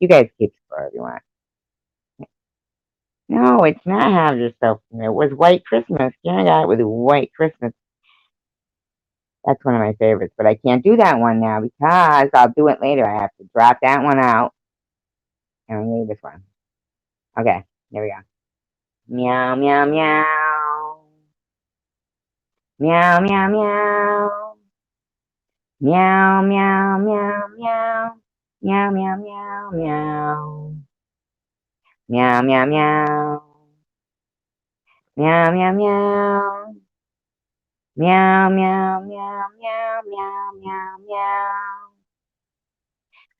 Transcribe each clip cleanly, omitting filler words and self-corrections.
You guys keep score if you want. No, it's not Have Yourself. It was White Christmas. Yeah, I got it with White Christmas. That's one of my favorites, but I can't do that one now because I'll do it later. I have to drop that one out and I'm gonna do this one. Okay, here we go. Meow, meow, meow. Meow, meow, meow. Meow, meow, meow, meow. Meow, meow, meow, meow. Meow, meow, meow. Meow, meow, meow. Meow, meow, meow, meow, meow, meow, meow.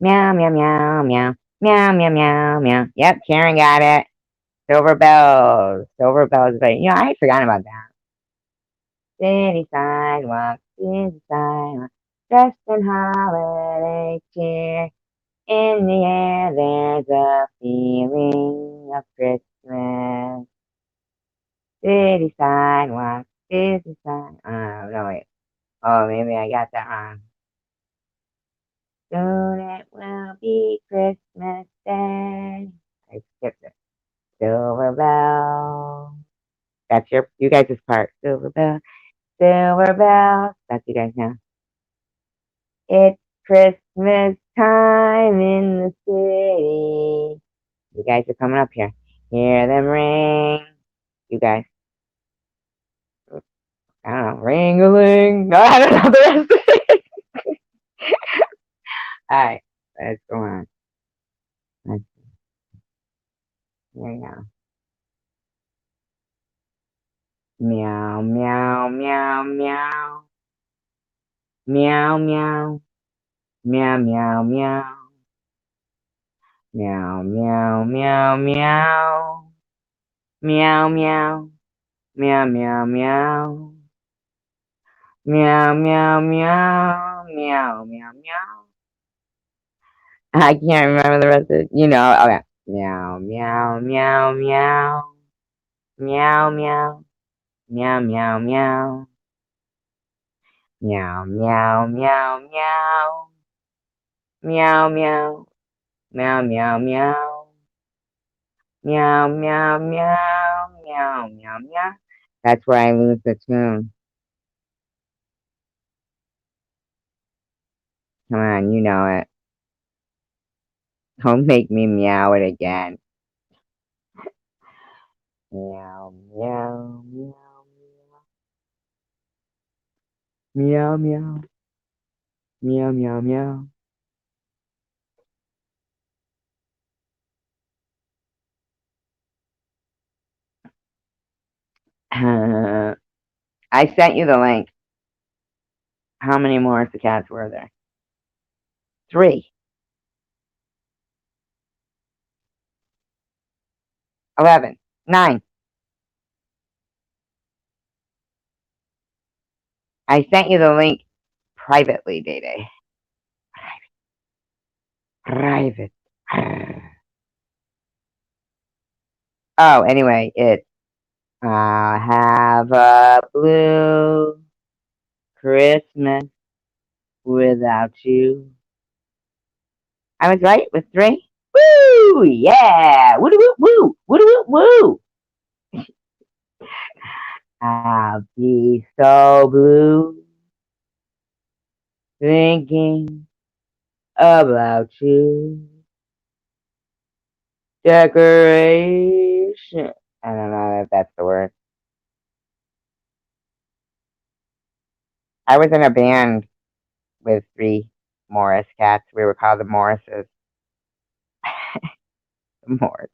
Meow, meow, meow, meow. Meow, meow, meow, meow. Yep, Karen got it. Silver bells. Silver bells. But, I had forgotten about that. City sidewalk, city sidewalk. Dressed in holiday cheer. In the air, there's a feeling of Christmas. City sidewalk, city sidewalk. Oh, no, wait. Oh, maybe I got that wrong. Soon it will be Christmas Day. I skipped it. Silver bell. That's you guys' part. Silver bell, silver bell. That's you guys now. It's Christmas time in the city. You guys are coming up here. Hear them ring. You guys. I don't know. Ring-a-ling. No, I don't know the rest of it. All right. Let's go on. Let's, here we go. Meow, meow, meow, meow. Meow, meow. Meow, meow, meow. Meow, meow, meow, meow. Meow, meow. Meow, meow, meow. Meow, meow, meow. Meow, meow, meow. I can't remember the rest of it. Okay. Meow, meow, meow, meow. Meow, meow. Meow, meow, meow. Meow, meow, meow, meow. Meow, meow. Meow, meow, meow. Meow, meow, meow. Meow, meow, meow. That's where I lose the tune. Come on, you know it. Don't make me meow it again. Meow, meow, meow, meow. Meow, meow. Meow, meow, meow. I sent you the link. How many more cats were there? 3. 11. 9. I sent you the link privately, Day Day. Private. Oh, anyway, it's have a blue Christmas without you. I was right with 3. Woo! Yeah! Woo woo woo! Woo woo woo! I'll be so blue thinking about you. Decoration. I don't know if that's the word. I was in a band with 3 Morris cats. We were called the Morrises. Morris.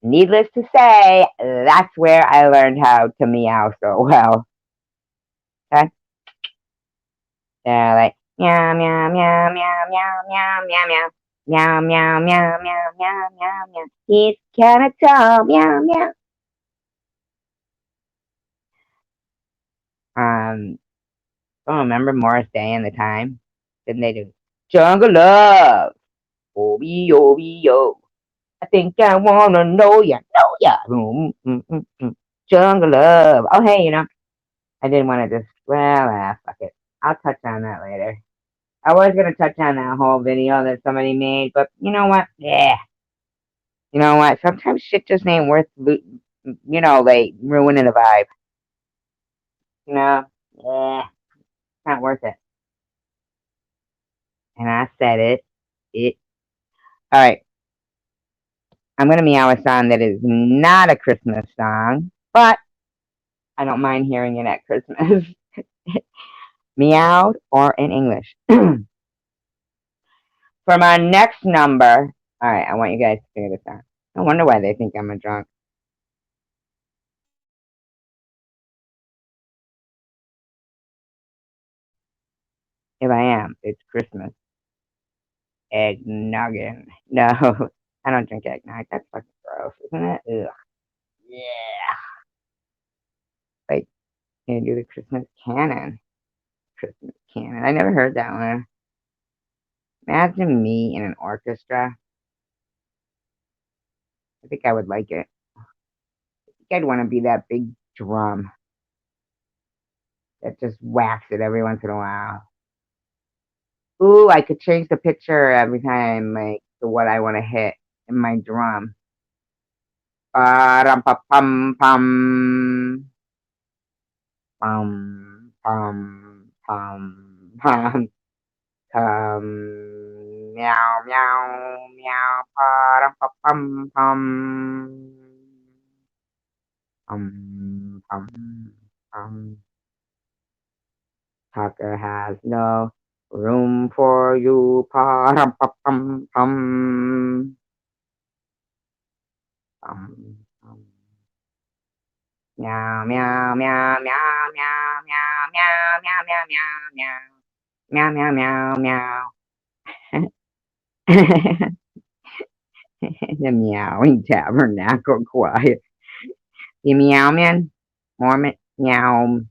Needless to say, that's where I learned how to meow so well. Okay? They're like meow meow meow meow meow meow meow meow. Meow meow meow meow meow meow meow. He's kinda tall. Meow meow. Don't remember Morris Day and the time. Didn't they do Jungle Love? Obi obi yo. I think I wanna know ya, know ya. Jungle Love. Oh hey, I didn't want to just fuck it. I'll touch on that later. I was gonna touch on that whole video that somebody made, but you know what? Yeah, you know what? Sometimes shit just ain't worth, like ruining a vibe. You know? Yeah, it's not worth it. And I said it. It. All right. I'm gonna meow a song that is not a Christmas song, but I don't mind hearing it at Christmas. Meowed or in English. For my next number, all right, I want you guys to figure this out. I wonder why they think I'm a drunk. If I am, it's Christmas. Eggnoggin. No, I don't drink eggnog. That's fucking gross, isn't it? Ugh. Yeah. Like, you do the Christmas canon. Christmas canon. I never heard that one. Imagine me in an orchestra. I think I would like it. I think I'd want to be that big drum that just whacks it every once in a while. Ooh, I could change the picture every time, like, to what I want to hit in my drum. Ba-dum, pum pum. Pum, pum, pum, pum. Come, meow, meow, meow, ba-dum, pum, pum. Pum, pum, pum. Tucker has no room for you, pa-dum, pum, pum. Pum, pum. Meow, meow, meow, meow, meow, meow, meow, meow, meow, meow, meow, meow, meow, meow, meow. The Meowing Tabernacle Choir. The Meow Man, Mormon, Meow,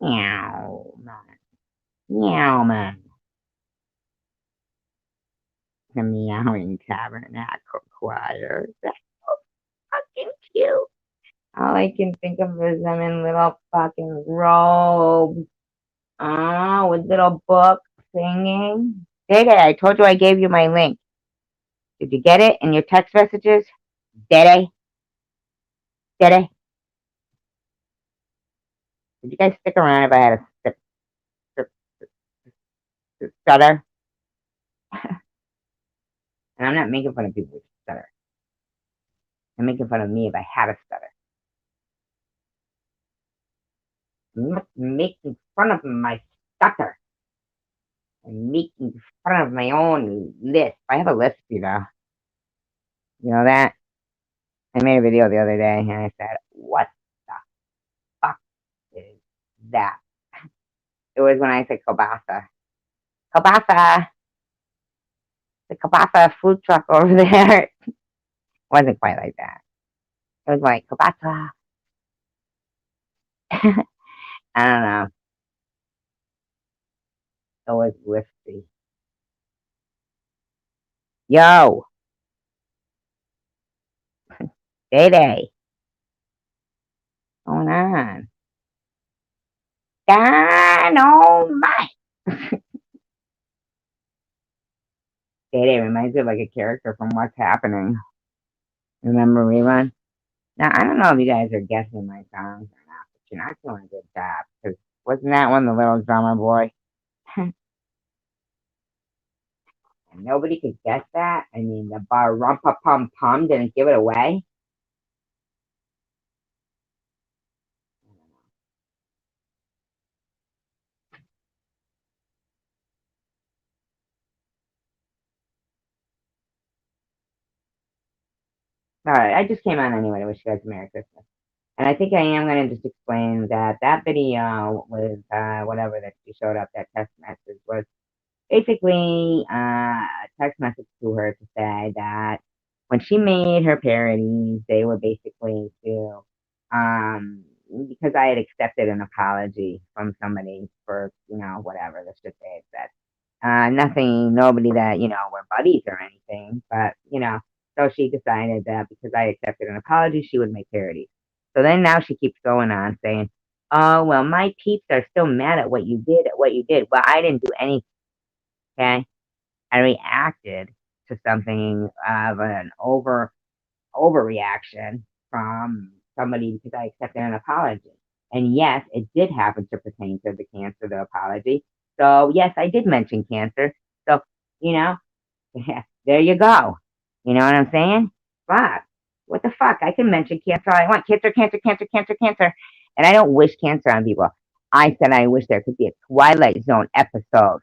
Meow Man, Meow Man. The Meowing Tabernacle Choir. That's so fucking cute. All I can think of is them in little fucking robes. Oh, with little books singing. Dede, I told you I gave you my link. Did you get it in your text messages? Dede? Dede? Did you guys stick around if I had a stutter? And I'm not making fun of people with stutter. I'm making fun of me if I had a stutter. I'm not making fun of my stutter. I'm making fun of my own lisp. I have a lisp, you know. You know that? I made a video the other day and I said, what the fuck is that? It was when I said kielbasa. Kielbasa! The kielbasa food truck over there. It wasn't quite like that. It was like kielbasa. I don't know. It was lispy. Yo, Day Day, what's going on? Dynamite. Day Day reminds me of like a character from What's Happening. Remember Rerun? Now I don't know if you guys are guessing my songs or not, but you're not doing a good job. Cause wasn't that one the little drummer boy? And nobody could guess that. I mean, the bar rumpa pum pum didn't give it away. All right, I just came on anyway to wish you guys a Merry Christmas. And I think I am going to just explain that that video was whatever that she showed up, that text message was basically a text message to her to say that when she made her parodies, they were basically to, um, because I had accepted an apology from somebody for, whatever, let's just say it said. Nothing, nobody that, were buddies or anything, but, so she decided that because I accepted an apology, she would make parodies. So then now she keeps going on saying, oh, well, my peeps are still mad at what you did, Well, I didn't do anything. Okay, I reacted to something of an overreaction from somebody because I accepted an apology. And yes, it did happen to pertain to the cancer, the apology. So yes, I did mention cancer. So, you know, there you go. You know what I'm saying? Fuck. What the fuck? I can mention cancer all I want. Cancer, cancer, cancer, cancer, cancer. And I don't wish cancer on people. I said I wish there could be a Twilight Zone episode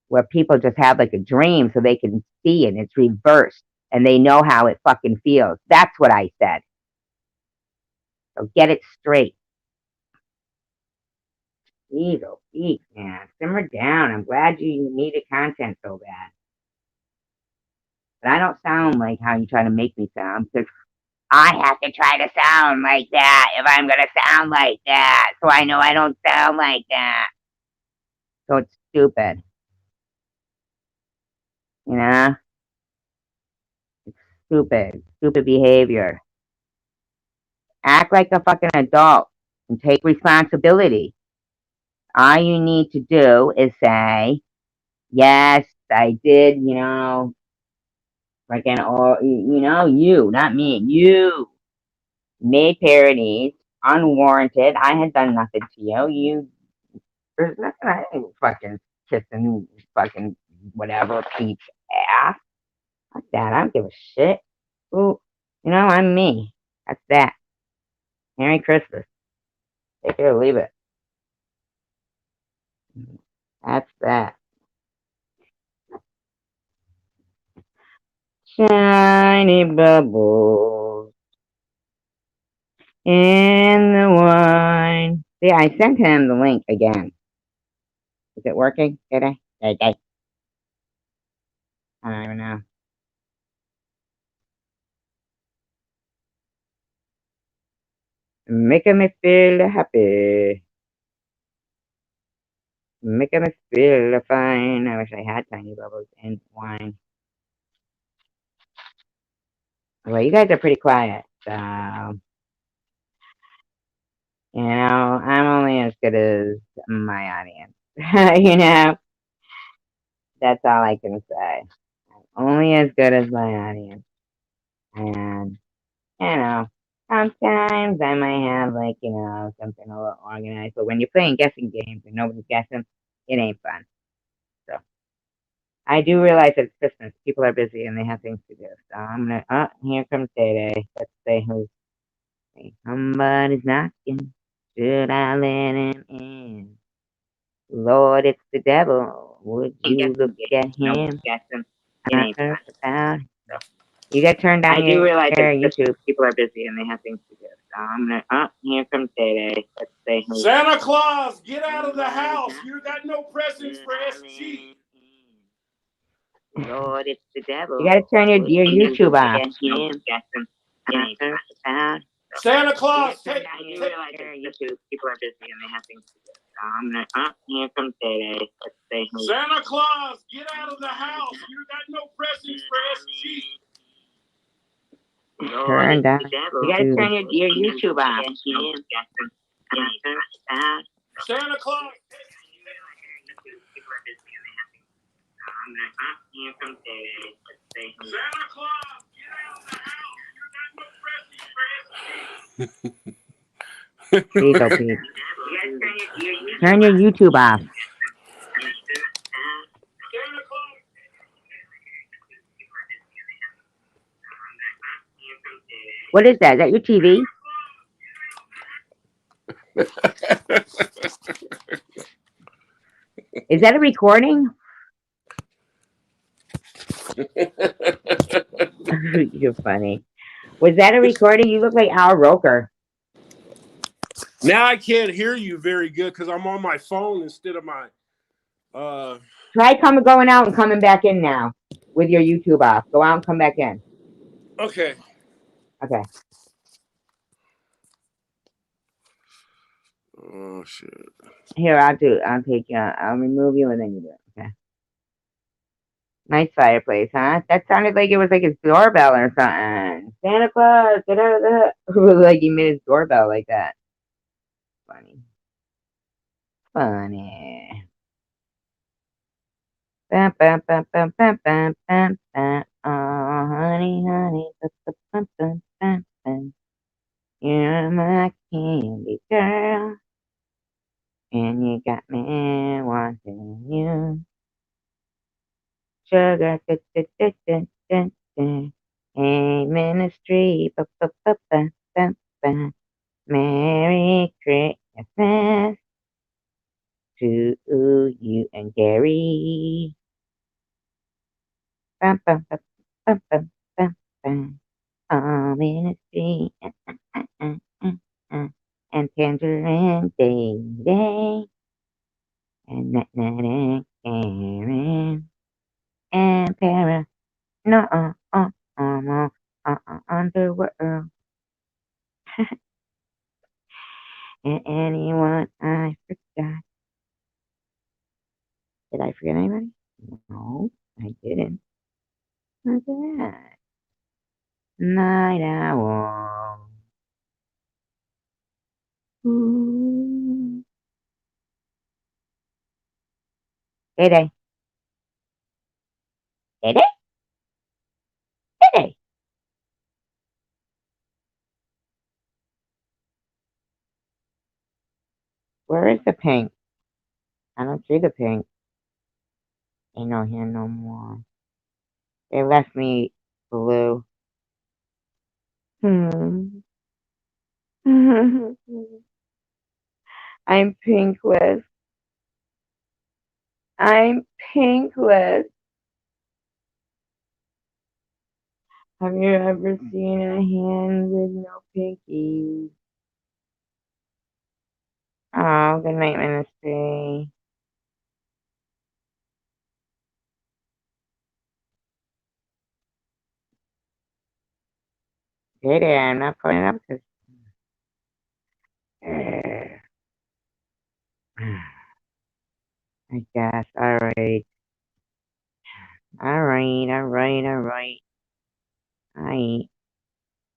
where people just have like a dream so they can see and it's reversed and they know how it fucking feels. That's what I said. So get it straight. Eagle, eat, man. Simmer down. I'm glad you needed content so bad. But I don't sound like how you try to make me sound because I have to try to sound like that if I'm going to sound like that. So I know I don't sound like that. So it's stupid. You know? It's stupid. Stupid behavior. Act like a fucking adult and take responsibility. All you need to do is say, yes, I did, like or you, not me, you made parodies, unwarranted. I had done nothing to you. There's nothing I ain't fucking kissing, fucking whatever, Pete's ass. Fuck that. I don't give a shit. Ooh, I'm me. That's that. Merry Christmas. Take it or leave it. That's that. Shiny bubbles in the wine. See, I sent him the link again. Is it working? Did I? I don't even know. Making me feel happy. Making me feel fine. I wish I had tiny bubbles and wine. Well, you guys are pretty quiet, so I'm only as good as my audience. That's all I can say. I'm only as good as my audience, and you know, sometimes I might have like something a little organized. But when you're playing guessing games and nobody's guessing, it ain't fun. So I do realize it's Christmas. People are busy and they have things to do. So I'm gonna. Oh, here comes Day Day. Let's say who's. Somebody's knocking. Should I let him in? Lord, it's the devil. Would you look at him? I heard about. You got turned down. I do realize that YouTube. People are busy and they have things to do. So I'm gonna. Oh, here comes Day Day. Let's say who's. Santa Claus, get out of the house. You got no presents for SG. Lord, it's the devil. You gotta turn your YouTube off. Santa Claus, take YouTube. People are busy and they have things to do. So I'm gonna. Oh, here comes Day Day. Let's say who's. Santa Claus, get out of the house. You got no presents for SG. Turn down. You gotta turn your YouTube off. Santa Claus. Santa Claus, get out of the house. You got no presents for SG. Please, oh please. Turn your YouTube off. Santa Claus. What is that? Is that your TV? Is that a recording? You're funny. Was that a recording? You look like Al Roker. Now I can't hear you very good because I'm on my phone instead of my. Try going out and coming back in now with your YouTube off. Go out and come back in. Okay. Okay. Oh shit. Here, I'll take you. I'll remove you and then you do it. Okay. Nice fireplace, huh? That sounded like it was like his doorbell or something. Santa Claus, get out of the. Like he made his doorbell like that. Funny. Bum, bum, bum, bum, bum, bum, bum, bum. Oh, honey, honey, bum, bum, bum, bum, bum, bum. You're my candy girl, and you got me wanting you. Sugar, da, da, da, da, da, da. Hey, ministry, ba, ba, ba, ba, ba, ba. Merry Christmas to you and Gary. Bum, bum, bum, bum, bum, bum, bum. Oh, ministry, and Tangerine Day, Day, and Nut Nut and Karen, and Para, no, underworld, and anyone I forgot. Did I forget anybody? No, I didn't. Look at that. Night Owl. Ooh. Day Day. Day Day. Day Day. Where is the pink? I don't see the pink. Ain't no here no more. They left me blue. Hmm. I'm pinkless. I'm pinkless. Have you ever seen a hand with no pinky? Oh, good night, Ministry. Hey there, I'm not putting it up because. I guess. Alright. Alright, alright, alright. Alright.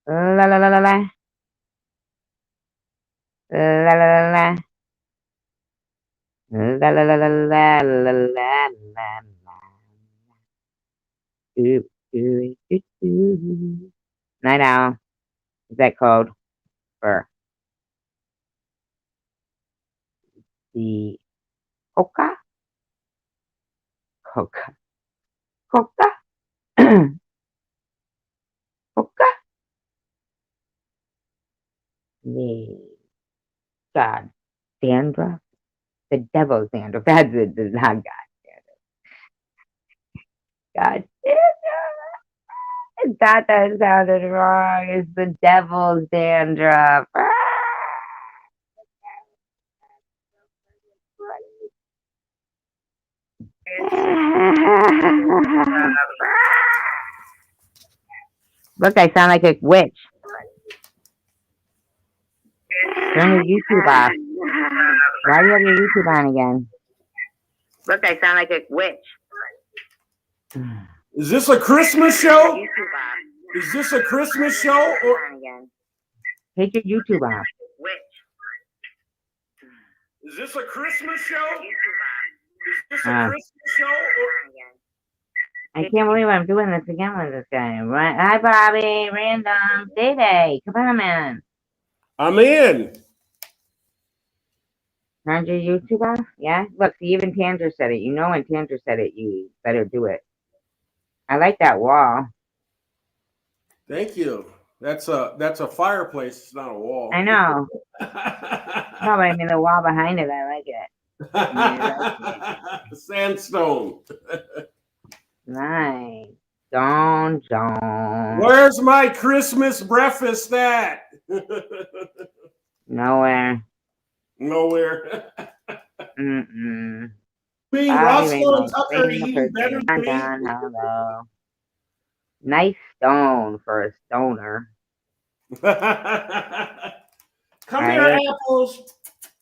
La la la la la. La la la la. La la la la la la la la la. Ooh, ooh, ooh, ooh. Night owl. Is that code for the coca? Coca. Coca? Coca? The God. Dandruff? The devil's dandruff. That's it. It's not God. God. I thought that sounded wrong. It's the devil's dandruff. Look, I sound like a witch. Turn your YouTube off. Why do you have your YouTube on again? Look, I sound like a witch. Is this a Christmas show? Is this a Christmas show? Or Take your YouTube off. is this a Christmas show? Is this a Christmas show? Or... I can't believe I'm doing this again with this guy. Right? Hi, Bobby. Random. Day. Come on, man. I'm in. Turned your YouTube off? Yeah? Look, see, even Tanger said it. You know when Tanger said it, you better do it. I like that wall. Thank you. That's a fireplace. It's not a wall. I know. No, but I mean the wall behind it. I like it. Sandstone. Nice. Don't. Where's my Christmas breakfast at? Nowhere. Nowhere. Mm-mm. Me, Roscoe and Tucker are eating better than me. Hello. Nice stone for a stoner. Come here, Apples.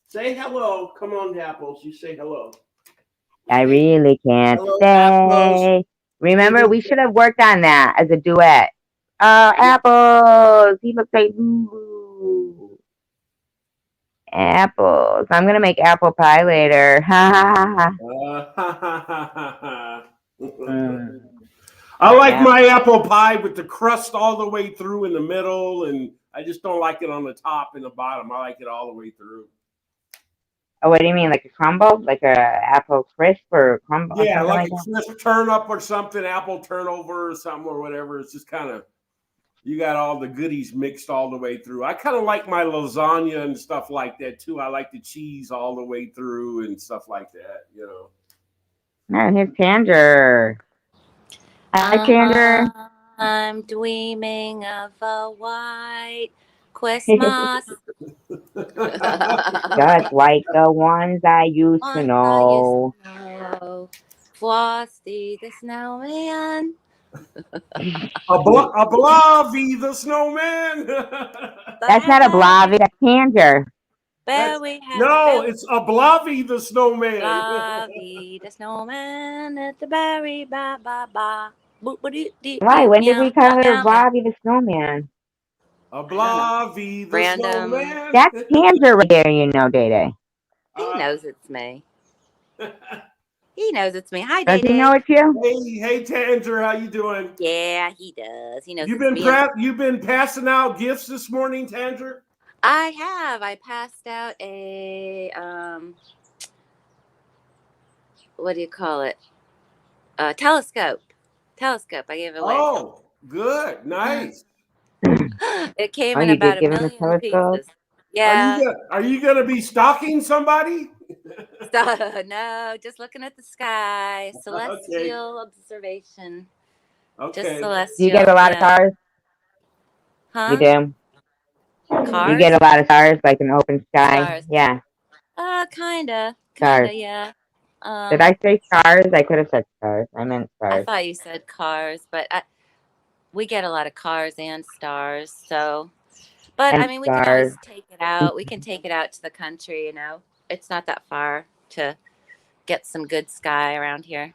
Say hello. Come on, Apples. You say hello. I really can't say. Apples. Remember, we should have worked on that as a duet. Oh, Apples. He looks like boo. Apples. I'm going to make apple pie later. Ha ha ha ha. I like Yeah. my apple pie with the crust all the way through in the middle, and I just don't like it on the top and the bottom. I like it all the way through. Oh, what do you mean, like a crumble, like a apple crisp or crumble or Yeah, something like like a that? crisp turnip or something, apple turnover or something or whatever. It's just kind of you got all the goodies mixed all the way through. I kind of like my lasagna and stuff like that too. I like the cheese all the way through and stuff like that. You know. No, here's Tanger. Hi, Tanger. I'm dreaming of a white Christmas. Just like the ones I used to Once I used know. to know Frosty the Snowman. A Blavy the snowman. That's not a Blavi, that's Tanger. That's Berry had no, it's a Blavy the snowman. Fluffy the Snowman at the berry ba ba ba. Boop ba doo doo Why? doo When did meow we call meow her meow meow. Blavi the snowman? A I don't know. Blavy the Random. snowman. That's Tanger right there, you know, Day Day. He knows it's me. He knows it's me. Hi, Does Day he know Day. it's you? hey Tanger, how you doing? Yeah, he does. He knows You've it's been me. And you've been passing out gifts this morning, Tanger? I have. I passed out a what do you call it? Telescope. Telescope. I gave it away. Oh, good, nice. It came Oh, in you about did a give him a million telescope? pieces. Yeah. Are you gonna be stalking somebody? So, no, just looking at the sky. Okay, Celestial observation. Just okay. Do you get a celestial. lot of Yeah. stars? You Huh? do? You get Cars? a lot of stars, like an open sky? Stars. Yeah, Kinda. stars. Kinda, yeah. Did I say stars? I could have said stars. I meant I stars. thought you said cars, but we get a lot of cars and stars. So, but I And mean, we can stars. always take it out. We can take it out to the country, It's not that far to get some good sky around here.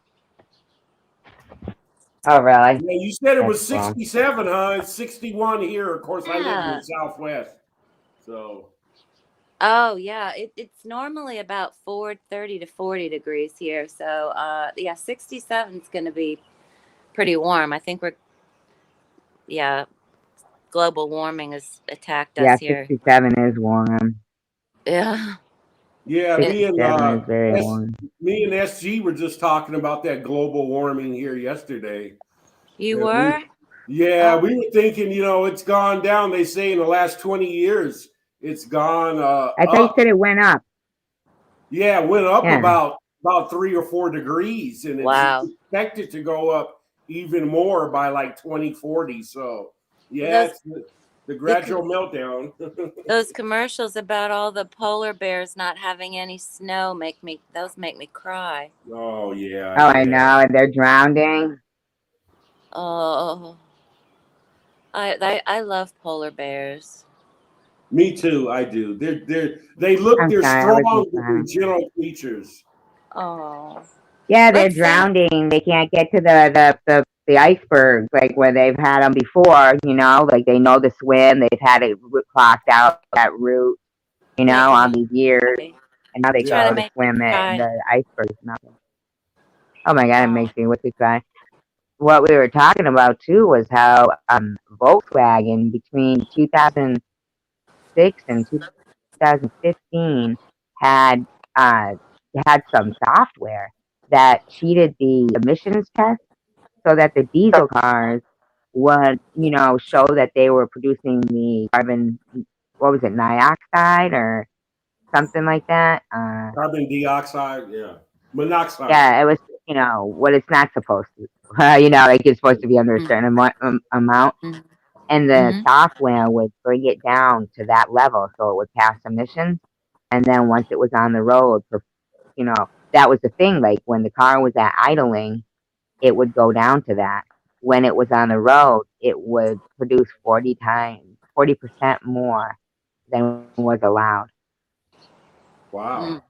Oh, really? Yeah, you said it That's was cool. 67, huh? It's 61 here. Of course, I live in the Yeah. Southwest, so Oh, yeah. It's normally about 30 to 40 degrees here. So, yeah, 67 is going to be pretty warm. I think yeah, global warming has attacked Yeah, us here. 67 is warm. Yeah. yeah. It, 67 is very S, warm. me and SG were just talking about that global warming here yesterday. you And were? we Oh, were thinking, it's gone down. They say in the last 20 years, it's gone I thought you up. said it went up. Yeah, it went up Yeah. about 3 or 4 degrees, and it's wow. expected to go up even more by like 2040. So, yeah, Those it's the the gradual meltdown. those commercials about all the polar bears not having any snow make me cry. Oh yeah, Oh, I yeah. know. And they're drowning. Oh, I love polar bears. Me too. I do. I'm They're sorry. I was strong, just but they're trying. gentle creatures. Oh, Yeah, they're let's say drowning. They can't get to the icebergs like where they've had them before. Like they know the swim. They've had it clocked out that route. making All me these years, cry. and now they Trying to Yeah, go to make me swim it, and cry. the icebergs nothing. Oh my god, it Oh, makes me wicked cry. What we were talking about too was how Volkswagen between 2006 and 2015 had uh, had some software that cheated the emissions test so that the diesel cars would, show that they were producing the carbon, what was it, dioxide or something like that. carbon dioxide. Yeah, monoxide. Yeah, it was, what it's not supposed to. Like it's supposed to be under a certain amount. And the mm-hmm. software would bring it down to that level so it would pass emissions. And then once it was on the road, that was the thing. Like when the car was at idling, it would go down to that. When it was on the road, it would produce 40% more than was allowed. Wow,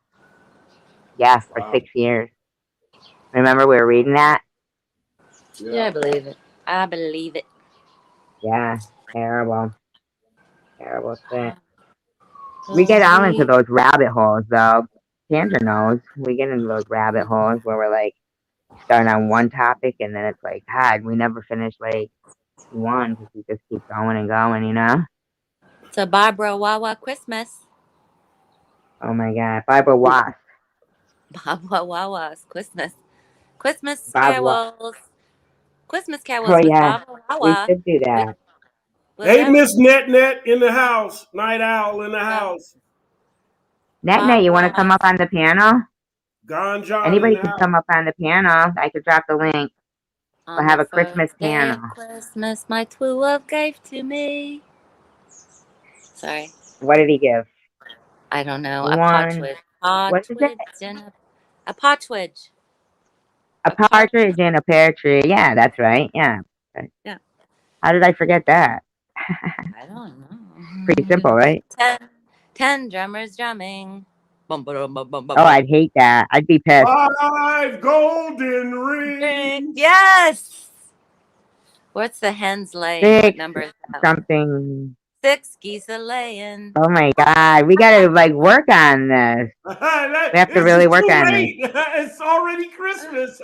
Yeah, for wow. 6 years. Remember we were reading that? Yeah, Yeah. I believe it. I believe it. Yeah, terrible, terrible shit. We get all into Believe. those rabbit holes, though. Sandra knows. We get into those rabbit holes where we're like start on one topic and then it's like, God, we never finish like one because we just keep going and going, you know? It's a Barbara Wawa Christmas. Oh my God, Barbara Wasp. Barbara Wawa's Christmas. Christmas Bob Wasp. carols. Christmas Oh carols with yeah, Barbara we Wawa. should do that. Hey, Without Miss Net in the house. Night Owl in the house. Net, you want to come Barbara up on the piano? Gone John in Anybody the can house. come up on the piano. I could drop the link. We'll on have the a Christmas first day piano. of Christmas, my true love gave to me. Sorry, What did he give? I don't know. A One. What is it? and a partridge. A partridge in a pear tree. Yeah, that's right. Yeah. Yeah. How did I forget that? I don't know. Pretty simple, right? 10 drummers drumming. Bum, ba-dum, bum, bum, bum, Oh, bum. I'd hate that. I'd be pissed. 5 golden rings. Yes. What's the hens laying? 6 What number is that? something. 6 geese a laying. Oh my God. We got to like work on this. We have to really work on this. It's already Christmas.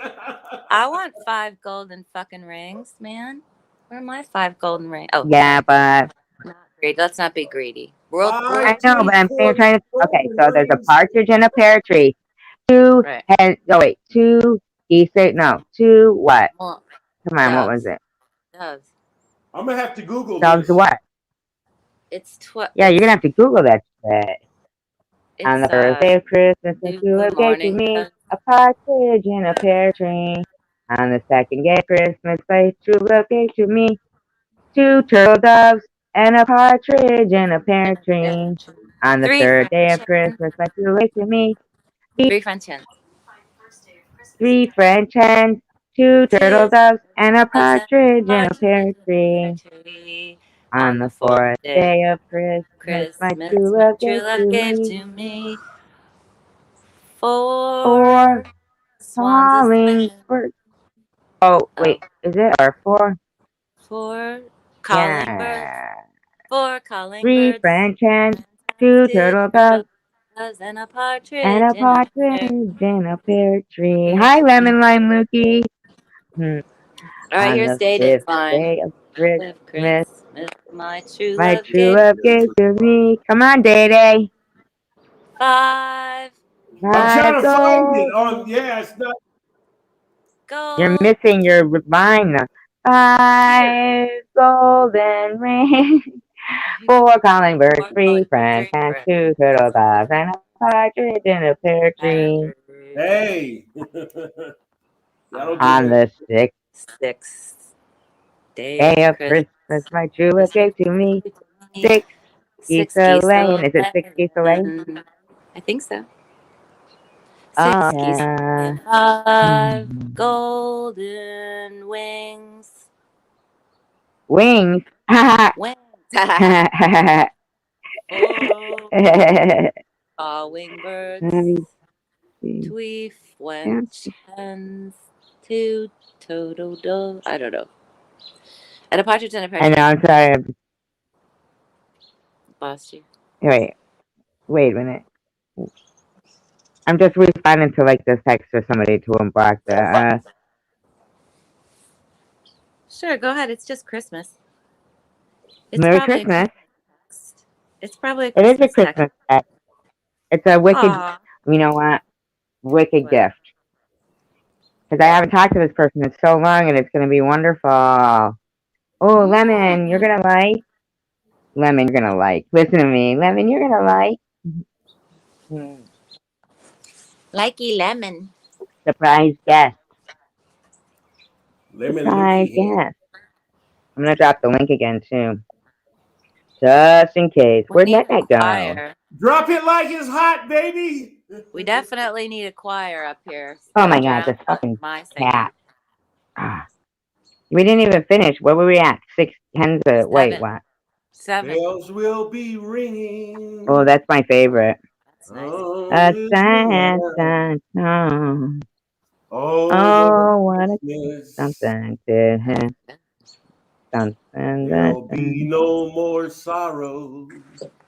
I want 5 golden fucking rings, man. Where are my 5 golden rings? Oh, Yeah, but not greedy. Let's not be greedy. I know, but I'm saying trying to. Okay, so there's a partridge in a pear tree. 2 Right. hens. Oh wait, 2 geese. No, 2 what? Well, Come on, what doves. was it? Doves. I'm gonna have to Google Doves this. what? It's Yeah, you're gonna have to Google that shit. On the It's first day of Christmas, the New true love gave to morning. me a partridge in a pear tree. On the second day of Christmas, my true love gave to me 2 turtle doves and a partridge in a pear tree. On the 3 third day French of Christmas, my true love gave to me 3 French hens. 3 French hens, 2 turtle doves, and a partridge in a pear tree. On the fourth day of Christmas, my true love gave to me 4 4 swans a calling singing. birds. Oh, wait, is it? Or 4? 4 calling birds. Yeah. 4 calling 3 birds. French hens, 2 turtle doves, And a and partridge a partridge in a pear tree. Hi, Lemon Lime Lukey. All right, On here's the Dated 5th Fine. day of Christmas, My true my love true gave love gave to me. Come on, Day Day. 5 I'm trying to find it gold. on. Yeah, it's not. You're gold. missing your line. 5 golden rings. 4 calling birds, 3 French hens, 2 turtle doves, and a partridge in a pear tree. Hey. That'll do On it. the 6th day of Christmas, my true love gave to me 6 geese a laying. Is it 6 geese a laying? I think so. 6 Oh, geese yeah. and 5 golden wings. Wings. Wings. Calling birds. 3 French hens. 2 turtle doves. I don't know. And a partridge in a pear tree. I know, I'm sorry. Lost you. Wait a minute. I'm just responding to like this text for somebody to unblock the. Sure, go ahead. It's just Christmas. Merry Christmas. It's probably a It is a Christmas Christmas text. It's a wicked. Aww. You know what? Wicked What? gift. Because I haven't talked to this person in so long, and it's gonna be wonderful. Oh, Lemon, you're gonna like. Lemon, you're gonna like. Listen to me, Lemon, you're gonna like. Likey lemon. Surprise guest. Lemon Surprise Lukey. guest. I'm gonna drop the link again too, just in case. Where'd that go? Choir. Drop it like it's hot, baby. We definitely need a choir up here. Oh my God, this fucking my cat. We didn't even finish. Where were we at? 6 hens. Wait, what? 7. Bells will be ringing. Oh, that's my favorite. That's nice. A sad song. Oh, What a something to him. Something There'll be no more sorrow,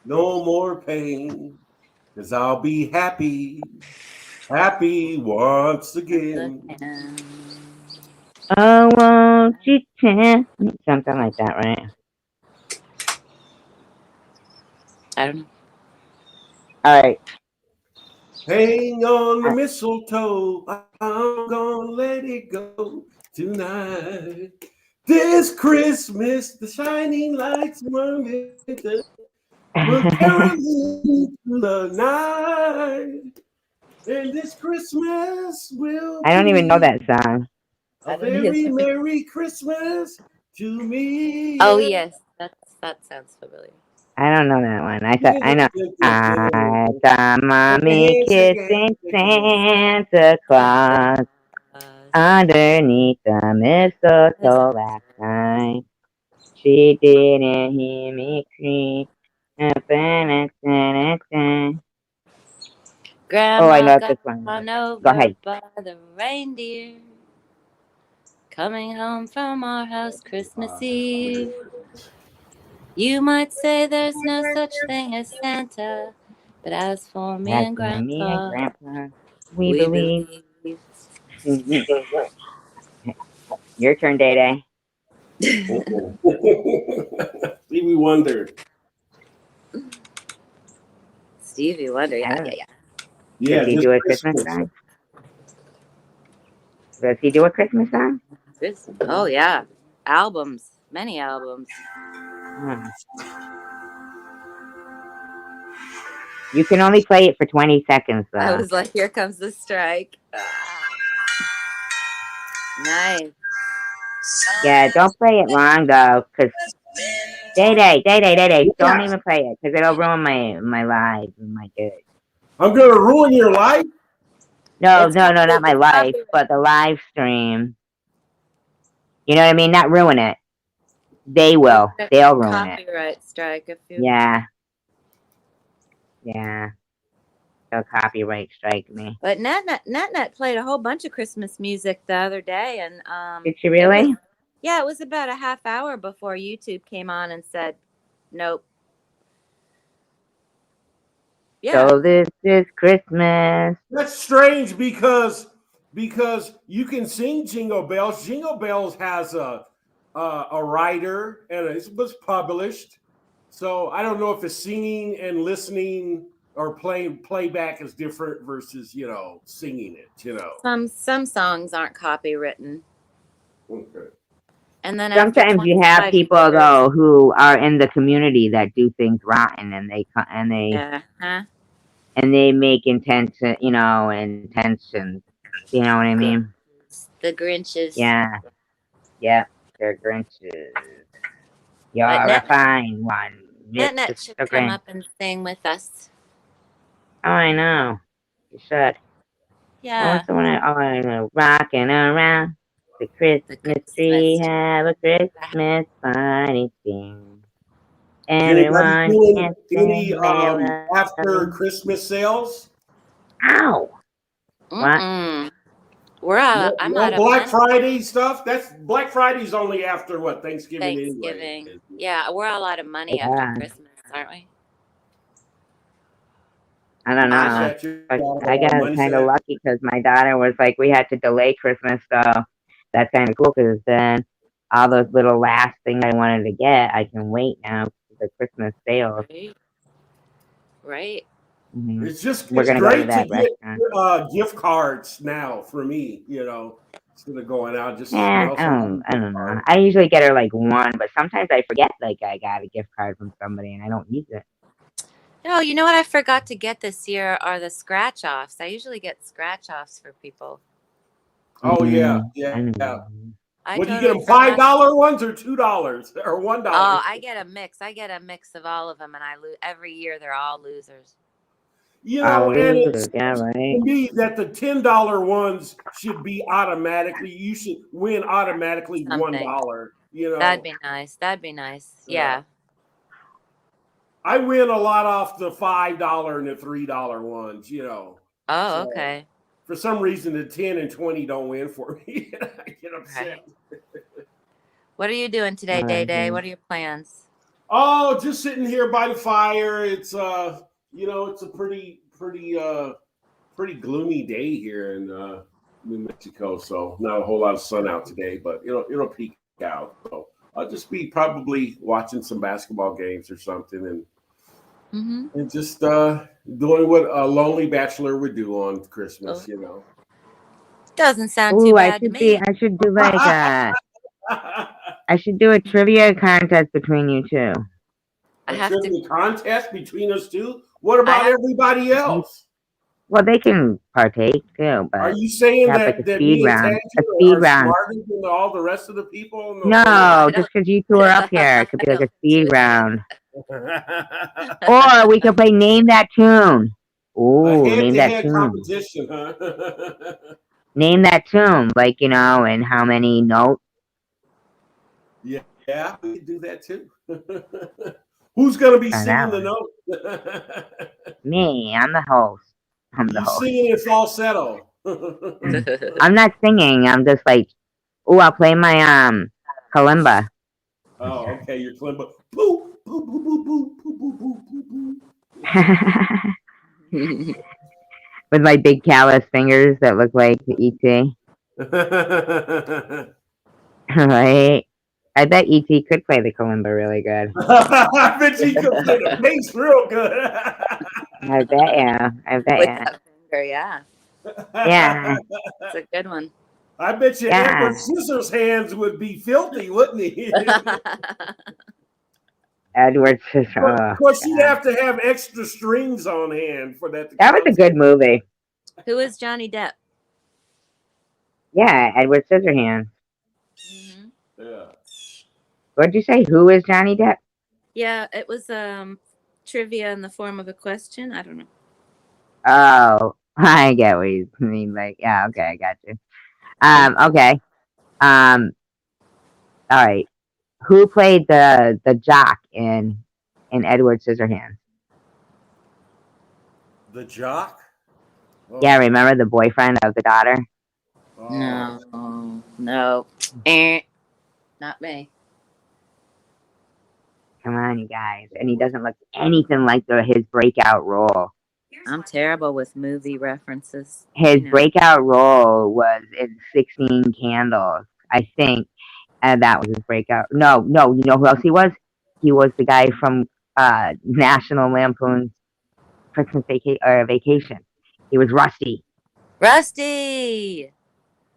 no more pain, 'cause I'll be happy Happy once again. Oh, won't you tell me? Something like that, right? I don't know. All right. Hang on the mistletoe. I'm gonna let it go tonight. This Christmas, the shining lights were caroling through the night. And this Christmas will I don't even know be that song. a very Merry Christmas to me. Oh yes, that sounds familiar. I don't know that one. I know. I saw mommy kissing Santa Claus underneath the mistletoe last night. She didn't hear me scream. Oh, I Grandma love got this one. run Go over ahead. by the reindeer. Coming home from our house Christmas Eve. You might say there's no such thing as Santa, but as for me As and for me and Grandpa, Grandpa, we we believe. believe. Your turn, Day Day. Stevie Wonder. Stevie Wonder, I yeah. don't know. Yeah, Does he this do a Christmas Christmas. song? Does he do a Christmas song? Oh yeah, albums, many albums. You can only play it for 20 seconds, though. I was like, here comes the strike. Nice. Yeah, don't play it long, though, because Day Day, don't even play it, because it'll ruin my live and my good. I'm going to ruin your life? No, not my life, but the live stream. You know what I mean? Not ruin it. They will. They'll ruin it. Copyright strike if you. Yeah. They'll copyright strike me. But Net played a whole bunch of Christmas music the other day, and Did she really? it was about a half hour before YouTube came on and said, "Nope." Yeah. So this is Christmas. That's strange because you can sing Jingle Bells. Jingle Bells has a writer and it was published. So I don't know if the singing and listening or playback is different versus singing it. Some songs aren't copywritten. Okay. And then Sometimes you have people though who are in the community that do things rotten, and they make intentions. You know what I mean? The Grinches. Yeah. Yep. They're Grinches. You're a fine one. Net should come up and sing with us. Oh, I know. You should. Yeah. Rocking around the Christmas tree, have a Christmas party sing. Everyone can any after Christmas sales? Ow! What? We're out. I'm out of Black Friday stuff. That's Black Friday's only after what Thanksgiving. Anyway. Yeah, we're all out of money after Christmas, aren't we? I don't know. I got kind of lucky because my daughter was like, we had to delay Christmas, so that's kind of cool because then all those little last things I wanted to get, I can wait now for the Christmas sales. Right. Mm-hmm. It's great to get gift cards now for me, instead of going out just. I don't know. I usually get her like one, but sometimes I forget like I got a gift card from somebody and I don't use it. No, you know what I forgot to get this year are the scratch offs. I usually get scratch offs for people. Oh yeah. What do you get them? $5 ones or $2 or $1? Oh, I get a mix. I get a mix of all of them, and I lose every year. They're all losers. And it's to me that the $10 ones should be automatically. You should win automatically $1. That'd be nice. Yeah. I win a lot off the $5 and the $3 ones. Oh, okay. For some reason, the 10 and 20 don't win for me. I get upset. What are you doing today, Day? What are your plans? Oh, just sitting here by the fire. It's it's a pretty pretty gloomy day here in New Mexico, so not a whole lot of sun out today, but it'll peak out. So I'll just be probably watching some basketball games or something, and just doing what a lonely bachelor would do on Christmas. Doesn't sound too Ooh, bad to me. I should do like I should do a trivia contest between you two. A trivia contest between us two? What about everybody else? Well, they can partake too, but are you saying have, like, that, a that speed me and round. A Tangier speed are round. smarter than all the rest of the people? No, just because you two are up here, it could be like a speed round. Or we could play Name That Tune. Ooh, Name That head-to-head Tune. competition, huh? Name that tune, like, and how many notes. Yeah, we could do that too. Who's gonna be singing the note? Me, I'm the host. You singing in falsetto. I'm not singing. I'm just like, ooh, I'll play my kalimba. Oh, okay, your kalimba. Boo, boo, boo, boo, boo, boo, boo, boo, boo. With my big callous fingers that look like E.T. Right? I bet E.T. could play the kalimba really good. I bet you could play the bass real good. I bet yeah. With that finger, yeah. Yeah. It's a good one. I bet you Edward Scissors hands would be filthy, wouldn't he? Edward Scissors. Of course, you'd have to have extra strings on hand for that. That was a good movie. Who is Johnny Depp? Yeah, Edward Scissorhands. Yeah. What'd you say? Who is Johnny Depp? Yeah, it was trivia in the form of a question. I don't know. Oh, I get what you mean. Like, yeah, okay, I got you. Okay. All right. Who played the jock in Edward Scissorhands? The jock? Oh. Yeah, remember the boyfriend of the daughter? No. Not me. Come on, you guys. And he doesn't look anything like his breakout role. I'm terrible with movie references. His breakout role was in 16 Candles, I think. And that was his breakout. No. You know who else he was? He was the guy from National Lampoon's Christmas Vacation. He was Rusty. Rusty!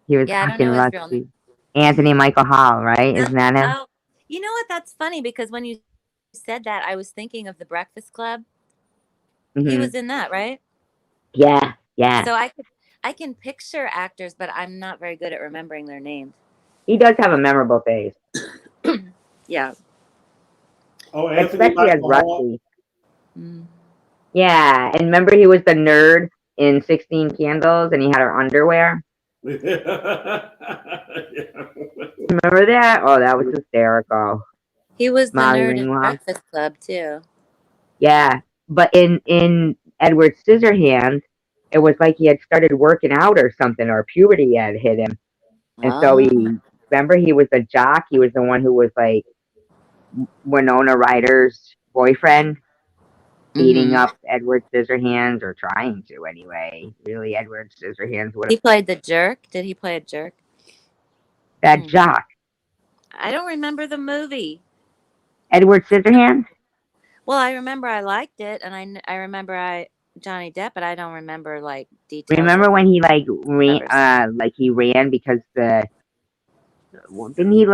He was fucking Rusty. Anthony Michael Hall, right? Isn't that him? Oh, you know what? That's funny because when you said that, I was thinking of The Breakfast Club. Mm-hmm. He was in that, right? Yeah. So I can picture actors, but I'm not very good at remembering their names. He does have a memorable face. Yeah. Oh, Anthony especially as Michael Rusty. Yeah, and remember he was the nerd in 16 Candles, and he had her underwear. Yeah. Remember that? Oh, that was hysterical. He was the nerd in Breakfast Club too. Yeah, but in Edward Scissorhands, it was like he had started working out or something, or puberty had hit him, and so he was the jock. He was the one who was like Winona Ryder's boyfriend, beating up Edward Scissorhands, or trying to anyway. Really, Edward Scissorhands would have. He played the jerk. Did he play a jerk? That jock. I don't remember the movie. Edward Scissorhands? Well, I remember I liked it, and I remember Johnny Depp, but I don't remember like details. Remember when he he ran because didn't he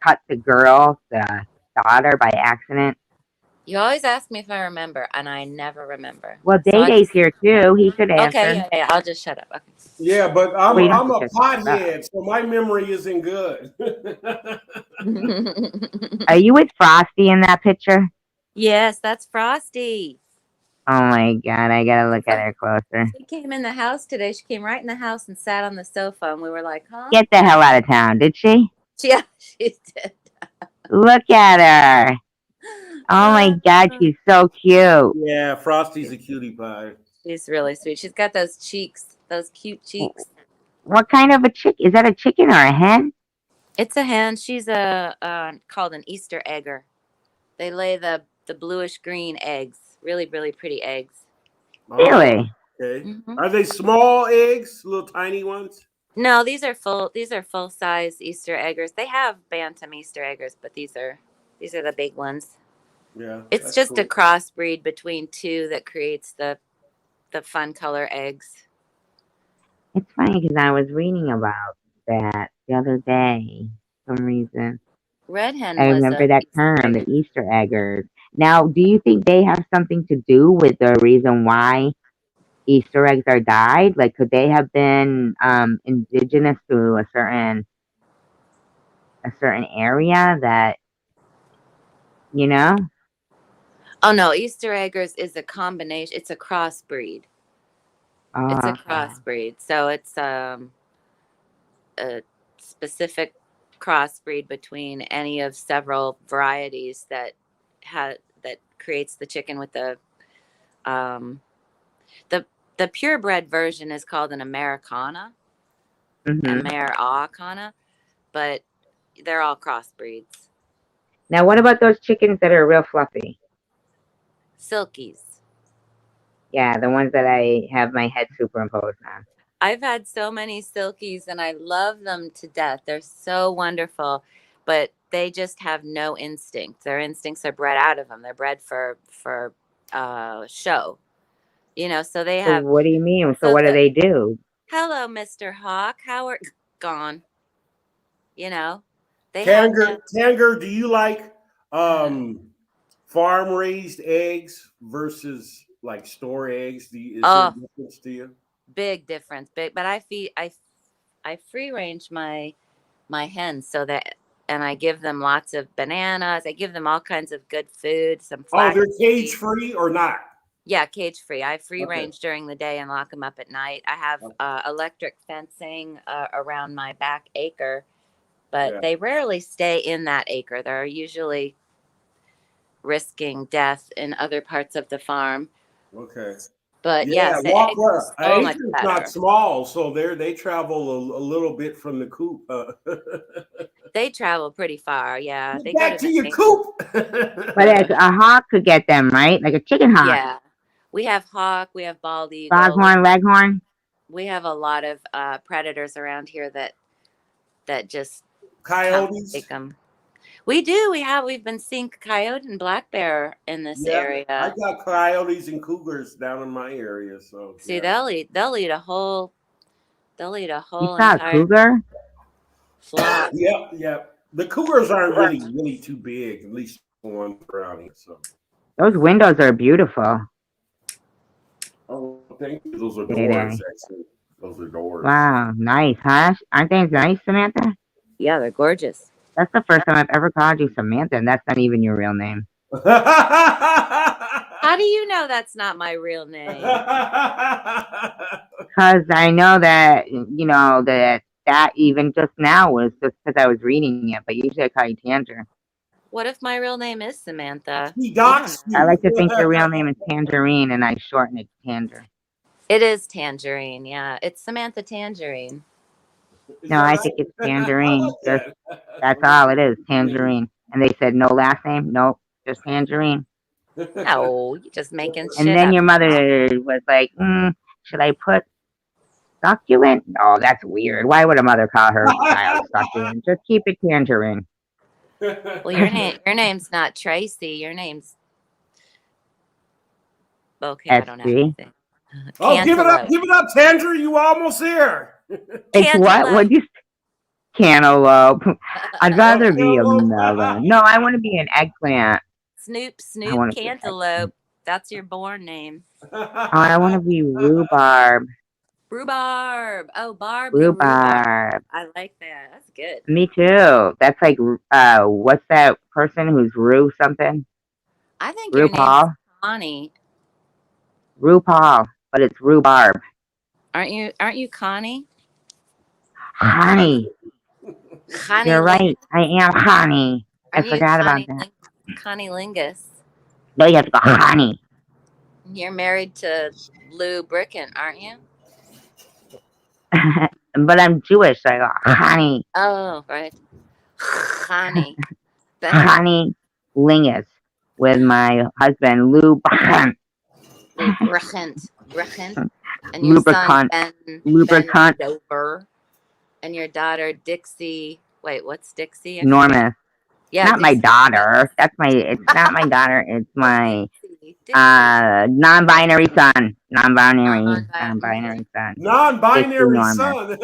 cut the girl, the daughter, by accident? You always ask me if I remember, and I never remember. Well, Day-Day's here too. He could answer. Okay, yeah, I'll just shut up. Okay. Yeah, but I'm a pothead, so my memory isn't good. Are you with Frosty in that picture? Yes, that's Frosty. Oh my God, I gotta look at her closer. She came in the house today. She came right in the house and sat on the sofa, and we were like, huh? Get the hell out of town, did she? Yeah, she did. Look at her. Oh my God, she's so cute. Yeah, Frosty's a cutie pie. She's really sweet. She's got those cheeks, those cute cheeks. What kind of a chick? Is that a chicken or a hen? It's a hen. She's called an Easter egger. They lay the bluish green eggs. Really, really pretty eggs. Really? Okay. Hmm. Are they small eggs, little tiny ones? No, these are full. These are full size Easter eggers. They have bantam Easter eggers, but these are the big ones. Yeah, It's that's just a cool. crossbreed between two that creates the fun color eggs. It's funny because I was reading about that the other day for some reason. Red hen I was remember a that Easter term, the egger. Easter eggers. Now, do you think they have something to do with the reason why Easter eggs are dyed? Like, could they have been indigenous to a certain area that you know? Oh no, Easter eggers is a combination. It's a crossbreed. It's a Oh, okay. crossbreed. So it's a specific crossbreed between any of several varieties that creates the chicken with um the the purebred version is called an Hmm. Americana, but they're all crossbreeds. Now, what about those chickens that are real fluffy? Silkies. Yeah, the ones that I have my head superimposed on. I've had so many silkies and I love them to death. They're so wonderful, but they just have no instinct. Their instincts are bred out of them. They're bred for show. So they So, have what do you mean? So, so what do the they do? hello, Mr. Hawk, how are gone? You know, they have Tanger, no Tanger, do you like farm raised eggs versus like store eggs? Is there a oh, difference to you? big difference. Big, but I free range my hens so that and I give them lots of bananas. I give them all kinds of good food, some Oh, they're flax cage seeds. free or not? Yeah, cage free. I free Okay. range during the day and lock them up at night. I have electric fencing around my back acre, but Yeah. they rarely stay in that acre. They're usually risking death in other parts of the farm. Okay. But Yeah. yes, the eggs are Walker, so much acre's not better. small, so they travel a little bit from the coop. They travel pretty far. Yeah, Get they go back to to the your nature. coop. But a hawk could get them, right? Like a chicken hawk, Yeah, we have hawk, we have bald eagle, foghorn, leghorn. we have a lot of predators around here that just come and Coyotes. take them. We do. We've been seeing coyote and black bear in this Yeah, I area. got coyotes and cougars down in my area, so See, yeah. they'll eat a You whole saw a entire cougar? flock. Yep, yep. The cougars aren't really too big, at least the ones around here. So, Those windows are beautiful. oh, thank you. Those are Day doors, day. actually. Those are doors. Wow, nice, huh? Aren't they nice, Samantha? Yeah, they're gorgeous. That's the first time I've ever called you Samantha, and that's not even your real name. How do you know that's not my real name? Because I know that, that even just now was just because I was reading it, but usually I call you Tanger. What if my real name is Samantha? He You don't doxed know. I you. like to think your real name is Tangerine, and I shorten it to Tanger. It is Tangerine. Yeah, it's Samantha Tangerine. Is No, that I right? think it's I like Tangerine. Just that. that's all it is, Tangerine. And they said no last name. Nope, just Tangerine. No, you're just making And shit then up. your mother was like, should I put succulent? Oh, that's weird. Why would a mother call her child succulent? Just keep it Tangerine. Well, your name's not Tracy. Your name's okay. I don't have SG. anything. Oh, Cantaloupe. give it up, Tanger. You almost here. It's what? Cantaloupe. What'd you Cantaloupe. I'd Oh, rather be a cantaloupe. melon. No, I want to be an eggplant. Snoop I Snoop want to be an Cantaloupe. eggplant. That's your born name. Oh, I want to be rhubarb. Rhubarb. Oh, Barbie rhubarb. Rhubarb. I like that. That's good. Me too. That's like, what's that person who's Rue something? I think your name is RuPaul? Connie. RuPaul, but it's rhubarb. Aren't you Connie? Honey. Connie You're Ling. right. I am honey. I Aren't you forgot about that. Connie Lingus? No, you have to go honey. You're married to Lou Bricken, aren't you? But I'm Jewish, so I go honey. Oh, right. Honey. Honey Lingus with my husband Lou Brickent. Lou Brickent. Brickent. And your son Lubricant. Ben Lubricant. Dover, and your daughter Dixie. Wait, what's Dixie? I forget. Enormous. Yeah, Not my Dixie. daughter. It's not my daughter. It's my Dixie. non-binary son. Non-binary Okay. son. Dixie Non-binary Norman. son.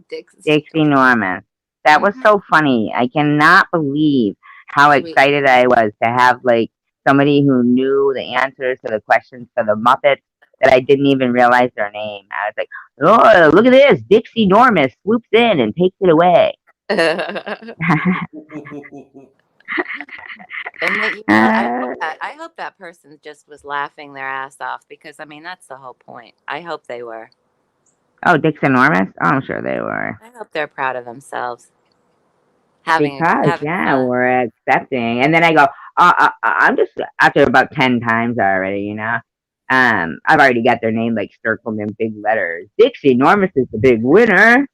Dixie. Dixie Norman. That was so funny. I cannot believe how Sweet. excited I was to have like somebody who knew the answers to the questions for the Muppets that I didn't even realize their name. I was like, oh, look at this. Dixie Norman swoops in and takes it away. And that, I hope that person just was laughing their ass off, because I mean that's the whole point. I hope they were. Oh, Dixie Norman? Oh, I'm sure they were. I hope they're proud of themselves. Because, Having yeah, fun. we're accepting. And then I go, I'm just, after about 10 times already, you know? I've already got their name like circled in big letters. Dixie Normus is the big winner.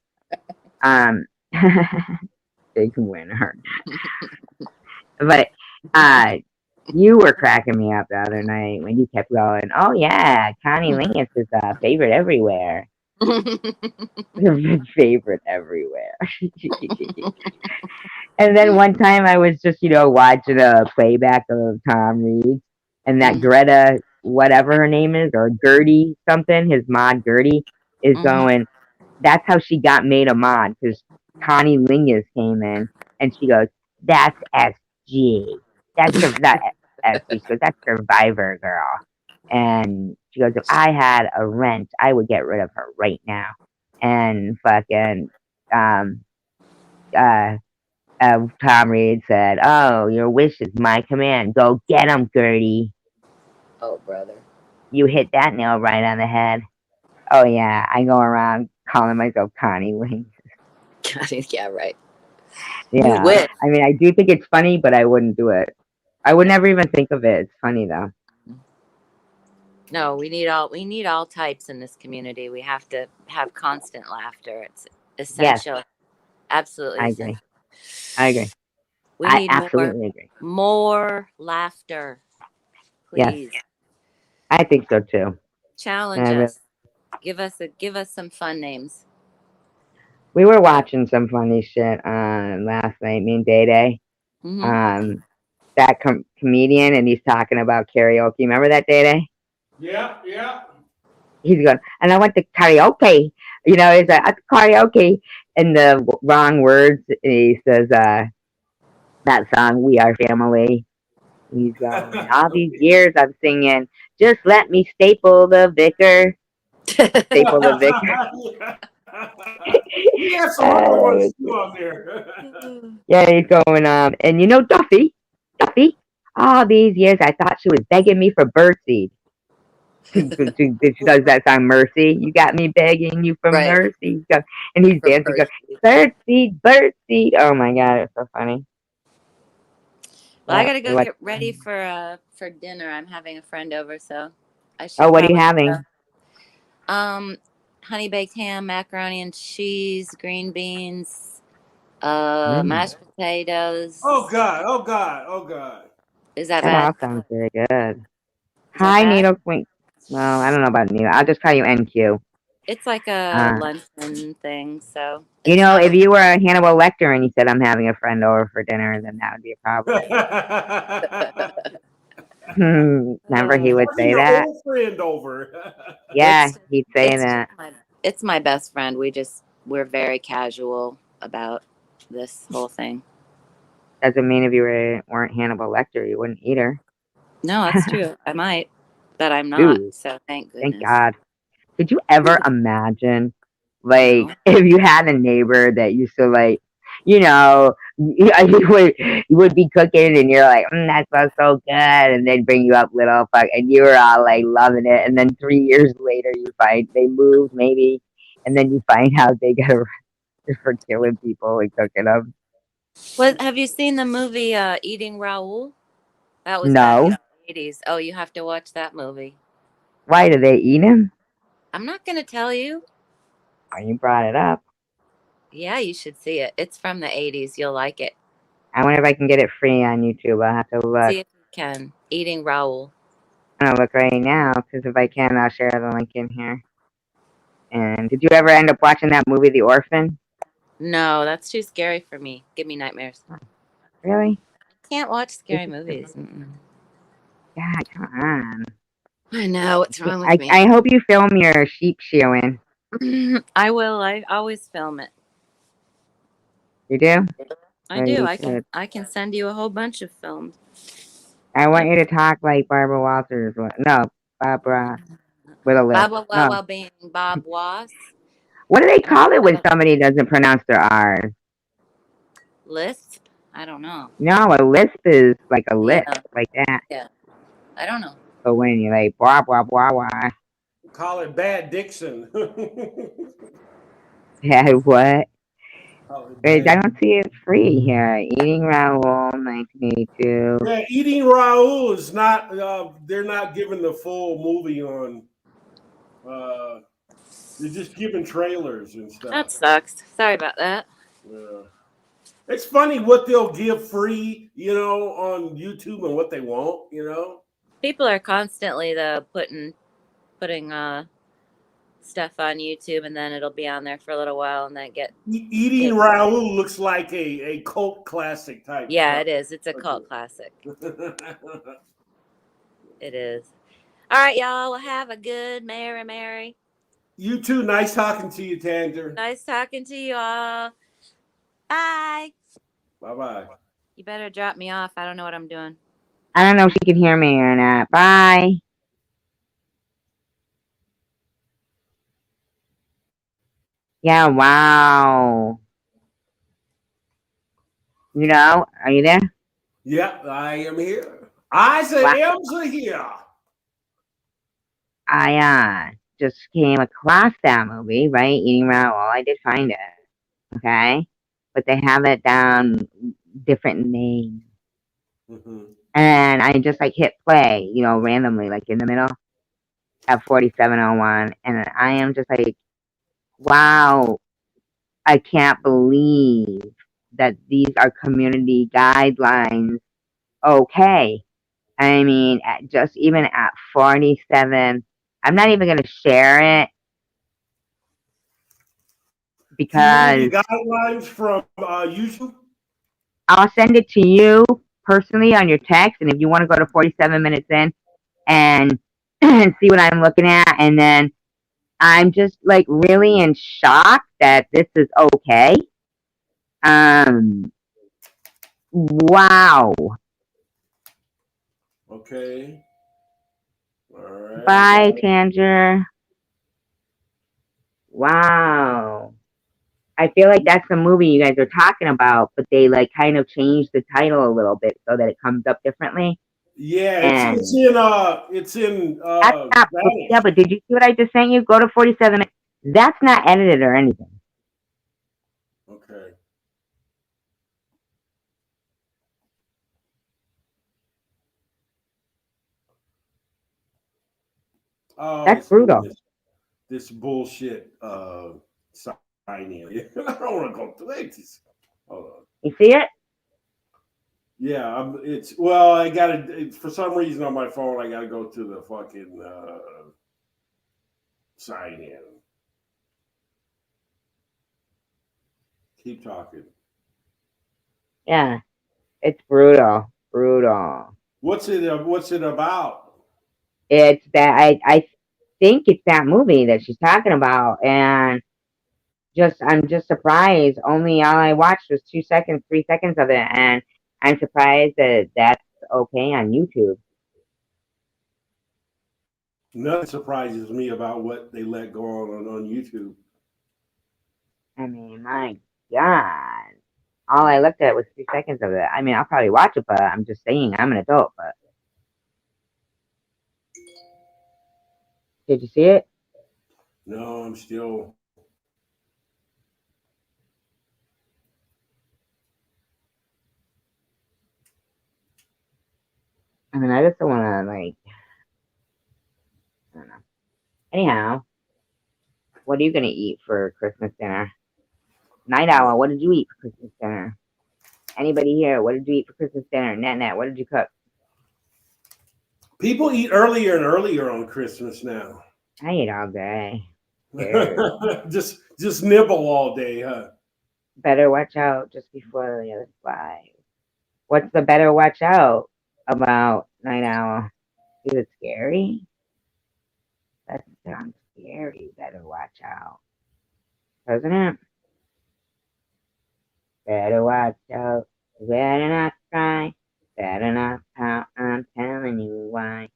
Big winner. But you were cracking me up the other night when you kept going, oh yeah, Connie Lingus is a favorite everywhere. Favorite everywhere. And then one time I was just, watching a playback of Tom Reed, and that Greta, whatever her name is, or Gertie something, his mod Gertie, is going, that's how she got made a mod, because Connie Lingus came in, and she goes, that's SG. That's that SG. She goes, that's Survivor Girl. And she goes, if I had a wrench, I would get rid of her right now. And fucking, Tom Reed said, oh, your wish is my command. Go get him, Gertie. Oh, brother. You hit that nail right on the head. Oh, yeah. I go around calling myself Connie Wings. Yeah, right. Yeah. I mean, I do think it's funny, but I wouldn't do it. I would never even think of it. It's funny, though. No, we need all types in this community. We have to have constant laughter. It's essential. Yes. Absolutely. I agree. We need absolutely agree. More laughter, please. Yes. I think so too. Challenge us. Give us some fun names. We were watching some funny shit last night, me and Day Day. That comedian, and he's talking about karaoke. Remember that, Day Day? Yeah. He's going, and I went to karaoke. He's like, at karaoke, and the wrong words. He says, that song, We Are Family. He's going, all these years I'm singing, just let me staple the vicar. Staple the vicar. Yeah, so on there. Yeah, he's going, and Duffy, all these years I thought she was begging me for birdseed. She does that song, Mercy. You got me begging you for mercy. And he's dancing, birdseed. Oh my God, it's so funny. Well, I gotta go get ready for dinner. I'm having a friend over, so I should. Oh, what are you having? Honey baked ham, macaroni and cheese, green beans, mashed potatoes. Oh God! Is that bad? All sounds very good. Hi, Needle Queen. Well, I don't know about Needle. I'll just call you NQ. It's like a luncheon thing, so. If you were a Hannibal Lecter and you said, I'm having a friend over for dinner, then that would be a problem. Remember, he would say that? Old friend over. Yeah, he'd say that. It's my best friend. We're very casual about this whole thing. Doesn't mean if you weren't Hannibal Lecter, you wouldn't eat her. No, that's true. I might, but I'm not. Dude, so thank goodness. Thank God. Could you ever imagine, if you had a neighbor that used to, you would be cooking and you're like, that smells so good, and they'd bring you up little fuck, and you were all loving it, and then 3 years later you find they moved maybe, and then you find out they got arrested for killing people and cooking them. Well, have you seen the movie Eating Raoul? That was no. back in the 80s. Oh, you have to watch that movie. Why do they eat him? I'm not going to tell you. Oh, you brought it up. Yeah, you should see it. It's from the 80s. You'll like it. I wonder if I can get it free on YouTube. I'll have to look. See if you can. Eating Raoul. I'm gonna look right now because if I can, I'll share the link in here. And did you ever end up watching that movie, The Orphan? No, that's too scary for me. Give me nightmares. Really? Can't watch scary movies. God, come on. I know what's wrong with me. I hope you film your sheep showing. I will. I always film it. You do? I Or do. you I can. should. I can send you a whole bunch of films. I want you to talk like Barbara Walters. No, Barbara with a lip. Bob No. Wawa being Bob Was. What do they call it when somebody doesn't pronounce their R's? Lisp? I don't know. No, a lisp is like a lip, Yeah. like that. Yeah. I don't know. But when you're like, blah, blah, blah, blah. Call it Bad Dixon. Yeah, what? Call it Wait, I Bad. don't see it free here. Eating Raoul, 1982. Yeah, Eating Raoul is not. They're not giving the full movie on. They're just giving trailers and stuff. That sucks. Sorry about that. Yeah. It's funny what they'll give free, on YouTube and what they won't, People are constantly though putting stuff on YouTube, and then it'll be on there for a little while, and then Eating Raoul looks like a cult classic type. Yeah, stuff. it is. It's a cult classic. It is. All right, y'all. Well, have a good Mary. You too. Nice talking to you, Tanger. Nice talking to you all. Bye. Bye-bye. You better drop me off. I don't know what I'm doing. I don't know if she can hear me or not. Bye. Yeah, wow. Are you there? Yeah, I am here. Eyes and M's are here. I just came across that movie, right? Eating Raoul. I did find it. Okay. But they have it down different names. Mm-hmm. And I just hit play, randomly, in the middle at 4701. And I am just wow, I can't believe that these are community guidelines. Okay. I mean, even at 47, I'm not even going to share it because community guidelines from YouTube. I'll send it to you personally on your text, and if you want to go to 47 minutes in and see what I'm looking at, and then I'm just really in shock that this is okay. Wow. Okay. All right. Bye, Tanger. Wow. I feel like that's the movie you guys are talking about, but they kind of changed the title a little bit so that it comes up differently. Yeah, it's in yeah, but did you see what I just sent you? Go to 47. That's not edited or anything. Okay. Oh, that's brutal. This bullshit signing. I don't want to go through this. Hold on. You see it? Yeah, I gotta, for some reason on my phone, I gotta go to the fucking sign in. Keep talking. Yeah, it's brutal. Brutal. What's it about? It's that I think it's that movie that she's talking about, and I'm just surprised. Only all I watched was 2 seconds, 3 seconds of it, and I'm surprised that that's okay on YouTube. Nothing surprises me about what they let go on YouTube. I mean, my God. All I looked at was 3 seconds of it. I mean, I'll probably watch it, but I'm just saying I'm an adult, but. Did you see it? No, I'm still. I mean, I just don't want to, I don't know. Anyhow, what are you going to eat for Christmas dinner? Night Owl, what did you eat for Christmas dinner? Anybody here, what did you eat for Christmas dinner? Net, what did you cook? People eat earlier and earlier on Christmas now. I eat all day. Dude. just nibble all day, huh? Better watch out just before the other flies. What's the better watch out about Night Owl? Is it scary? That sounds scary. Better watch out. Doesn't it? Better watch out. Better not cry. Better not pout. I'm telling you why.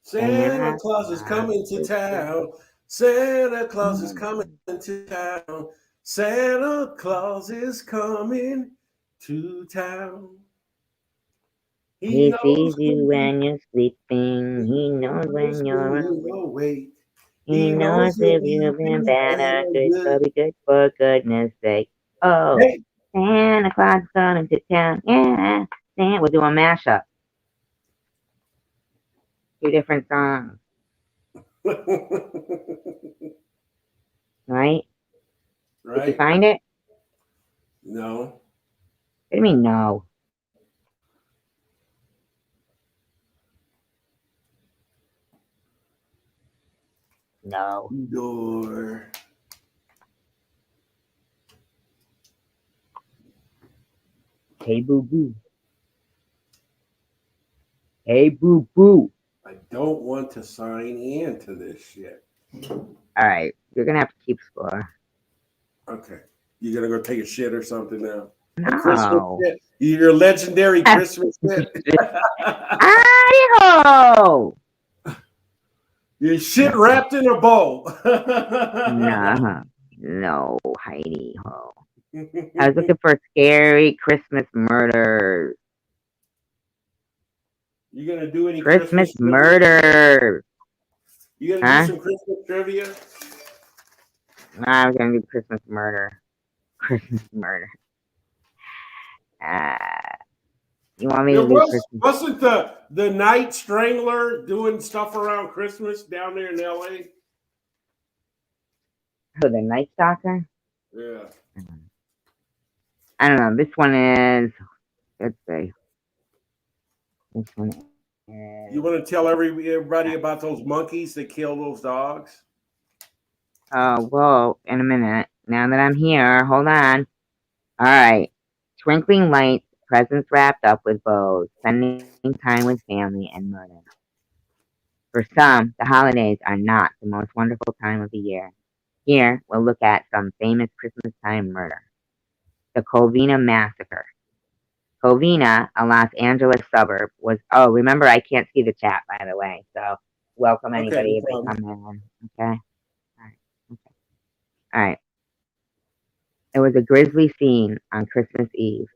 Santa Claus is coming to town. Santa Claus is coming to town. Santa Claus is coming to town. He sees you when you're sleeping. He knows when you're awake. He knows if you've been bad or good, so be good for goodness sake. Oh, Hey. Santa Claus is coming to town. Yeah, we'll do a mashup. 2 different songs, right? Did you Right? find it? No. What do you mean, no? No. Door. Hey, boo boo. Hey, boo boo. I don't want to sign into this shit. All right, you're gonna have to keep score. Okay. You're gonna go take a shit or something now? No. A Christmas shit? Your legendary Christmas shit? Hi-ho! Your shit wrapped in a bow. No, Heidi ho. I was looking for scary Christmas murders. You gonna do any Christmas trivia? murders. You gonna do some Christmas trivia? I was gonna do Christmas murder. Christmas murder. You want me to do Christmas? Wasn't the Night Strangler doing stuff around Christmas down there in LA? Oh, the Night Stalker? Yeah. I don't know. This one is. Let's see. This one is. You want to tell everybody about those monkeys that kill those dogs? Oh, well, in a minute. Now that I'm here, hold on. All right. Twinkling lights, presents wrapped up with bows, spending time with family, and murder. For some, the holidays are not the most wonderful time of the year. Here, we'll look at some famous Christmas time murder. The Covina Massacre. Covina, a Los Angeles suburb, was. Oh, remember, I can't see the chat, by the way. So, welcome anybody no that come in. Okay? All right. It was a grisly scene on Christmas Eve,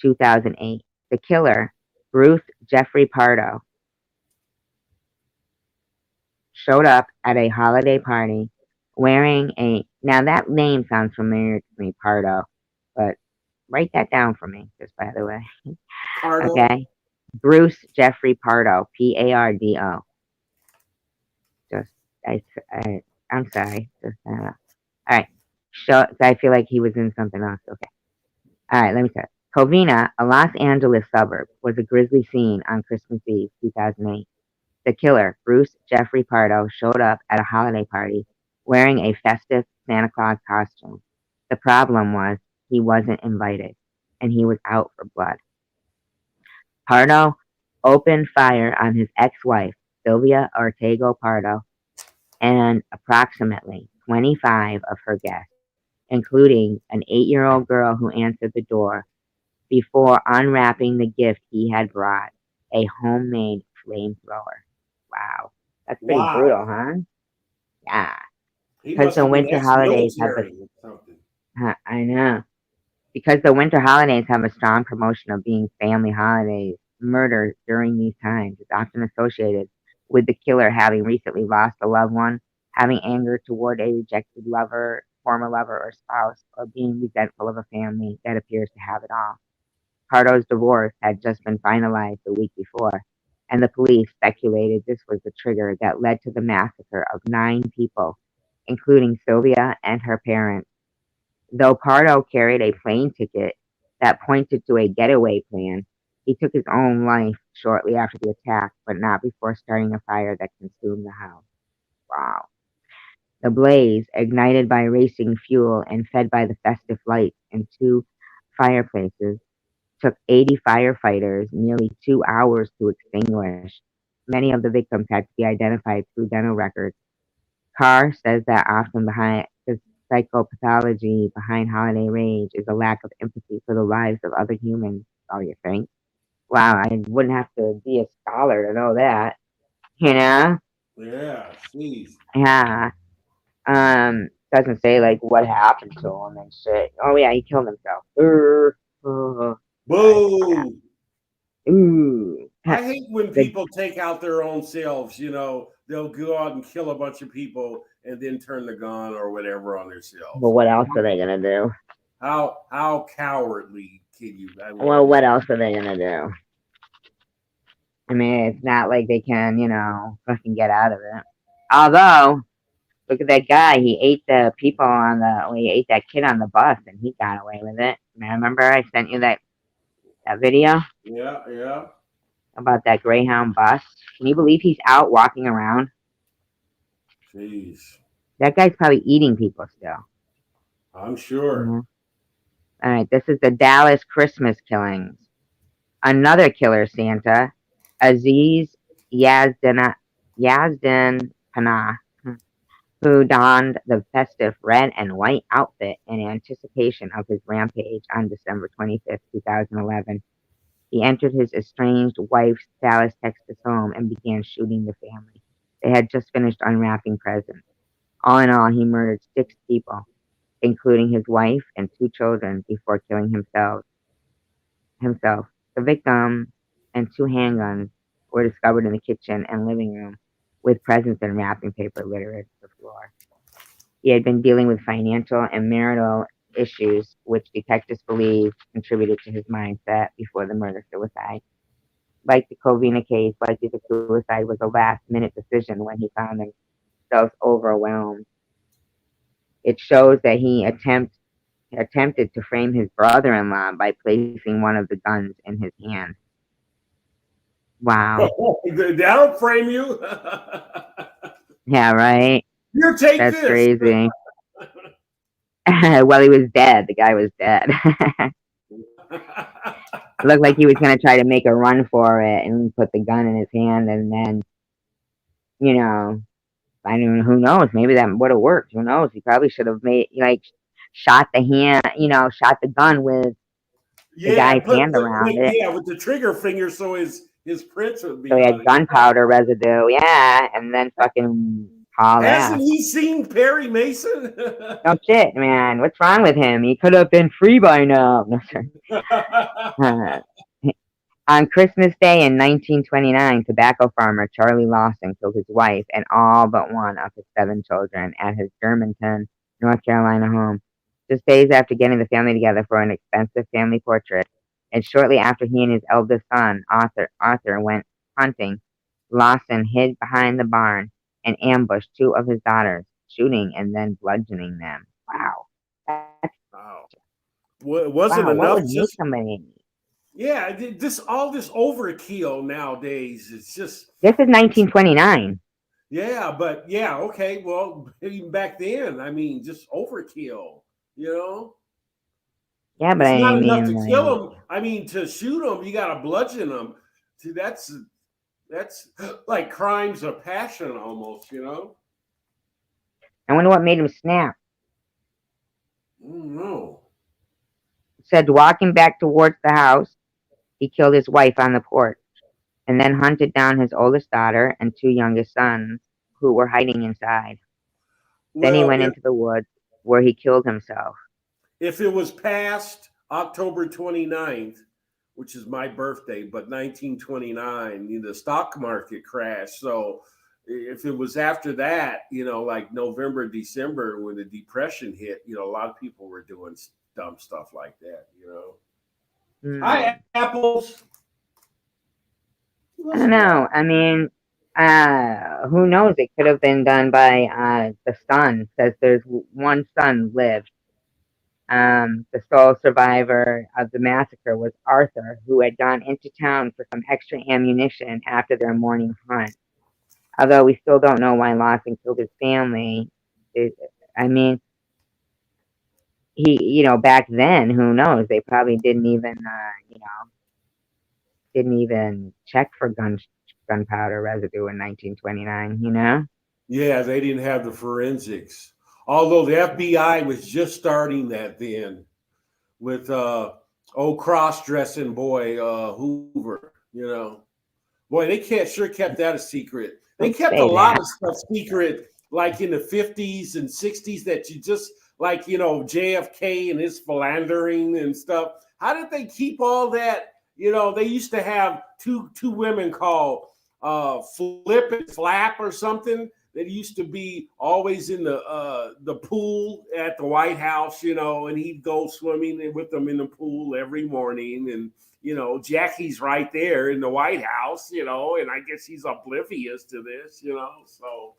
2008. The killer, Bruce Jeffrey Pardo, showed up at a holiday party wearing a. Now, that name sounds familiar to me, Pardo, but write that down for me, just by the way. Pardo? Okay? Bruce Jeffrey Pardo, Pardo. I'm sorry. All right. So I feel like he was in something else. Okay. All right, let me start. Covina, a Los Angeles suburb, was a grisly scene on Christmas Eve, 2008. The killer, Bruce Jeffrey Pardo, showed up at a holiday party wearing a festive Santa Claus costume. The problem was he wasn't invited, and he was out for blood. Pardo opened fire on his ex-wife, Sylvia Ortega Pardo, and approximately 25 of her guests, including an 8-year-old girl who answered the door, before unwrapping the gift he had brought, a homemade flamethrower. Wow. That's pretty brutal, huh? Yeah. Because the winter holidays have I know. Because the winter holidays have a strong promotion of being family holidays, murder during these times is often associated with the killer having recently lost a loved one, having anger toward a rejected lover, former lover or spouse, or being resentful of a family that appears to have it all. Pardo's divorce had just been finalized the week before, and the police speculated this was the trigger that led to the massacre of 9 people, including Sylvia and her parents. Though Pardo carried a plane ticket that pointed to a getaway plan, He took his own life shortly after the attack, but not before starting a fire that consumed the house. Wow. The blaze, ignited by racing fuel and fed by the festive lights in two fireplaces, took 80 firefighters nearly 2 hours to extinguish. Many of the victims had to be identified through dental records. Carr says that often behind the psychopathology behind holiday rage is a lack of empathy for the lives of other humans. Oh, you think? Wow, I wouldn't have to be a scholar to know that. You know? Yeah, jeez. Yeah. Doesn't say like what happened to him and shit. Oh yeah, he killed himself. Right. Boo! Ooh. I hate when The, people take out their own selves. They'll go out and kill a bunch of people and then turn the gun or whatever on but themselves. what else are they gonna do? How cowardly can you? I Well, mean, what else are they gonna do? I mean, it's not like they can, fucking get out of it. Although, look at that guy. He ate the people he ate that kid on the bus and he got away with it. Man, remember I sent you that video yeah, yeah. about that Greyhound bus? Can you believe he's out walking around? Jeez, That guy's probably eating people still. I'm sure. Mhm. All right, this is the Dallas Christmas killings. Another killer Santa, Aziz Yazdin Panah, who donned the festive red and white outfit in anticipation of his rampage on December 25th, 2011. He entered his estranged wife's Dallas, Texas home and began shooting the family. They had just finished unwrapping presents. All in all, he murdered 6 people, including his wife and 2 children, before killing himself. The victim and 2 handguns were discovered in the kitchen and living room, with presents and wrapping paper littered the floor. He had been dealing with financial and marital issues, which detectives believe contributed to his mindset before the murder-suicide. Like the Covina case, likely the suicide was a last-minute decision when he found himself overwhelmed. It shows that he attempted to frame his brother-in-law by placing one of the guns in his hand. Wow. That'll frame you. Yeah, right? Here, take That's this. crazy. Well, he was dead. The guy was dead. It looked like he was going to try to make a run for it and put the gun in his hand, and then, you know, I mean, who knows? Maybe that would have worked. Who knows? He probably should have shot shot the gun with the Yeah, guy's hand around it. yeah, with the trigger finger, so his prints would So be he on had it. gunpowder residue, yeah, and then fucking haul Hasn't ass. he seen Perry Mason? No shit, man. What's wrong with him? He could have been free by now. No, sorry. On Christmas Day in 1929, tobacco farmer Charlie Lawson killed his wife and all but one of his 7 children at his Germantown, North Carolina home. Just days after getting the family together for an expensive family portrait, and shortly after he and his eldest son, Arthur, went hunting, Lawson hid behind the barn and ambushed 2 of his daughters, shooting and then bludgeoning them. Wow. Wow. Well, it wasn't Wow, what enough. would make Just somebody. yeah, all this overkill nowadays. It's just This is 1929. yeah, but yeah, okay. Well, even back then, I mean, just overkill. You know, Yeah, but it's I not enough mean, to kill like, them. I mean, to shoot them, you got to bludgeon them. See, that's like crimes of passion, almost. I wonder what made him snap. No. It said walking back towards the house, he killed his wife on the porch, and then hunted down his oldest daughter and 2 youngest sons, who were hiding inside. Then he Well, went into the woods, where he killed himself. if it was past October 29th, which is my birthday, but 1929, the stock market crashed. So if it was after that, like November, December, when the depression hit, a lot of people were doing dumb stuff like that. Hi, Hmm. apples. I don't know. I mean, who knows? It could have been done by the son. Says there's one son lived. The sole survivor of the massacre was Arthur, who had gone into town for some extra ammunition after their morning hunt. Although we still don't know why Lawson killed his family. It, I mean, back then, who knows? They probably didn't even check for gunpowder residue in 1929. Yeah, they didn't have the forensics. Although the FBI was just starting that then with old cross dressing boy Hoover, Boy, they sure kept that a secret. They Don't kept a say lot that. of stuff secret, like in the 50s and 60s, that you just like, JFK and his philandering and stuff. How did they keep all that? They used to have two women called Flip and Flap or something that used to be always in the pool at the White House, and he'd go swimming with them in the pool every morning. And Jackie's right there in the White House, and I guess he's oblivious to this, So,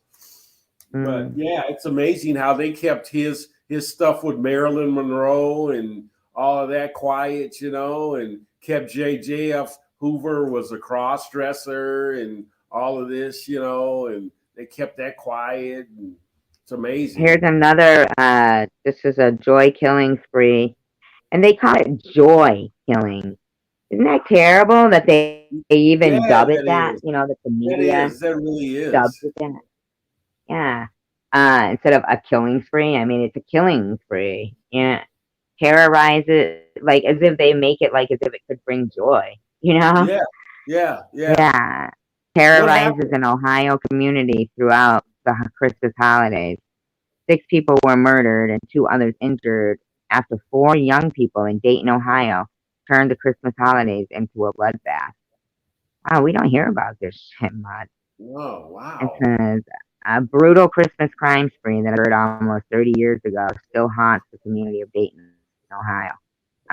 but Mm. yeah, it's amazing how they kept his stuff with Marilyn Monroe and all of that quiet, and kept JJF Hoover was a cross dresser and all of this, and they kept that quiet. And it's amazing. Here's another. This is a joy killing spree, and they call it joy killing. Isn't that terrible that they Yeah, even dub it that that? is. That the That media is. That really dubs is. it that. Yeah. Instead of a killing spree, I mean it's a killing spree. Yeah. Terrorize it like as if they make it like as if it could bring joy. Yeah, yeah, yeah. Yeah. What Terrorizes happened? an Ohio community throughout the Christmas holidays. 6 people were murdered and 2 others injured after 4 young people in Dayton, Ohio, turned the Christmas holidays into a bloodbath. Wow, we don't hear about this shit much. Oh, It wow. says a brutal Christmas crime spree that occurred almost 30 years ago still haunts the community of Dayton, Ohio.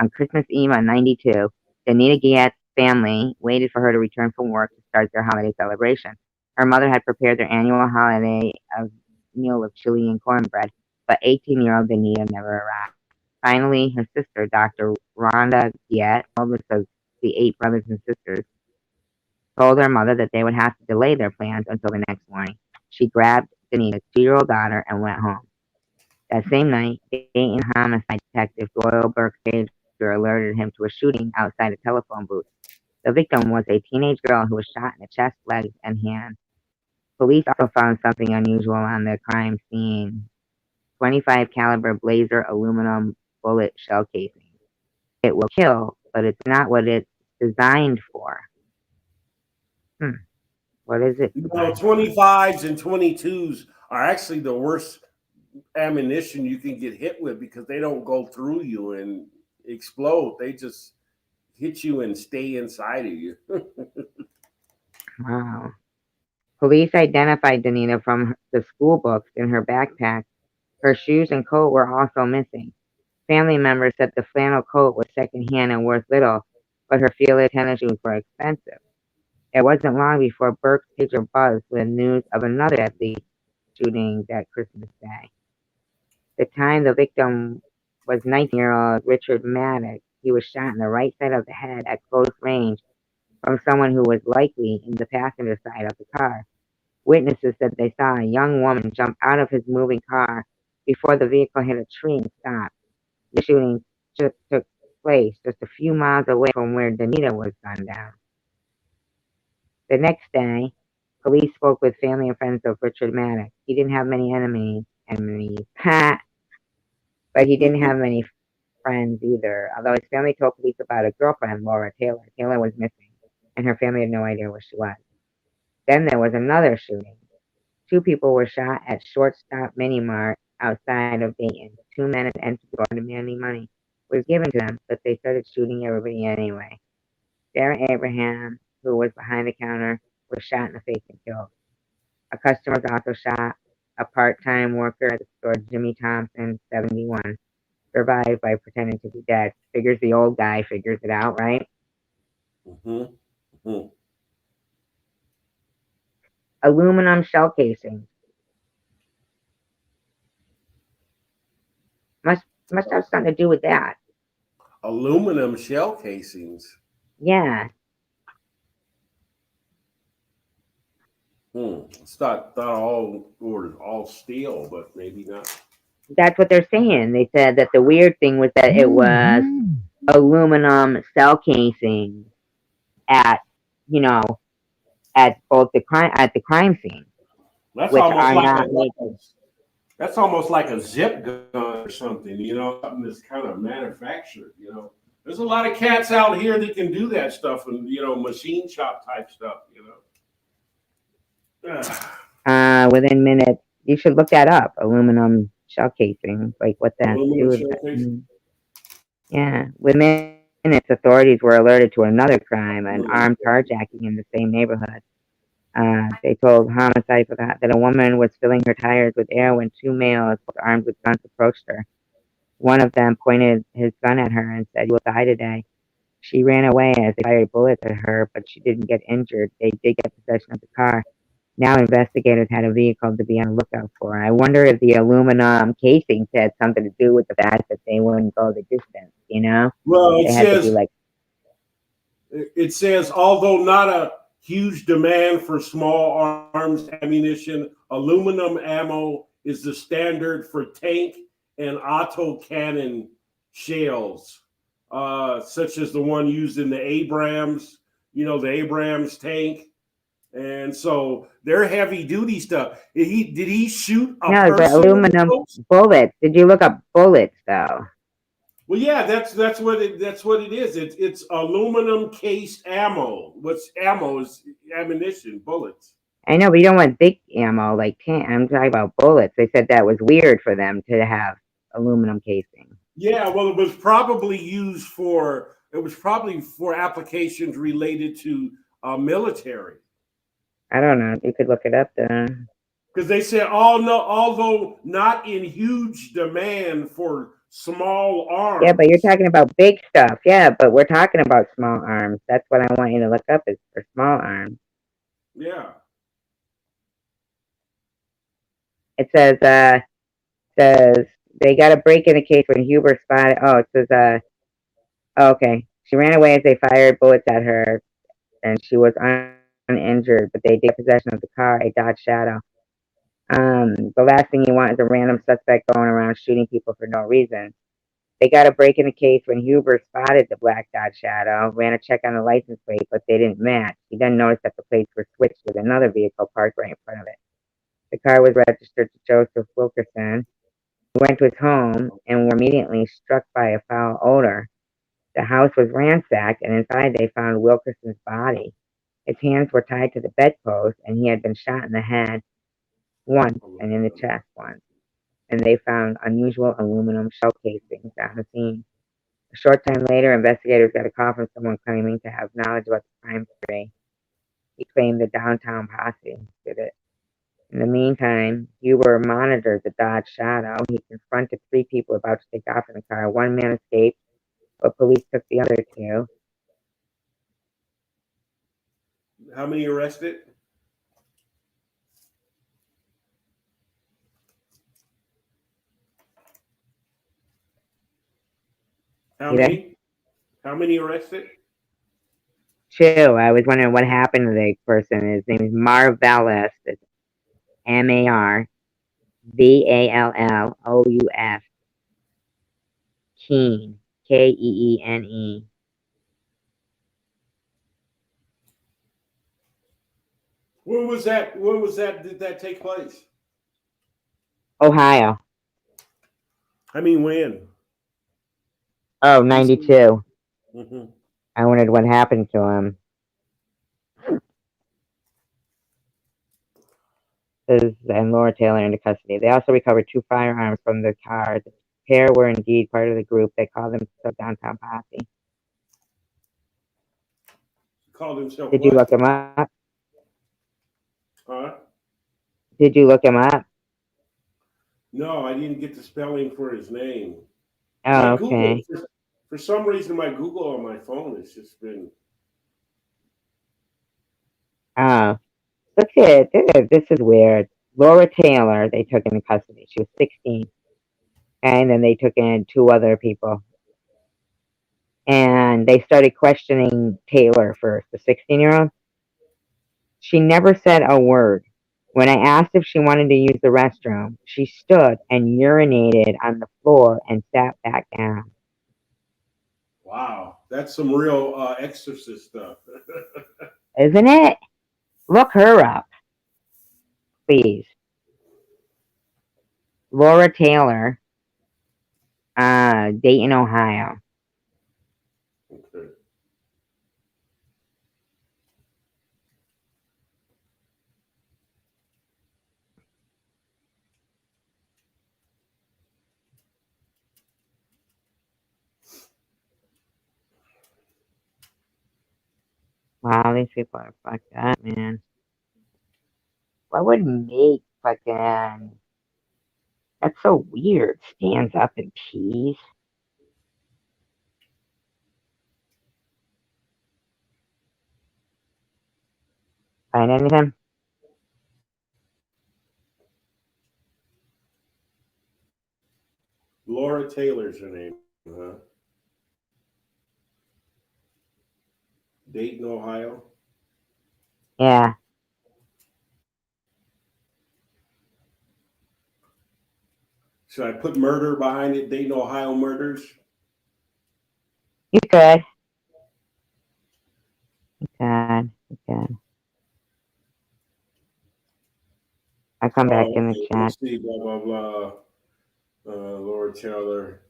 On Christmas Eve on 92, Danita Giat's family waited for her to return from work to start their holiday celebration. Her mother had prepared their annual holiday meal of chili and cornbread, but 18-year-old Danita never arrived. Finally, her sister, Dr. Rhonda Giat, oldest of the 8 brothers and sisters, told her mother that they would have to delay their plans until the next morning. She grabbed Danita's 2-year-old daughter and went home. That same night, Dayton homicide detective Doyle Burke Pager alerted him to a shooting outside a telephone booth. The victim was a teenage girl who was shot in the chest, legs, and hands. Police also found something unusual on the crime scene: 25 caliber Blazer aluminum bullet shell casing. It will kill, but it's not what it's designed for. Hmm. What is it designed for? 25s and 22s are actually the worst ammunition you can get hit with because they don't go through you and explode. They just hit you and stay inside of you. Wow. Police identified Danita from the school books in her backpack. Her shoes and coat were also missing. Family members said the flannel coat was secondhand and worth little, but her fielded tennis shoes were expensive. It wasn't long before Burke's pager buzzed with news of another deadly shooting that Christmas Day. The time the victim was 19-year-old Richard Maddox. He was shot in the right side of the head at close range from someone who was likely in the passenger side of the car. Witnesses said they saw a young woman jump out of his moving car before the vehicle hit a tree and stopped. The shooting took place just a few miles away from where Danita was gunned down. The next day, police spoke with family and friends of Richard Maddox. He didn't have many enemies, but he didn't have many friends either. Although his family told police about a girlfriend, Laura Taylor. Taylor was missing, and her family had no idea where she was. Then there was another shooting. 2 people were shot at Shortstop Mini Mart outside of Dayton. 2 men had entered the door demanding money was given to them, but they started shooting everybody anyway. Sarah Abraham, who was behind the counter, was shot in the face and killed. A customer was also shot. A part-time worker at the store, Jimmy Thompson, 71, survived by pretending to be dead. Figures the old guy figures it out, right? Mhm, mhm. Aluminum shell casings. Must It must have something to do with that. Aluminum shell casings. Yeah. It's not all steel, but maybe not. That's what they're saying. They said that the weird thing was that it was aluminum cell casing at, you know, at both the crime scene, That's which almost are like not made. that's almost like a zip gun or something. Something that's kind of manufactured. There's a lot of cats out here that can do that stuff, and machine shop type stuff. Within minutes. You should look that up. Aluminum shell casing, like what that has to do Aluminum with shell it. casing. Yeah. Within minutes, authorities were alerted to another crime, an Mm. armed carjacking in the same neighborhood. They told homicide that a woman was filling her tires with air when two males armed with guns approached her. One of them pointed his gun at her and said, "You will die today." She ran away as they fired bullets at her, but she didn't get injured. They did get possession of the car. Now investigators had a vehicle to be on the lookout for. I wonder if the aluminum casing had something to do with the fact that they wouldn't go the distance, Well, They had to be like, it says, although not a huge demand for small arms ammunition, aluminum ammo is the standard for tank and autocannon shells, such as the one used in the Abrams, the Abrams tank. And so they're heavy duty stuff. Did he shoot a no, but person with aluminum those? bullets. Did you look up bullets, though? Well, yeah, that's what it is. It's aluminum cased ammo. What's ammo is ammunition, bullets. I know, but you don't want big ammo like I'm talking about bullets. They said that was weird for them to have aluminum casing. Yeah, well, it was probably for applications related to military. I don't know. You could look it up then. Because they said, oh no, although not in huge demand for small Yeah, but you're arms. talking about big stuff. Yeah, but we're talking about small arms. That's what I want you to look up is for small arms. Yeah. It says they got a break in the case when Huber spotted. Oh, it says okay. She ran away as they fired bullets at her, and she was uninjured. But they did get possession of the car, a Dodge Shadow. The last thing you want is a random suspect going around shooting people for no reason. They got a break in the case when Huber spotted the black Dodge Shadow, ran a check on the license plate, but they didn't match. He then noticed that the plates were switched with another vehicle parked right in front of it. The car was registered to Joseph Wilkerson. He went to his home and were immediately struck by a foul odor. The house was ransacked, and inside they found Wilkerson's body. His hands were tied to the bedpost, and he had been shot in the head once and in the chest once. And they found unusual aluminum shell casings on the scene. A short time later, investigators got a call from someone claiming to have knowledge about the crime spree. He claimed the downtown posse did it. In the meantime, Huber monitored the Dodge Shadow. He confronted three people about to take off in the car. One man escaped, but police took the other two. How many arrested? How many? How many arrested? Two. I was wondering what happened to the person. His name is Marvellous. It's Mavallous. Keen. Keene. When was that? When was that? Did that take place? Ohio. I mean, when? Oh, 92. Mm-hmm. I wondered what happened to him. And Laura Taylor into custody. They also recovered two firearms from the car. The pair were indeed part of the group. They called themselves Downtown Posse. Called himself Did you what? look him up? Huh? Did you look him up? No, I didn't get the spelling for his name. My Oh, Google, okay. for some reason, my Google on my phone has just been. Oh, look at this is weird. Laura Taylor, they took into custody. She was 16. And then they took in 2 other people. And they started questioning Taylor first, the 16-year-old. She never said a word. When I asked if she wanted to use the restroom, she stood and urinated on the floor and sat back down. Wow, that's some real exorcist stuff. Isn't it? Look her up, please. Laura Taylor, Dayton, Ohio. Okay. Wow, these people are fucked up, man. What would make fucking... That's so weird. Stands up and pees. Find anything? Laura Taylor's her name, huh? Dayton, Ohio. Yeah. Should I put murder behind it? Dayton, Ohio murders? You could. You could. You could. I'll come back Oh, in the okay. chat. Let's see, blah, blah, blah. Laura Taylor.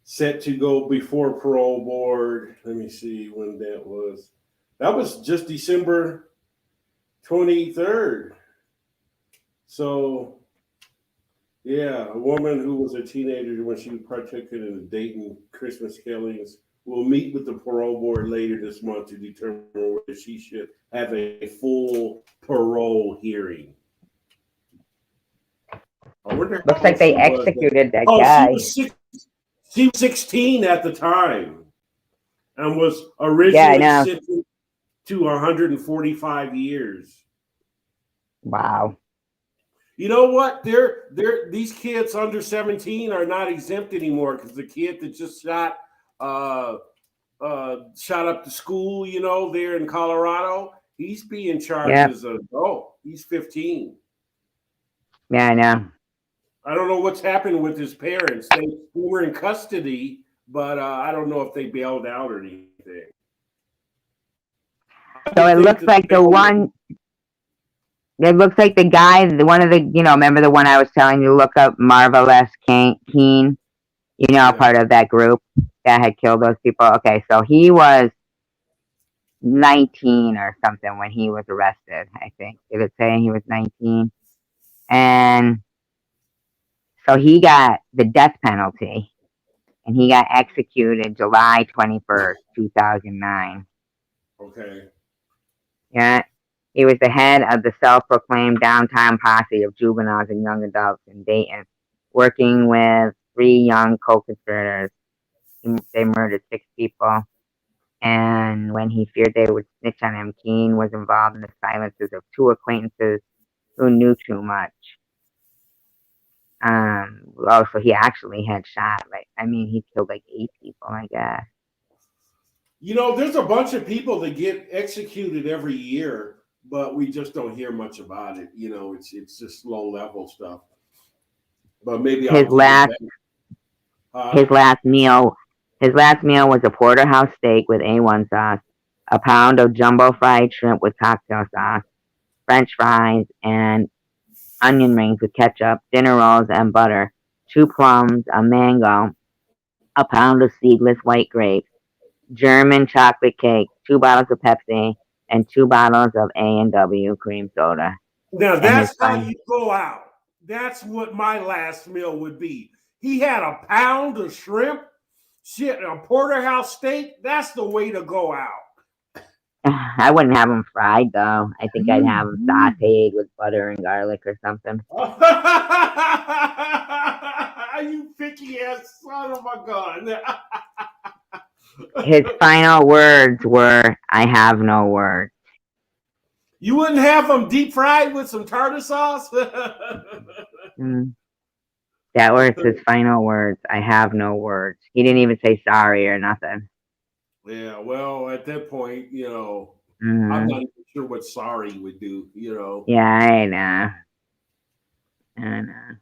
Set to go before parole board. Let me see when that was. That was just December 23rd. So, yeah, a woman who was a teenager when she partook in the Dayton Christmas killings will meet with the parole board later this month to determine whether she should have a full parole hearing. I wonder Looks how like they she was. executed that Oh, guy. she was 16 at the time and was Yeah, I originally know. sentenced to 145 years. Wow. You know what? These kids under 17 are not exempt anymore because the kid that just shot up the school, you know, there in Colorado, he's being charged Yep. as an adult. He's 15. Yeah, I know. I don't know what's happened with his parents. They were in custody, but I don't know if they bailed out or anything. So it looks like the one. It looks like the guy, one of the, remember the one I was telling you to look up, Marvelous Keen, Yeah. part of that group that had killed those people. Okay, so he was 19 or something when he was arrested, I think. Did it say he was 19? And so he got the death penalty, and he got executed July 21st, 2009. Okay. Yeah. He was the head of the self-proclaimed downtown posse of juveniles and young adults in Dayton, working with 3 young co-conspirators. They murdered 6 people, and when he feared they would snitch on him, Keene was involved in the silences of 2 acquaintances who knew too much. So he actually had shot, he killed 8 people, I guess. You know, there's a bunch of people that get executed every year, but we just don't hear much about it. You know, it's just low level stuff. But maybe his last meal was a porterhouse steak with A1 sauce, a pound of jumbo fried shrimp with cocktail sauce, French fries, and onion rings with ketchup, dinner rolls and butter, 2 plums, a mango, a pound of seedless white grapes, German chocolate cake, 2 bottles of Pepsi, and 2 bottles of A&W cream soda. Now that's how you go out. That's what my last meal would be. He had a pound of shrimp, a porterhouse steak. That's the way to go out. I wouldn't have them fried though. I think I'd have them sauteed with butter and garlic or something. You picky ass son of a gun. His final words were, "I have no words." You wouldn't have them deep fried with some tartar sauce? They That was his final words. I have no words. He didn't even say sorry or nothing. Yeah, well, at that point, I'm Hmm. not even sure what sorry would do. Yeah, I know. I know.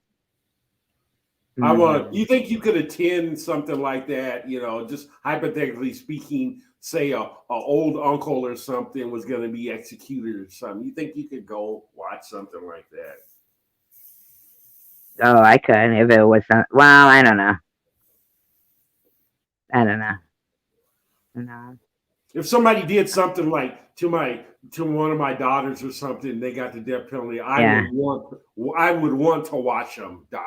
Hmm. You think you could attend something like that? Just hypothetically speaking, say a old uncle or something was going to be executed or something. You think you could go watch something like that? Oh, I could if it was some. Well, I don't know. I don't know. No. If somebody did something like to one of my daughters or something, they got the death penalty. Yeah. I would want to watch them die,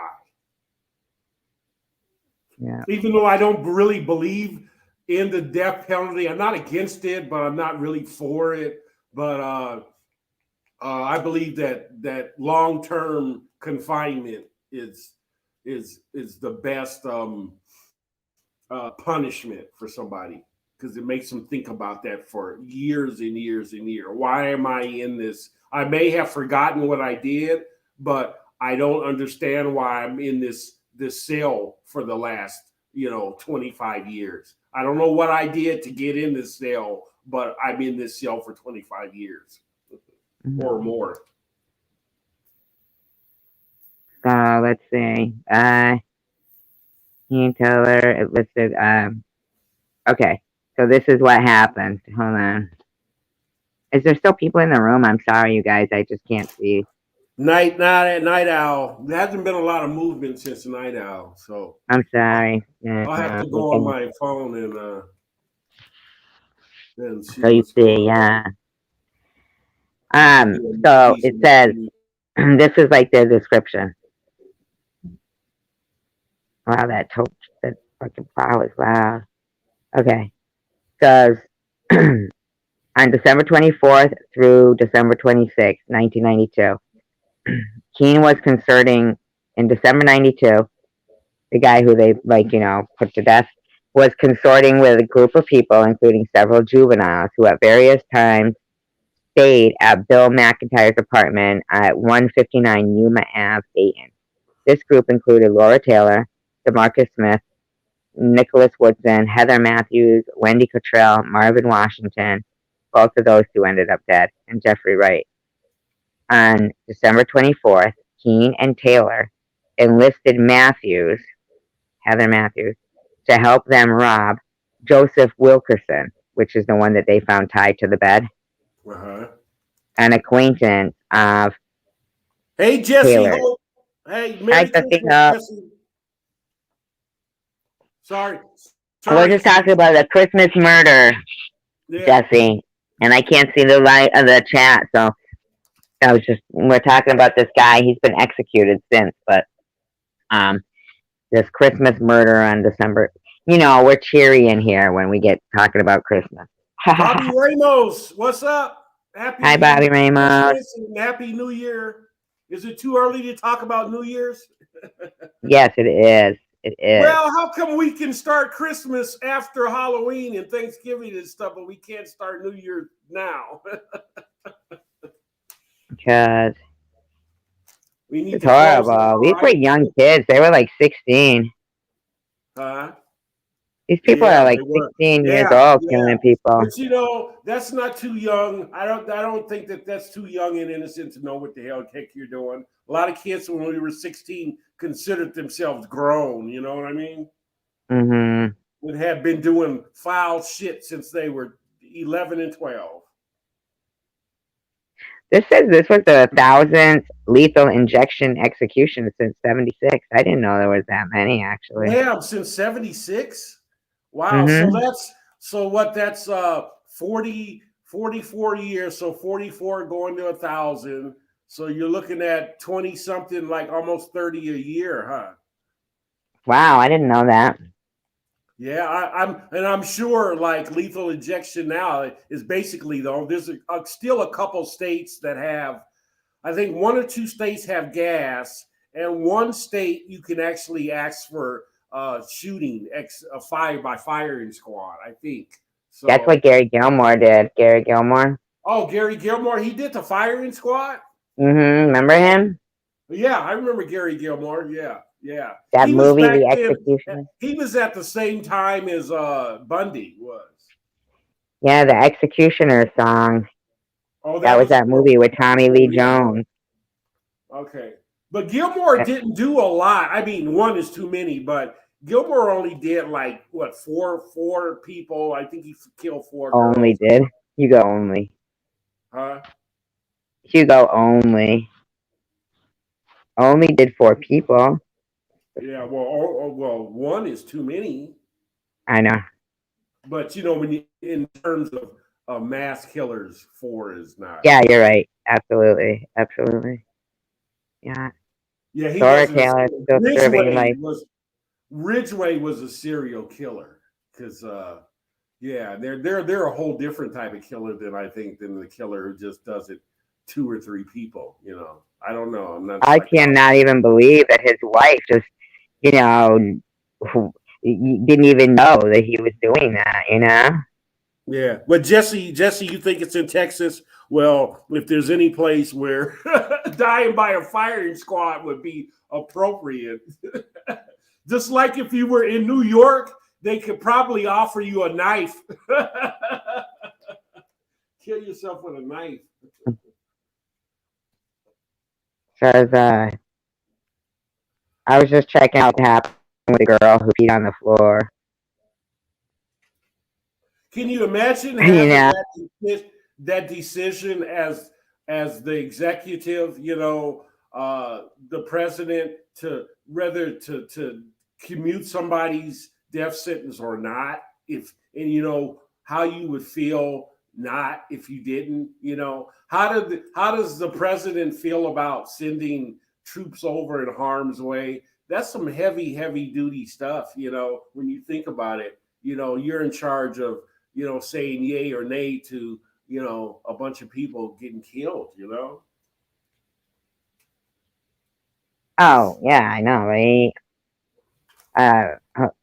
Yeah. even though I don't really believe in the death penalty. I'm not against it, but I'm not really for it. But I believe that long term confinement is the best punishment for somebody, because it makes them think about that for years and years and years. Why am I in this? I may have forgotten what I did, but I don't understand why I'm in this cell for the last 25 years. I don't know what I did to get in this cell, but I'm in this cell for 25 years or Mhm. more. So let's see. He tell her it listed. Okay. So this is what happened. Hold on. Is there still people in the room? I'm sorry, you guys. I just can't see. Night owl. There hasn't been a lot of movement since the night owl, so I'm I'll, sorry. Yeah, I'll have to go on my phone and see so you what's see, going on. yeah. So it says this is like their description. Wow, that fucking plow is loud. Okay. Says on December 24th through December 26th, 1992. Keene was concerting in December 92. The guy who they put to death was consorting with a group of people, including several juveniles, who at various times stayed at Bill McIntyre's apartment at 159 Yuma Ave, Dayton. This group included Laura Taylor, DeMarcus Smith, Nicholas Woodson, Heather Matthews, Wendy Cottrell, Marvin Washington. Both of those two ended up dead, and Jeffrey Wright. On December 24th, Keene and Taylor enlisted Heather Matthews, to help them rob Joseph Wilkerson, which is the one that they found tied to the bed, Uh-huh. an acquaintance of Hey, Jesse Taylor. Hope. Hey, Hi, Merry Christmas, Jessica. Jesse. Sorry. We're just talking about the Christmas murder, Yeah. Jesse, and I can't see the light of the chat, so we're talking about this guy. He's been executed since, but this Christmas murder on December. We're cheery in here when we get talking about Christmas. Bobby Ramos, what's up? Hi, Bobby Ramos. Christmas and Happy New Year. Is it too early to talk about New Year's? Yes, it is. It is. Well, how come we can start Christmas after Halloween and Thanksgiving and stuff, but we can't start New Year now? Because it's horrible. These were young kids. They were like 16. Huh? These people are like 16 years old killing people. But that's not too young. I don't think that's too young and innocent to know what the heck you're doing. A lot of kids when we were 16 considered themselves grown. You know what I mean? Mm-hmm. Would have been doing foul shit since they were 11 and 12. This says this was the 1,000th lethal injection execution since 76. I didn't know there was that many, actually. Yeah, since 76. Wow. Mm-hmm. That's 44 years. So 44 going to 1,000. So you're looking at 20 something, like almost 30 a year, huh? Wow, I didn't know that. Yeah, I'm sure like lethal injection now is basically, though, there's still a couple states that have, I think 1 or 2 states have gas, and 1 state you can actually ask for shooting firing squad, I think. So that's what Gary Gilmore did. Gary Gilmore. Oh, Gary Gilmore, he did the firing squad. Mm-hmm. Remember him? Yeah, I remember Gary Gilmore. Yeah. Yeah, That he was movie, back The then. Executioner. He was at the same time as Bundy was. Yeah, The Executioner song. Oh, That that was was that movie with Tommy Lee yeah. Jones. Okay, but Gilmore didn't do a lot. I mean, one is too many, but Gilmore only did like what four people. I think he killed four Only girls. did. Hugo only. Huh? Hugo only. Only did 4 people. Yeah. Well, one is too many. I know. But you know, when you in terms of mass killers, four is not. Yeah, you're right. Absolutely. Absolutely. Yeah. Yeah, he Dora wasn't. Taylor still serving life. Ridgway was a serial killer because yeah, they're a whole different type of killer than I think than the killer who just does it 2 or 3 people. You know, I don't know. I'm not I psychologist. cannot even believe that his wife just, you know, didn't even know that he was doing that, you know? Yeah, but Jesse, you think it's in Texas? Well, if there's any place where dying by a firing squad would be appropriate, just like if you were in New York, they could probably offer you a knife. Kill yourself with a knife. Says, I was just checking out what happened with the girl who peed on the floor. Can you imagine You having know? that decision as the executive? You know, the president to whether to commute somebody's death sentence or not. If and you know how you would feel not if you didn't. You know how does the president feel about sending troops over in harm's way? That's some heavy duty stuff. You know when you think about it. You know you're in charge of saying yay or nay to, a bunch of people getting killed, Oh, yeah, I know, right?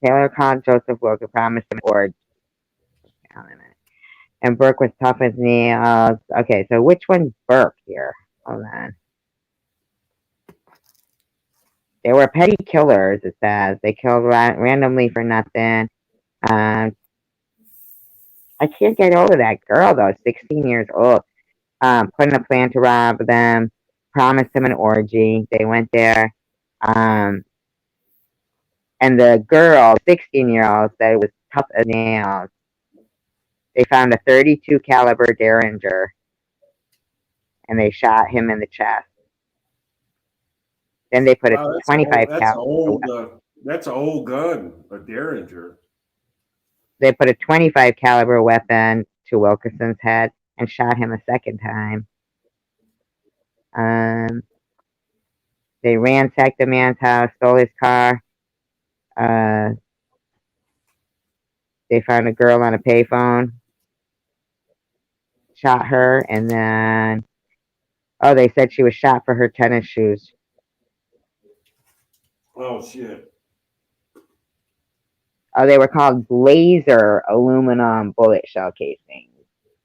Taylor called Joseph Wilker, promised him or and Burke was tough as nails. Okay, so which one's Burke here? Hold on. They were petty killers, it says. They killed randomly for nothing. Um, I can't get over that girl, though, 16 years old. Put in a plan to rob them, promised him an orgy. They went there. And the girl, 16-year-old, said it was tough as nails. They found a 32 caliber Derringer, and they shot him in the chest. Then they put a 25 caliber. That's an old gun, a Derringer. They put a 25 caliber weapon to Wilkerson's head and shot him a second time. They ransacked the man's house, stole his car. They found a girl on a payphone, shot her, and then they said she was shot for her tennis shoes. Oh shit. Oh, they were called Blazer aluminum bullet shell casings.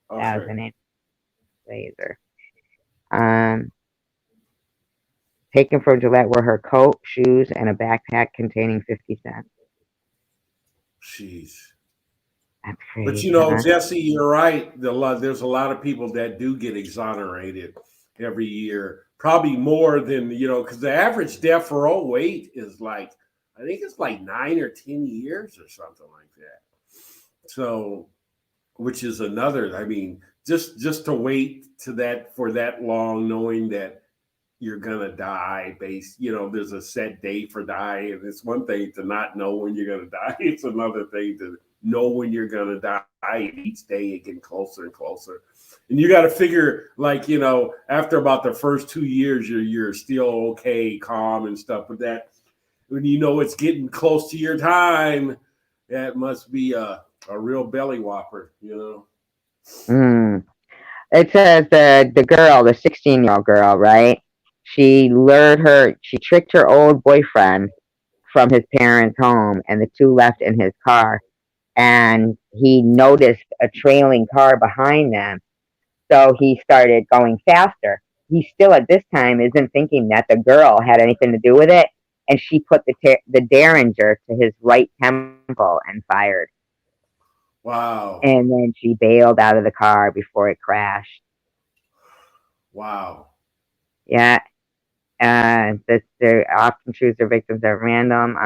Okay. That was the name. Blazer. Taken from Gillette were her coat, shoes, and a backpack containing 50 cents. Jeez. That's crazy. But Jesse, you're right. There's a lot of people that do get exonerated every year. Probably more than, because the average death row wait is like, I think it's like 9 or 10 years or something like that. So, which is another, I mean, just to wait for that long, knowing that you're gonna die there's a set date for dying. And it's one thing to not know when you're gonna die. It's another thing to know when you're gonna die. Each day it getting closer and closer. And you got to figure, after about the first 2 years, you're still okay, calm and stuff. But that when it's getting close to your time, that must be a real belly whopper, It says the girl, the 16-year-old girl, right? She tricked her old boyfriend from his parents' home, and the two left in his car. And he noticed a trailing car behind them, so he started going faster. He still, at this time, isn't thinking that the girl had anything to do with it, and she put the derringer to his right temple and fired. Wow. And then she bailed out of the car before it crashed. Wow. Yeah. They often choose their victims at random.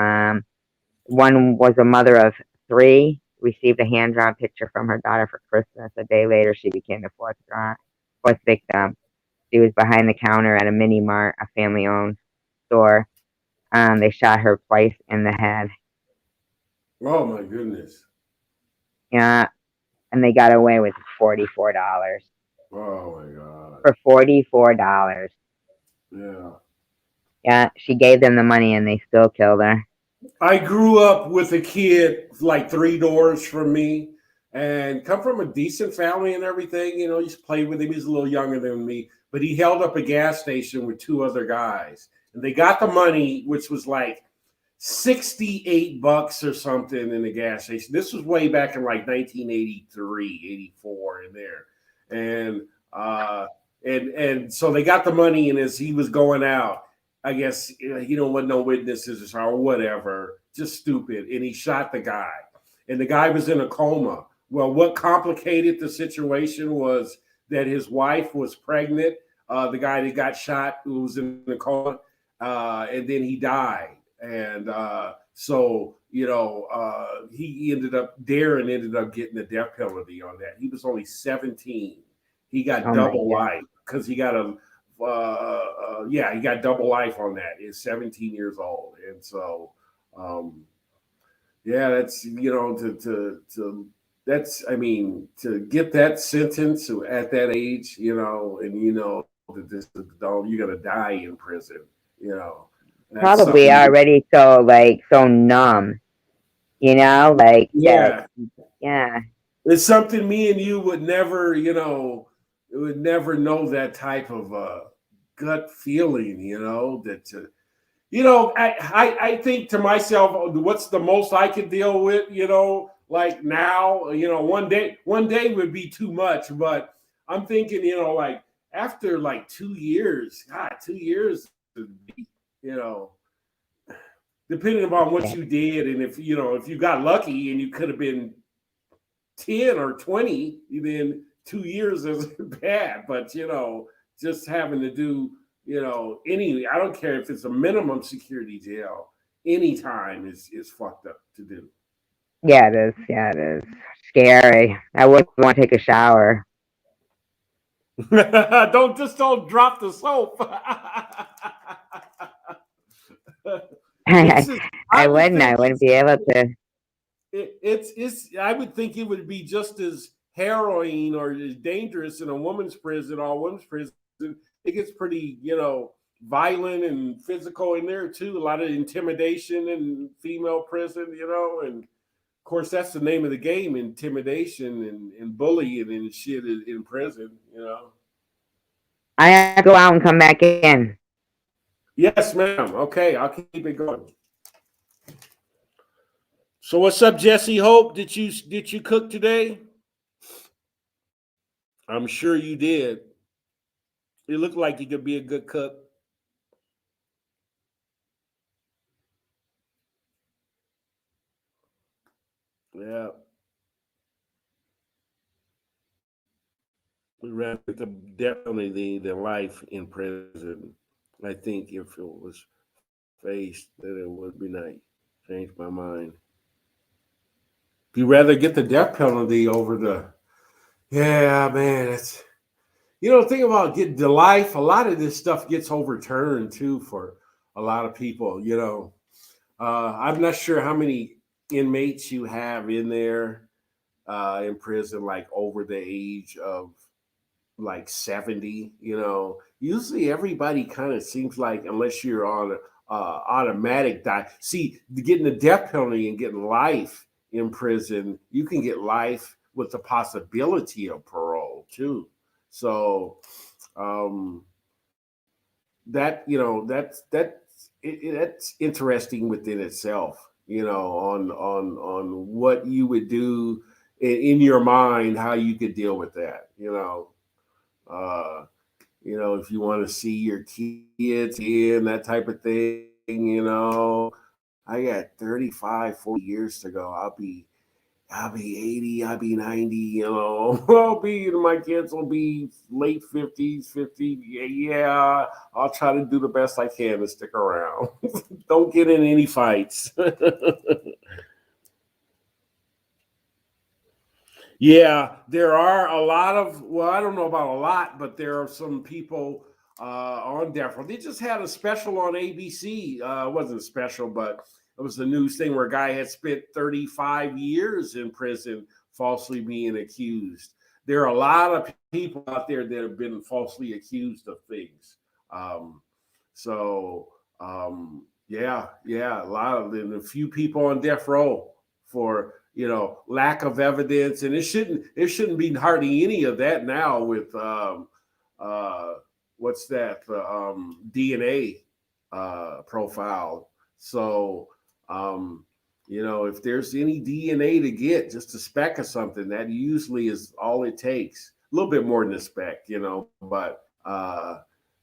One was a mother of 3, received a hand-drawn picture from her daughter for Christmas. A day later, she became the fourth victim. She was behind the counter at a mini mart, a family-owned store. They shot her twice in the head. Oh my goodness. Yeah, and they got away with $44. Oh my God. For $44. Yeah. Yeah, she gave them the money and they still killed her. I grew up with a kid like 3 doors from me and come from a decent family and everything. You know, I used to play with him. He's a little younger than me, but he held up a gas station with 2 other guys. And they got the money, which was like $68 or something in the gas station. This was way back in like 1983, 84 in there. And so they got the money, and as he was going out, I guess he don't want no witnesses or whatever, just stupid. And he shot the guy, and the guy was in a coma. Well, what complicated the situation was that his wife was pregnant. The guy that got shot, who was in the coma, and then he died. And so, Darren ended up getting the death penalty on that. He was only 17. He got double life because he got he got double life on that. He's 17 years old. And so, that's, to get that sentence at that age, that this adult, you're going to die in prison, Probably already so numb, like, yeah. Yeah. It's something me and you would never, would never know that type of gut feeling, I think to myself, what's the most I could deal with, like now, one day would be too much, but I'm thinking, like after like 2 years, God, 2 years would be, depending upon what you did. And if you got lucky and you could have been 10 or 20, then 2 years isn't bad. But just having to do I don't care if it's a minimum security jail, any time is fucked up to do. Yeah, it is scary. I wouldn't want to take a shower. Don't drop the soap. I wouldn't be able to. I would think it would be just as harrowing or as dangerous in a woman's prison or a women's prison. It gets pretty, violent and physical in there too. A lot of intimidation in female prison, and of course that's the name of the game: intimidation and bullying and shit in prison. I have to go out and come back in. Yes, ma'am. Okay, I'll keep it going. So what's up, Jesse Hope? Did you cook today? I'm sure you did. You look like you could be a good cook. Yeah. We'd rather definitely the life in prison. I think if it was faced, that it would be nice. Change my mind. You'd rather get the death penalty over the. Yeah, man. It's think about getting the life. A lot of this stuff gets overturned too for a lot of people. I'm not sure how many inmates you have in there in prison, like over the age of like 70. Usually everybody kind of seems like, unless you're on automatic die. See, getting the death penalty and getting life in prison, you can get life with the possibility of parole too. So that's interesting within itself. On what you would do in your mind, how you could deal with that. If you want to see your kids in that type of thing, you know, I got 35, 40 years to go. I'll be 80, I'll be 90, you know. My kids will be late 50s, 50. Yeah, I'll try to do the best I can to stick around. Don't get in any fights. Yeah, there are a lot of, well, I don't know about a lot, but there are some people on death row. They just had a special on ABC. It wasn't a special, but it was a news thing where a guy had spent 35 years in prison falsely being accused. There are a lot of people out there that have been falsely accused of things. Um, so, yeah, a lot of them, a few people on death row for lack of evidence, and it shouldn't be hardly any of that now with uh what's that DNA profile. So if there's any DNA to get just a speck of something, that usually is all it takes. A little bit more than a speck, but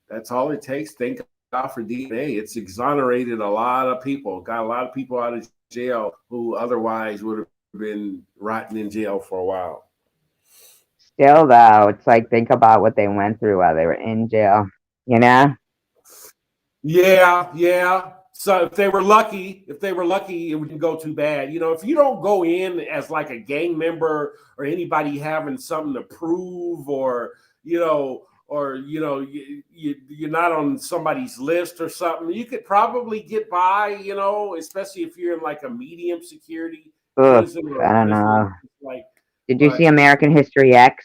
that's all it takes. Thank God for DNA. It's exonerated a lot of people, got a lot of people out of jail who otherwise would have been rotting in jail for a while. Still, though, it's like think about what they went through while they were in jail. You know? Yeah. So if they were lucky, it wouldn't go too bad. If you don't go in as like a gang member or anybody having something to prove, or you're not on somebody's list or something, you could probably get by. Especially if you're in like a medium security Ugh, prison or I a don't prison know. like. Did you see But American History X?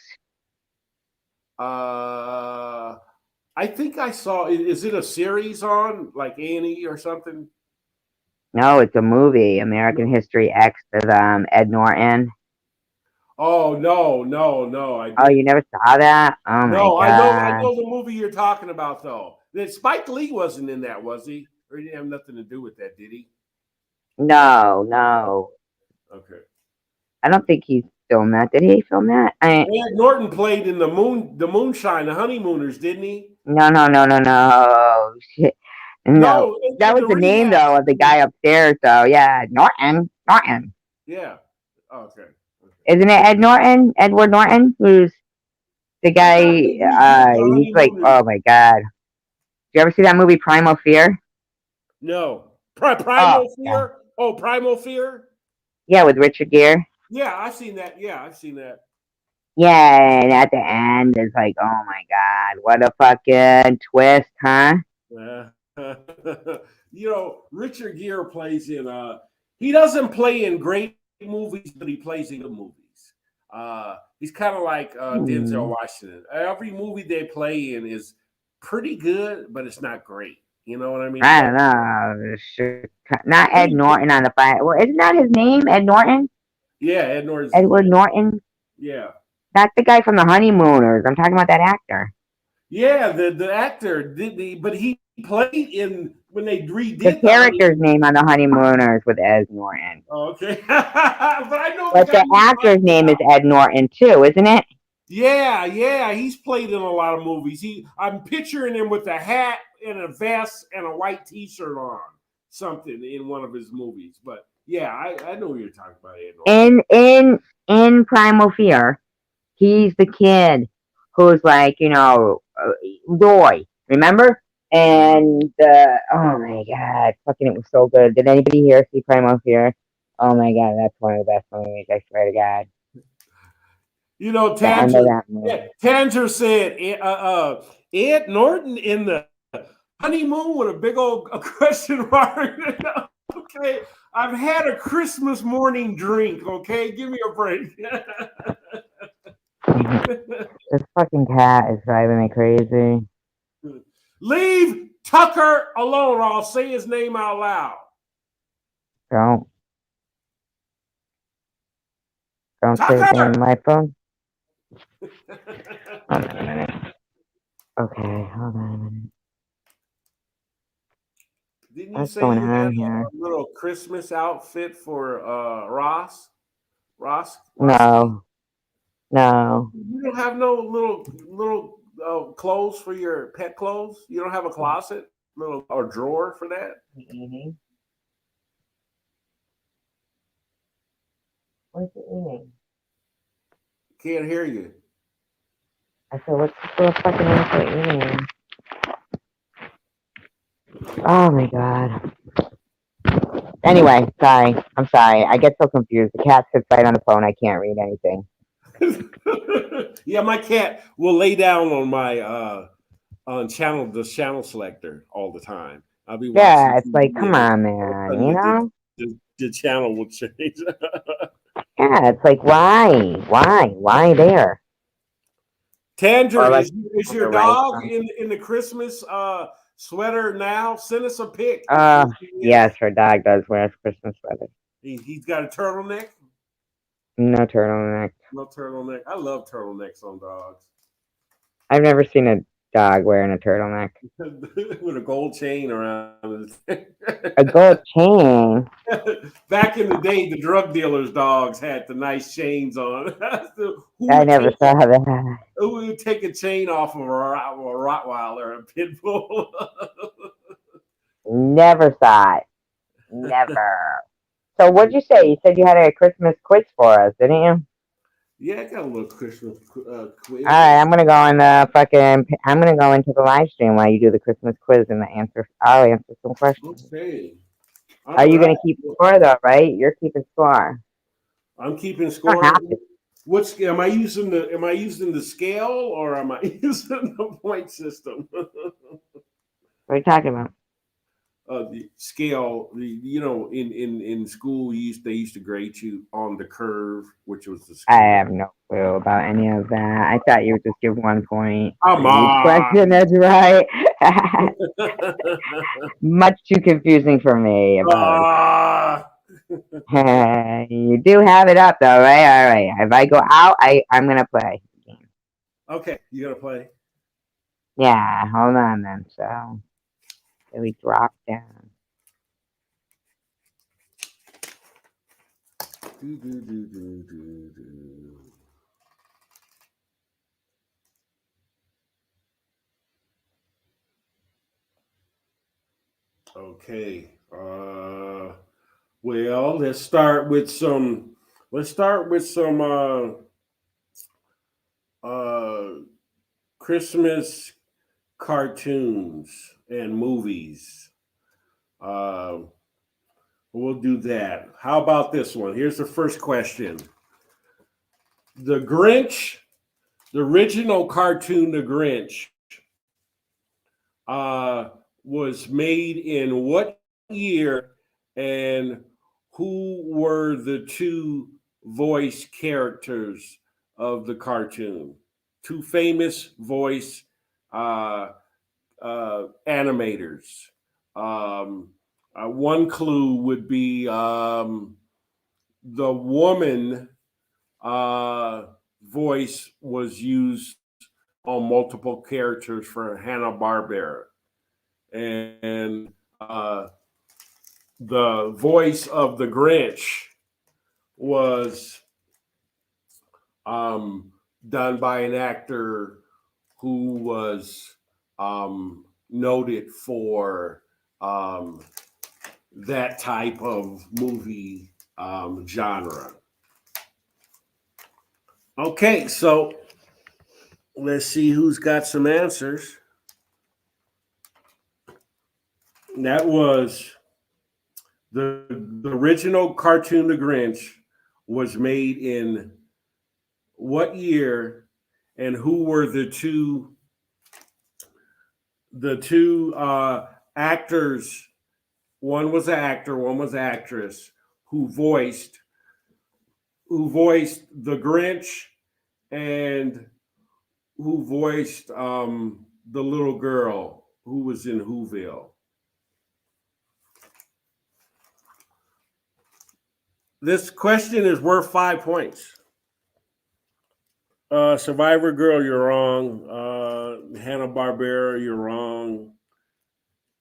uh, I think I saw. Is it a series on like A&E or something? No, it's a movie, American History X, with Ed Norton. Oh no, I Oh, did. you never saw that? Oh my No, I god. know the movie you're talking about though. That Spike Lee wasn't in that, was he? Or he didn't have nothing to do with that, did he? No. Okay. I don't think he filmed that. Did he film that? Ed Norton played in the Moonshine, the Honeymooners, didn't he? No. Shit. No. No, That in was the the name, rehab though, of the scene. guy upstairs, though. Yeah, Norton. Yeah. Okay. Isn't it Ed Norton? Edward Norton? Who's the guy, Yeah, he's the he's like, Honeymooners. oh my god. You ever see that movie, Primal Fear? No. Oh, Primal yeah. Fear? Oh, Primal Fear? Yeah, with Richard Gere. Yeah, I've seen that. Yeah, I've seen that. Yeah, and at the end, it's like, oh my god, what a fucking twist, huh? Yeah. Richard Gere plays in he doesn't play in great movies, but he plays in good movies. He's kind of like Denzel Hmm. Washington. Every movie they play in is pretty good, but it's not great. You know what I mean? I But don't know. Not Ed pretty good. Norton on the fire. Well, isn't that his name? Ed Norton? Yeah, Ed Norton's his Edward name. Norton? Yeah. That's the guy from the Honeymooners. I'm talking about that actor. Yeah, the actor did but he played in when they The redid the character's Honeymooners. name on the Honeymooners with Ed Norton. Oh, okay. But I know the But guy the you're actor's talking name is about. Ed Norton too, isn't it? Yeah, he's played in a lot of movies. I'm picturing him with a hat and a vest and a white T-shirt on, something in one of his movies. But yeah, I know what you're talking about, Ed Norton. In Primal Fear, he's the kid who's like, Roy, remember? And oh my god, fucking, it was so good. Did anybody here see Primal Fear? Oh my god, that's one of the best movies. I swear to God, the end of Tanger, that movie. Tanger said, Ed Norton in the honeymoon with a big old question mark. Okay, I've had a Christmas morning drink. Okay, give me a break. This fucking cat is driving me crazy. Leave Tucker alone, or I'll say his name out loud. Don't say his name Tucker! on my phone. Hold on a minute. Okay, hold on a minute. Didn't you What's say going you had on a here? little Christmas outfit for Ross? Roski? No. You don't have no little clothes for your pet clothes? You don't have a closet? little or drawer for that. Mm-hmm. What's it eating? Can't hear you. I said, what's this little fucking answer eating? Oh my god. Anyway, sorry. I'm sorry. I get so confused. The cat sits right on the phone. I can't read anything. Yeah, my cat will lay down on my on the channel selector all the time. I'll be watching Yeah, it's like, TV come and on, all of a man. sudden You know? the channel will change. Yeah, it's like, why? Why there? Tanger, Or like, is on the your right. dog in the Christmas sweater now? Send us a pic. Yes, her dog does wear a Christmas sweater. He's got a turtleneck. No turtleneck. No turtleneck. I love turtlenecks on dogs. I've never seen a dog wearing a turtleneck. With a gold chain around it. A gold chain. Back in the day, the drug dealers' dogs had the nice chains on. I never saw that. Who would take a chain off of a Rottweiler, a pit bull? Never saw it. Never. So what'd you say? You said you had a Christmas quiz for us, didn't you? Yeah, I got a little Christmas quiz. All right, I'm gonna go in the fucking. I'm gonna go into the live stream while you do the Christmas quiz and the answer. I'll answer some questions. Okay. All Are you right. gonna keep score though? Right? You're keeping score. I'm keeping You score. don't have to. What's am I using the scale or am I using the point system? What are you talking about? The scale, in school they used to grade you on the curve, which was the I scale. have no clue about any of that. I thought you would just give 1 point Come for each on. question. That's right. Much too confusing for me. You do have it up though, right? All right. If I go out, I'm gonna play. Okay, you gotta play. Yeah, hold on then. So we drop down. Okay. Well, let's start with some. Christmas cartoons and movies. We'll do that. How about this one? Here's the first question. The Grinch, the original cartoon, The Grinch, was made in what year, and who were the two voice characters of the cartoon? Two famous voice animators. One clue would be the woman voice was used on multiple characters for Hanna-Barbera. And the voice of the Grinch was done by an actor who was noted for that type of movie genre. Okay, so let's see who's got some answers. That was the original cartoon, The Grinch, was made in what year, and who were the two actors? One was an actor, one was an actress who voiced the Grinch and who voiced the little girl who was in Whoville. This question is worth 5 points. Survivor Girl, you're wrong. Hanna-Barbera, you're wrong.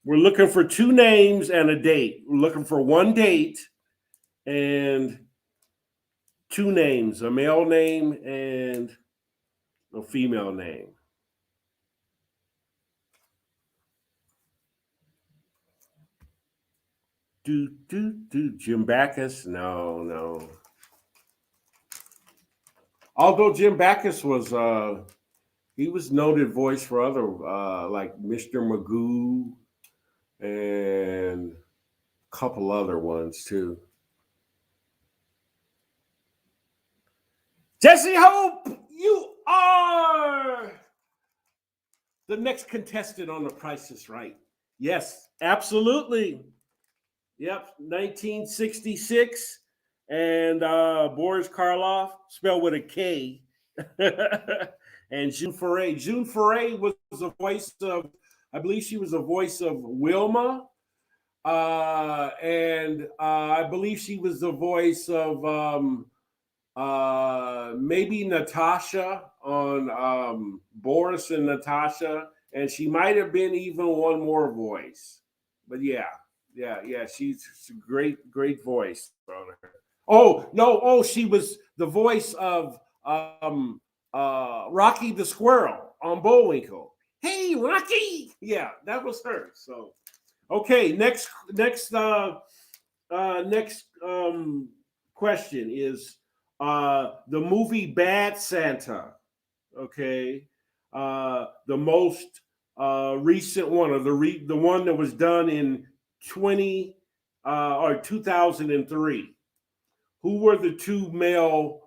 We're looking for two names and a date. We're looking for one date and two names, a male name and a female name. Jim Backus? No. Although Jim Backus was he was noted voice for other like Mr. Magoo and a couple other ones too. Jesse Hope, you are the next contestant on The Price is Right. Yes, absolutely. Yep, 1966. And Boris Karloff, spelled with a K. And June Foray. June Foray was a voice of, I believe she was a voice of Wilma. And I believe she was the voice of maybe Natasha on Boris and Natasha. And she might have been even one more voice. But yeah, she's a great voice on her. Oh, no, she was the voice of Rocky the Squirrel on Bullwinkle. Hey, Rocky! Yeah, that was her. So, okay, next question is the movie Bad Santa. Okay, the most recent one, or the one that was done in 2003. Who were the two male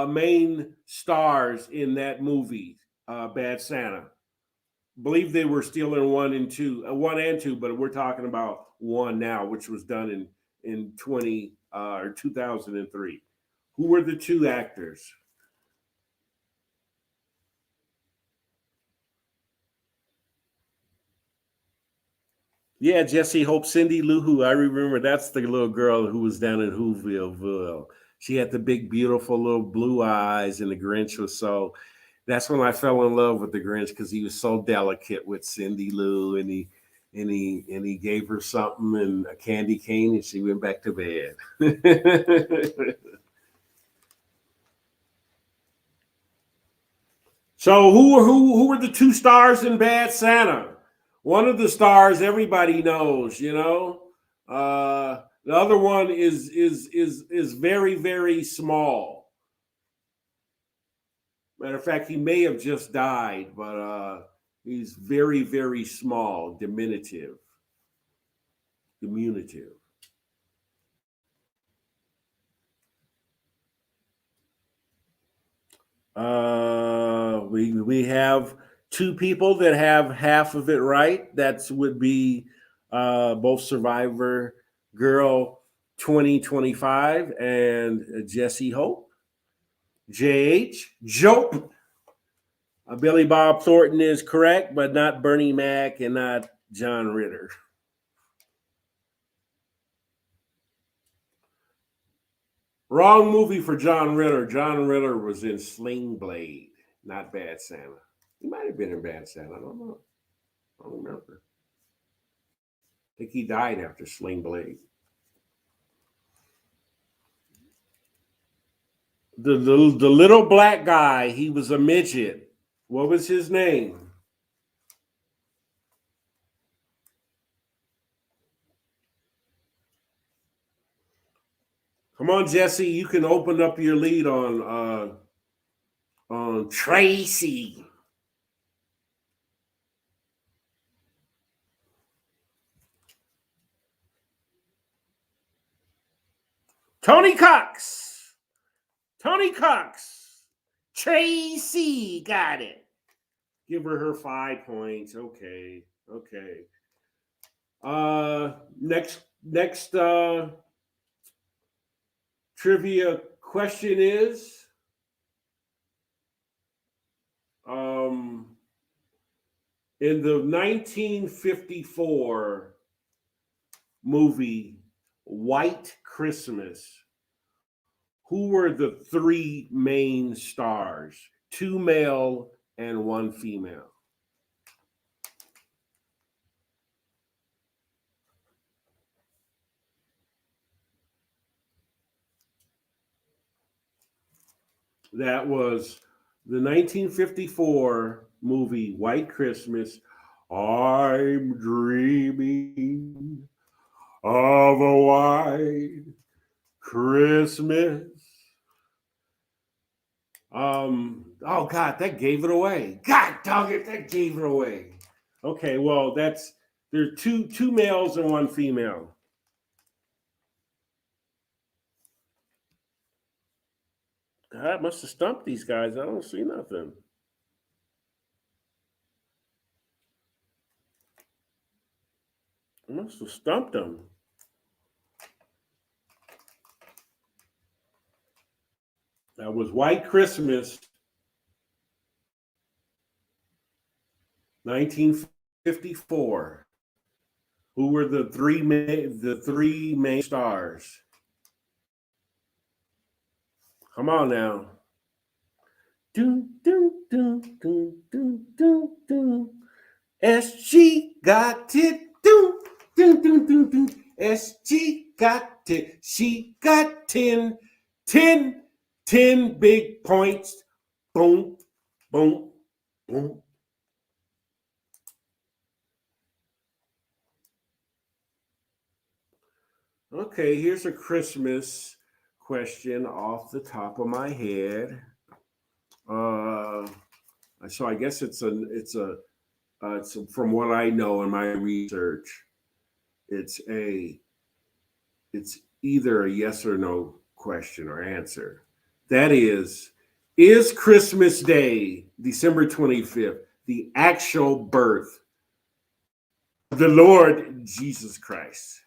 main stars in that movie, Bad Santa? Believe they were still in one and two, but we're talking about one now, which was done in 2003. Who were the two actors? Yeah, Jesse Hope, Cindy Lou Who. I remember that's the little girl who was down in Whoville. She had the big, beautiful little blue eyes, and the Grinch was so. That's when I fell in love with the Grinch, because he was so delicate with Cindy Lou, and he gave her something and a candy cane, and she went back to bed. So who were the two stars in Bad Santa? One of the stars everybody knows, you know. The other one is very, very small. Matter of fact, he may have just died, but he's very, very small, diminutive. We have two people that have half of it right. That would be both Survivor Girl 2025 and Jesse Hope. JH Jope. Billy Bob Thornton is correct, but not Bernie Mac and not John Ritter. Wrong movie for John Ritter. John Ritter was in Sling Blade, not Bad Santa. He might have been in Bad Santa. I don't know. I don't remember. I think he died after Sling Blade. The little black guy, he was a midget. What was his name? Come on, Jesse, you can open up your lead on Tracy. Tony Cox. Tracy got it. Give her 5 points. Okay. Next trivia question is in the 1954 movie White Christmas, who were the three main stars? 2 male and 1 female. That was the 1954 movie White Christmas. I'm dreaming of a white Christmas. Oh God, that gave it away. God dog it, that gave it away. Okay, well, there's two males and one female. God must have stumped these guys. I don't see nothing. I must have stumped them. That was White Christmas, 1954. Who were the three main stars? Come on now. Dun, dun, dun, dun, dun, dun, dun. SG got it. Dun, dun, dun, dun, dun. SG got it. She got 10 big points. Boom, boom, boom. Okay, here's a Christmas question off the top of my head. So I guess it's from what I know in my research, it's either a yes or no question or answer. That is Christmas Day, December 25th, the actual birth of the Lord Jesus Christ?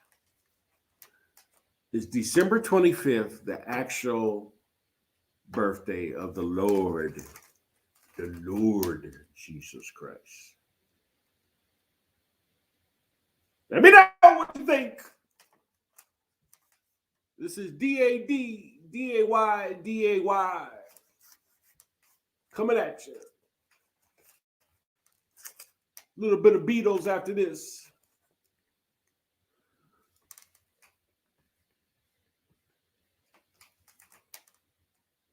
Is December 25th the actual birthday of the Lord Jesus Christ? Let me know what you think. This is DAY coming at you. A little bit of Beatles after this.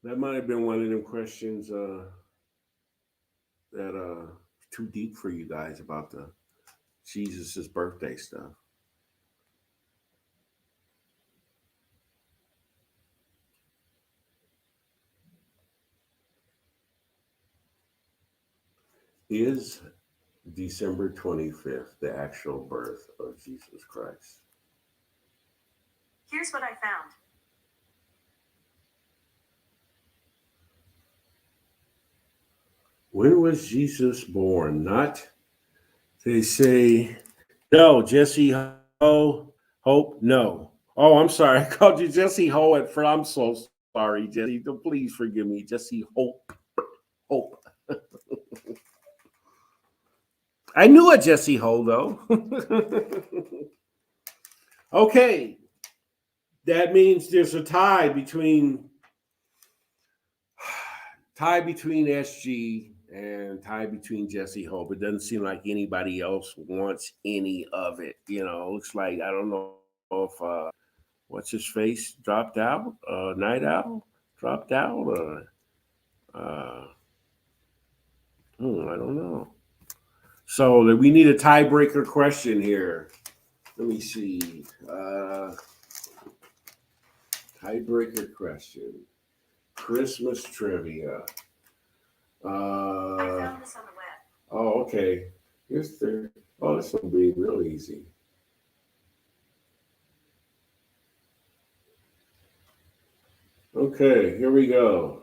That might have been one of them questions that too deep for you guys about the Jesus's birthday stuff. Is December 25th the actual birth of Jesus Christ? Here's what I found. When was Jesus born? Not, they say, no, Jesse Ho, Hope, no. Oh, I'm sorry. I called you Jesse Ho at first. I'm so sorry, Jesse. Please forgive me. Jesse Hope. I knew a Jesse Ho, though. Okay. That means there's a tie between SG and tie between Jesse Hope. It doesn't seem like anybody else wants any of it. You know, looks like, I don't know if what's his face dropped out, Night Owl dropped out. I don't know. So we need a tiebreaker question here. Let me see. Tiebreaker question. Christmas trivia. I found this on the web. Oh, okay. This will be real easy. Okay, here we go.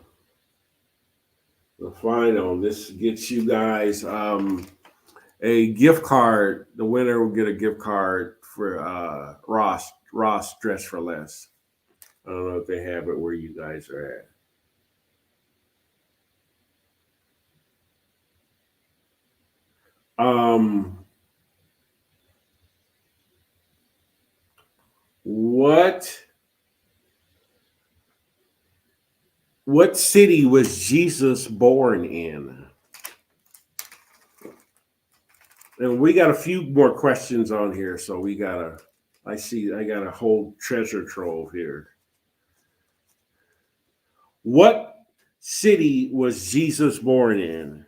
The final. This gets you guys a gift card. The winner will get a gift card for Ross Dress for Less. I don't know if they have it where you guys are at. What city was Jesus born in? And we got a few more questions on here, so I got a whole treasure trove here. What city was Jesus born in?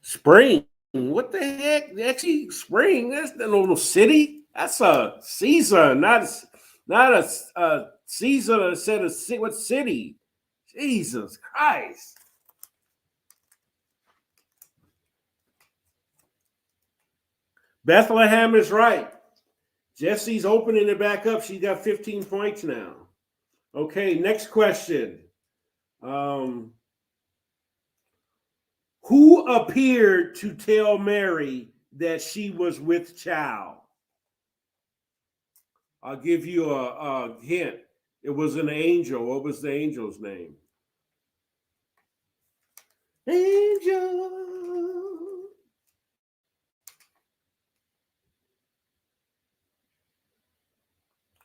Spring. What the heck? Actually, spring. That's not no city. That's a season, not a season. I said what city? Jesus Christ. Bethlehem is right. Jesse's opening it back up. She's got 15 points now. Okay, next question. Who appeared to tell Mary that she was with child? I'll give you a hint. It was an angel. What was the angel's name? Angel.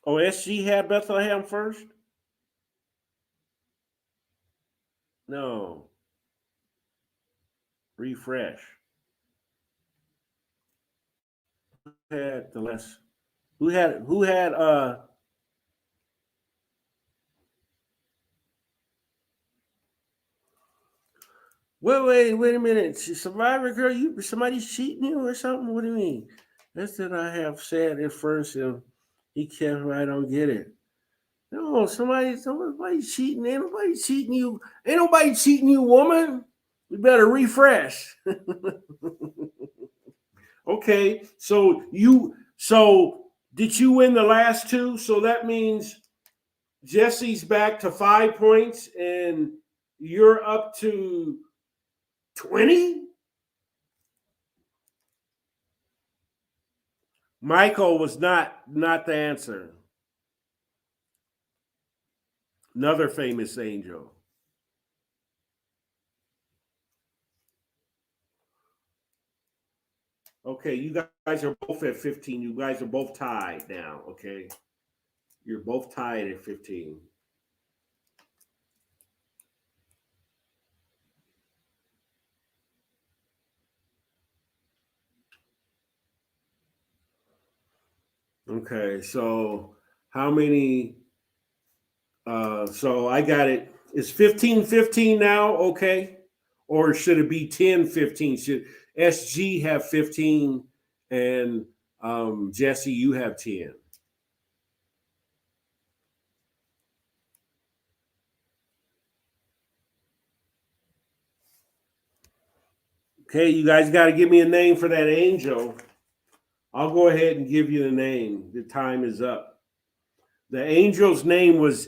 Oh, SG had Bethlehem first? No. Refresh. Who had the last? Who had wait a minute. Survivor girl, somebody's cheating you or something? What do you mean? That's that I have said at first, and he kept right. I don't get it. No, somebody's cheating. Ain't nobody cheating you. Ain't nobody cheating you, woman. You better refresh. Okay, so did you win the last two? So that means Jesse's back to 5 points and you're up to 20? Michael was not the answer. Another famous angel. Okay, you guys are both at 15. You guys are both tied now, okay? You're both tied at 15. Okay, so how many? So I got it. Is 15-15 now, okay? Or should it be 10-15? Should SG have 15 and Jesse, you have 10? Okay, you guys got to give me a name for that angel. I'll go ahead and give you the name. The time is up. The angel's name was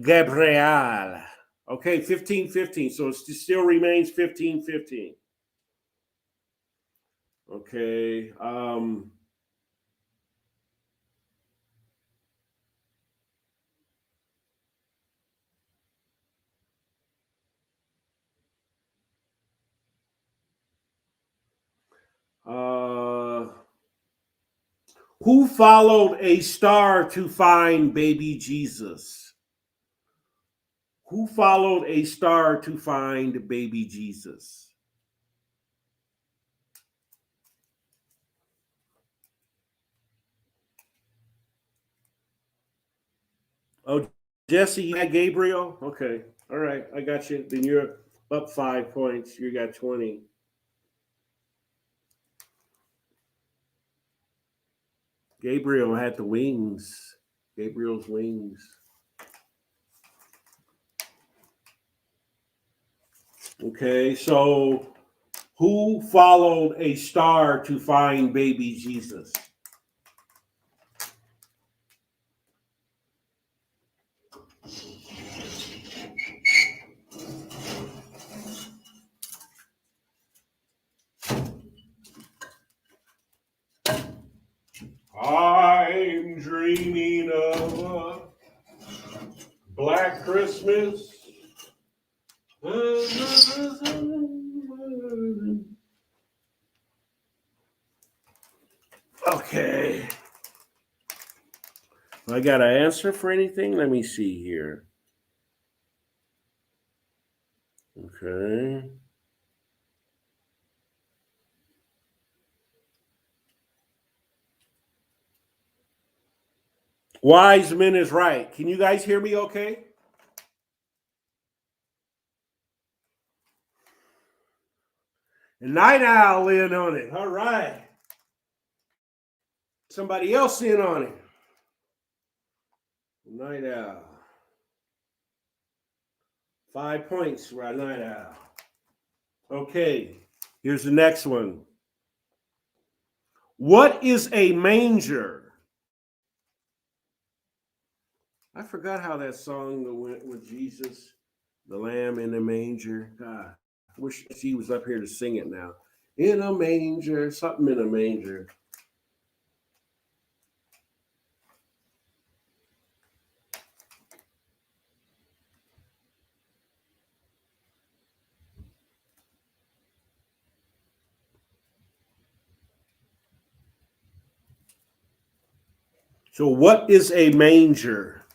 Gabriel. Okay, 15-15. So it still remains 15-15. Okay. Who followed a star to find baby Jesus? Who followed a star to find baby Jesus? Oh, Jesse, you got Gabriel? Okay. All right. I got you. Then you're up 5 points. You got 20. Gabriel had the wings. Gabriel's wings. Okay, so who followed a star to find baby Jesus? I'm dreaming of a black Christmas. Okay. I got an answer for anything? Let me see here. Okay. Wiseman is right. Can you guys hear me okay? And Night Owl in on it. All right. Somebody else in on it. Night Owl. 5 points for our Night Owl. Okay, here's the next one. What is a manger? I forgot how that song went with Jesus, the lamb in the manger. God, I wish she was up here to sing it now. In a manger, something in a manger. So what is a manger?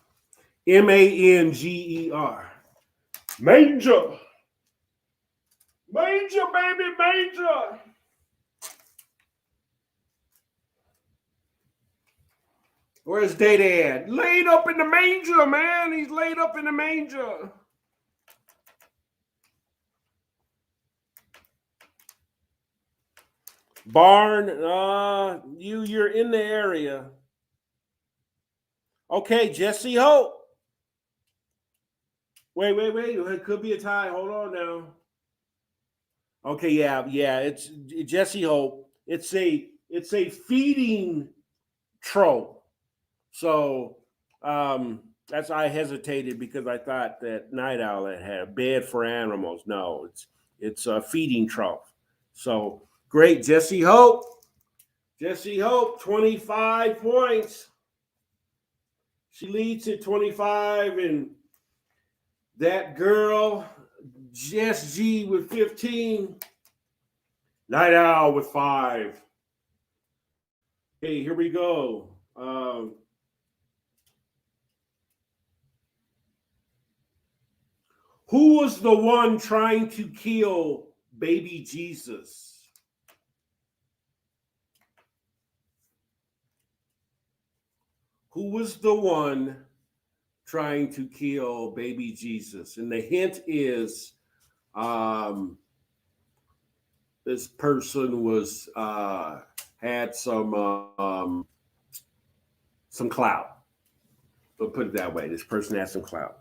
Manger. Manger. Manger, baby, manger. Where's Data at? Laid up in the manger, man. He's laid up in the manger. Barn, you're in the area. Okay, Jesse Hope. Wait. It could be a tie. Hold on now. Okay, yeah. It's Jesse Hope. It's a feeding trope. So that's I hesitated because I thought that Night Owl had a bed for animals. No, it's a feeding trough. So great, Jesse Hope. Jesse Hope, 25 points. She leads at 25, and that girl, Jess G, with 15. Night Owl with 5. Hey, here we go. Who was the one trying to kill baby Jesus? Who was the one trying to kill baby Jesus? And the hint is this person was had some clout. We'll put it that way. This person had some clout.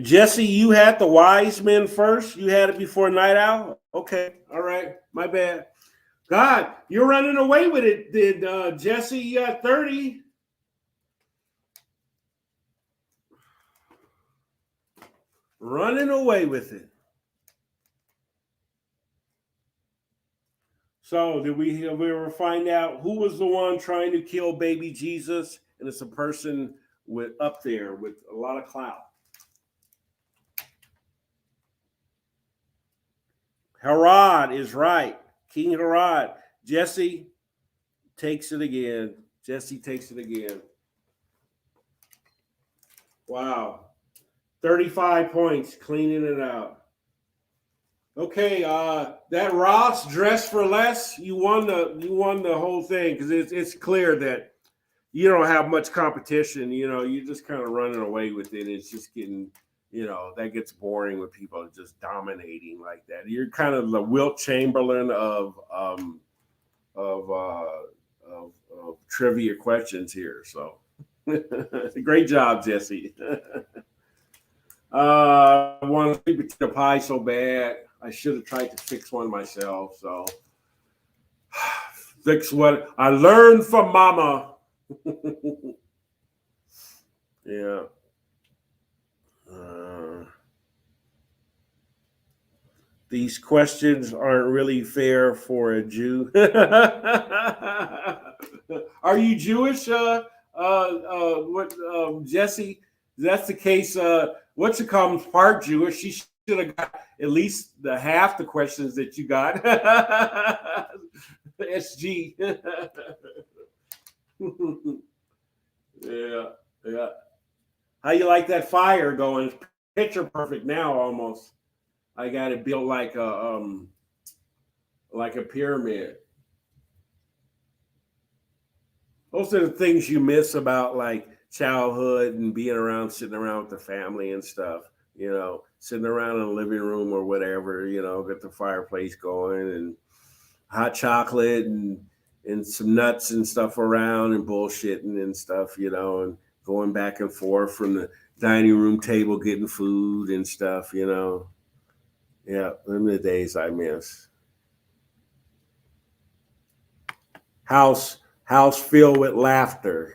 Jesse, you had the wise men first. You had it before Night Owl. Okay, all right, my bad. God, you're running away with it. Did Jesse? You got 30. Running away with it. So did we ever find out who was the one trying to kill baby Jesus? And it's a person with up there with a lot of clout. Herod is right. King Herod. Jesse takes it again. Jesse takes it again. Wow. 35 points, cleaning it out. Okay, that Ross Dress for Less, you won the whole thing because it's clear that you don't have much competition. You know, you're just kind of running away with it. It's just getting, that gets boring with people just dominating like that. You're kind of the Wilt Chamberlain of trivia questions here. So great job, Jesse. I want to sleep the pie so bad. I should have tried to fix one myself. So fix what I learned from Mama. Yeah. These questions aren't really fair for a Jew. Are you Jewish? Jesse? If that's the case. What's it called? Part Jewish. She should have got at least the half the questions that you got. SG. Yeah. How you like that fire going? Picture perfect now almost. I got it built like a pyramid. Those are the things you miss about like childhood and being around, sitting around with the family and stuff. Sitting around in the living room or whatever. Get the fireplace going and hot chocolate and some nuts and stuff around and bullshitting and stuff. And going back and forth from the dining room table, getting food and stuff. Yeah, them are the days I miss. House filled with laughter.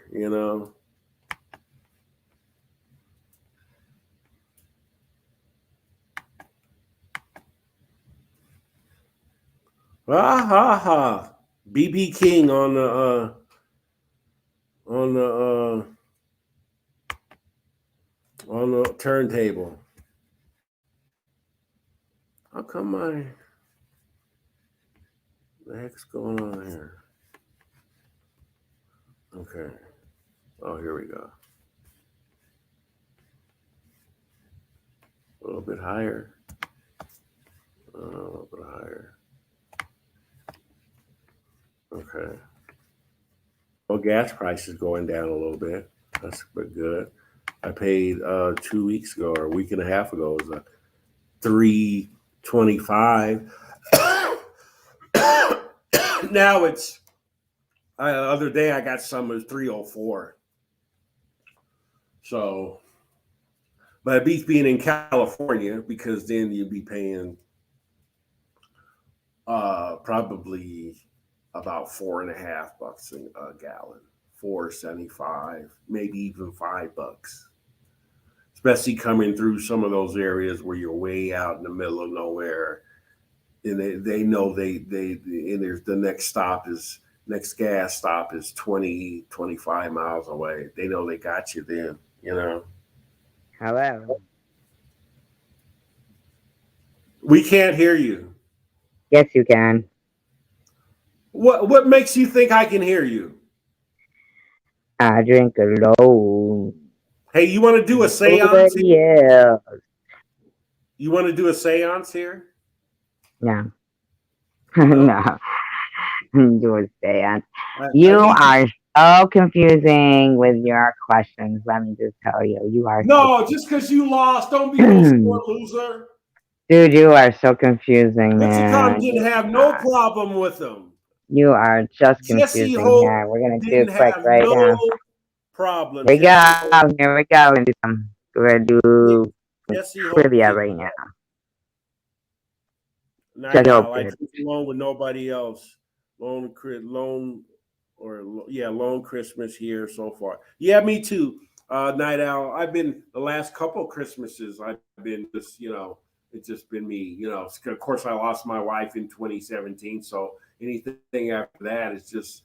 Ah ha ha. BB King on the turntable. How come the heck's going on here? Okay. Oh, here we go. A little bit higher. A little bit higher. Okay. Well, gas prices going down a little bit. That's good. I paid 2 weeks ago or a week and a half ago. It was a $3.25. Now it's the other day I got some of $3.04. So, but it beats being in California because then you'd be paying probably about $4.50 a gallon, $4.75, maybe even $5. Especially coming through some of those areas where you're way out in the middle of nowhere, and they know and there's the next gas stop is 20, 25 miles away. They know they got you then, Hello. We can't hear you. Yes, you can. What makes you think I can hear you? I drink alone. Hey, you want to do a seance? Nobody else. You want to do a seance here? No. No. Do a seance. You are so confusing with your questions. Let me just tell you. You are no, just because you lost, don't be no sore loser. Dude, you are so confusing, man. Didn't have no problem with them. You are just confusing here. We're gonna do it quick right now. Problem. Here we go. Here we go. We're gonna do trivia right now. Like alone with nobody else. Lone Christmas here so far. Yeah, me too. Night Owl. I've been the last couple Christmases. I've been just it's just been me. Of course, I lost my wife in 2017. So anything after that is just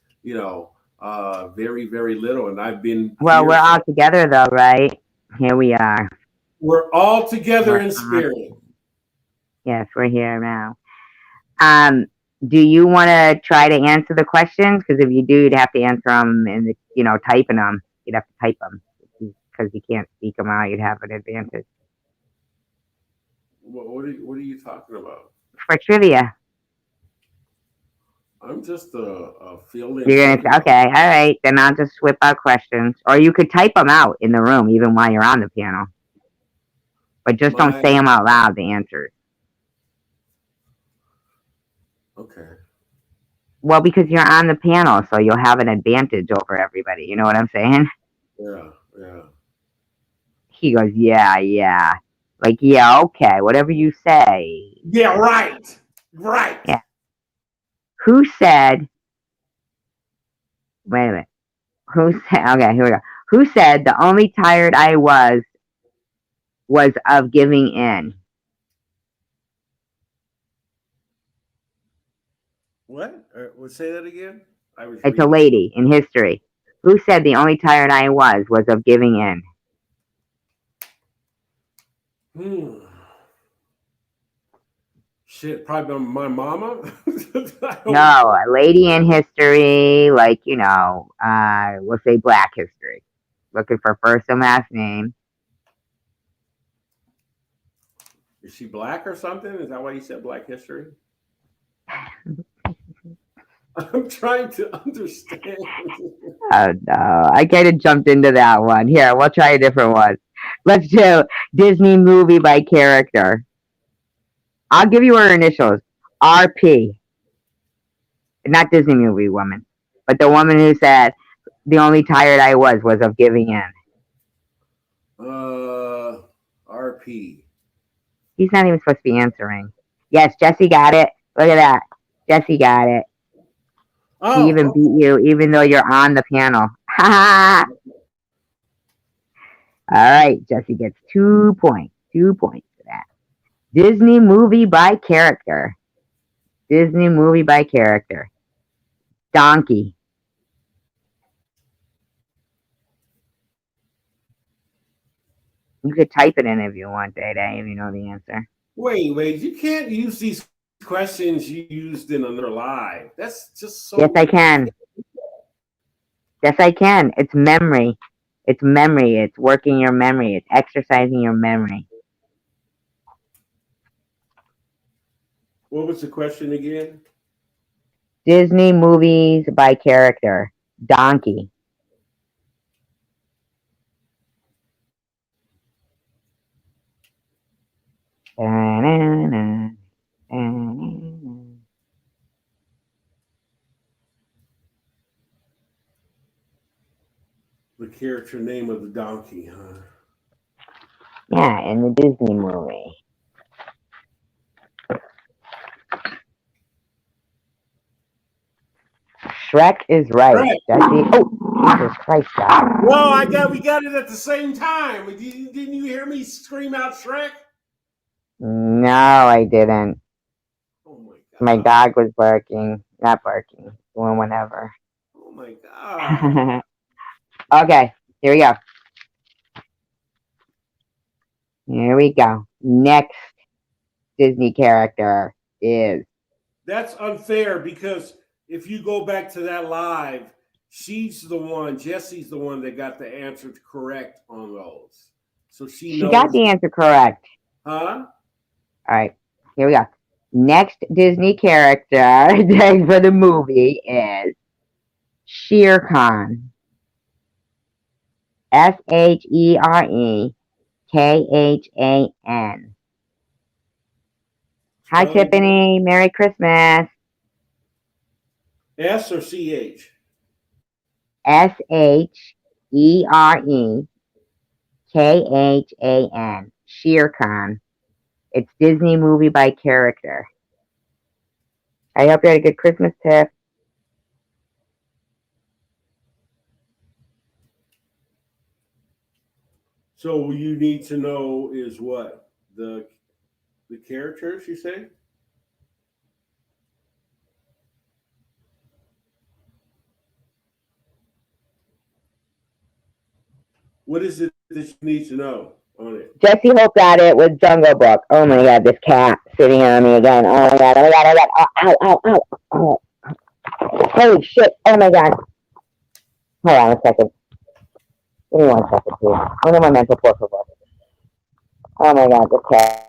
very, very little. And I've been. Well, we're all together though, right? Here we are. We're all together in spirit. Yes, we're here now. Do you want to try to answer the questions? Because if you do, you'd have to answer them and typing them. You'd have to type them because you can't speak them out. You'd have an advantage. What are you talking about? For trivia. I'm just a field. You're gonna okay, all right. Then I'll just whip out questions, or you could type them out in the room even while you're on the piano. But just don't say them out loud. The answers. Okay. Well, because you're on the panel, so you'll have an advantage over everybody. You know what I'm saying? Yeah. He goes, yeah. Like, yeah, okay, whatever you say. Yeah, right. Yeah. Who said, wait a minute. Okay, here we go. Who said the only tired I was of giving in? What? Say that again? It's a lady in history. Who said the only tired I was of giving in? Shit, probably my mama. No, a lady in history, like we'll say Black history. Looking for first and last name. Is she black or something? Is that why you said Black history? I'm trying to understand. Oh no, I kind of jumped into that one. Here, we'll try a different one. Let's do Disney movie by character. I'll give you her initials. RP. Not Disney movie woman, but the woman who said the only tired I was of giving in. RP. He's not even supposed to be answering. Yes, Jesse got it. Look at that. Jesse got it. He even beat you, even though you're on the panel. Ha! All right, Jesse gets 2 points. 2 points for that. Disney movie by character. Disney movie by character. Donkey. You could type it in if you want, Day Day, if you know the answer. Wait. You can't use these questions you used in another live. That's just so. Yes, I can. Yes, I can. It's memory. It's memory. It's working your memory. It's exercising your memory. What was the question again? Disney movies by character. Donkey. The character name of the donkey, huh? Yeah, in the Disney movie. Shrek is right. Shrek. Oh, Jesus Christ, God. Well, we got it at the same time. Didn't you hear me scream out Shrek? No, I didn't. Oh my god. My dog was barking. Not barking. Doing whatever. Oh my god. Okay, here we go. Here we go. Next Disney character is. That's unfair because if you go back to that live, Jesse's the one that got the answer correct on those. So she knows. Got the answer correct. Huh? All right, here we go. Next Disney character for the movie is Shere Khan. SHEREKHAN. Hi, Tiffany. Merry Christmas. S or CH? SHEREKHAN. Shere Khan. It's Disney movie by character. I hope you had a good Christmas, Tiff. So what you need to know is what? The characters, you say? What is it that you need to know on it? Jesse Hope got it with Jungle Book. Oh my god, this cat sitting on me again. Oh my god, oh my god, oh my god. Oh, ow, ow, ow. Oh. Holy shit. Oh my god. Hold on a second. Give me 1 second, please. I know my mental por favor. Oh my god, this cat.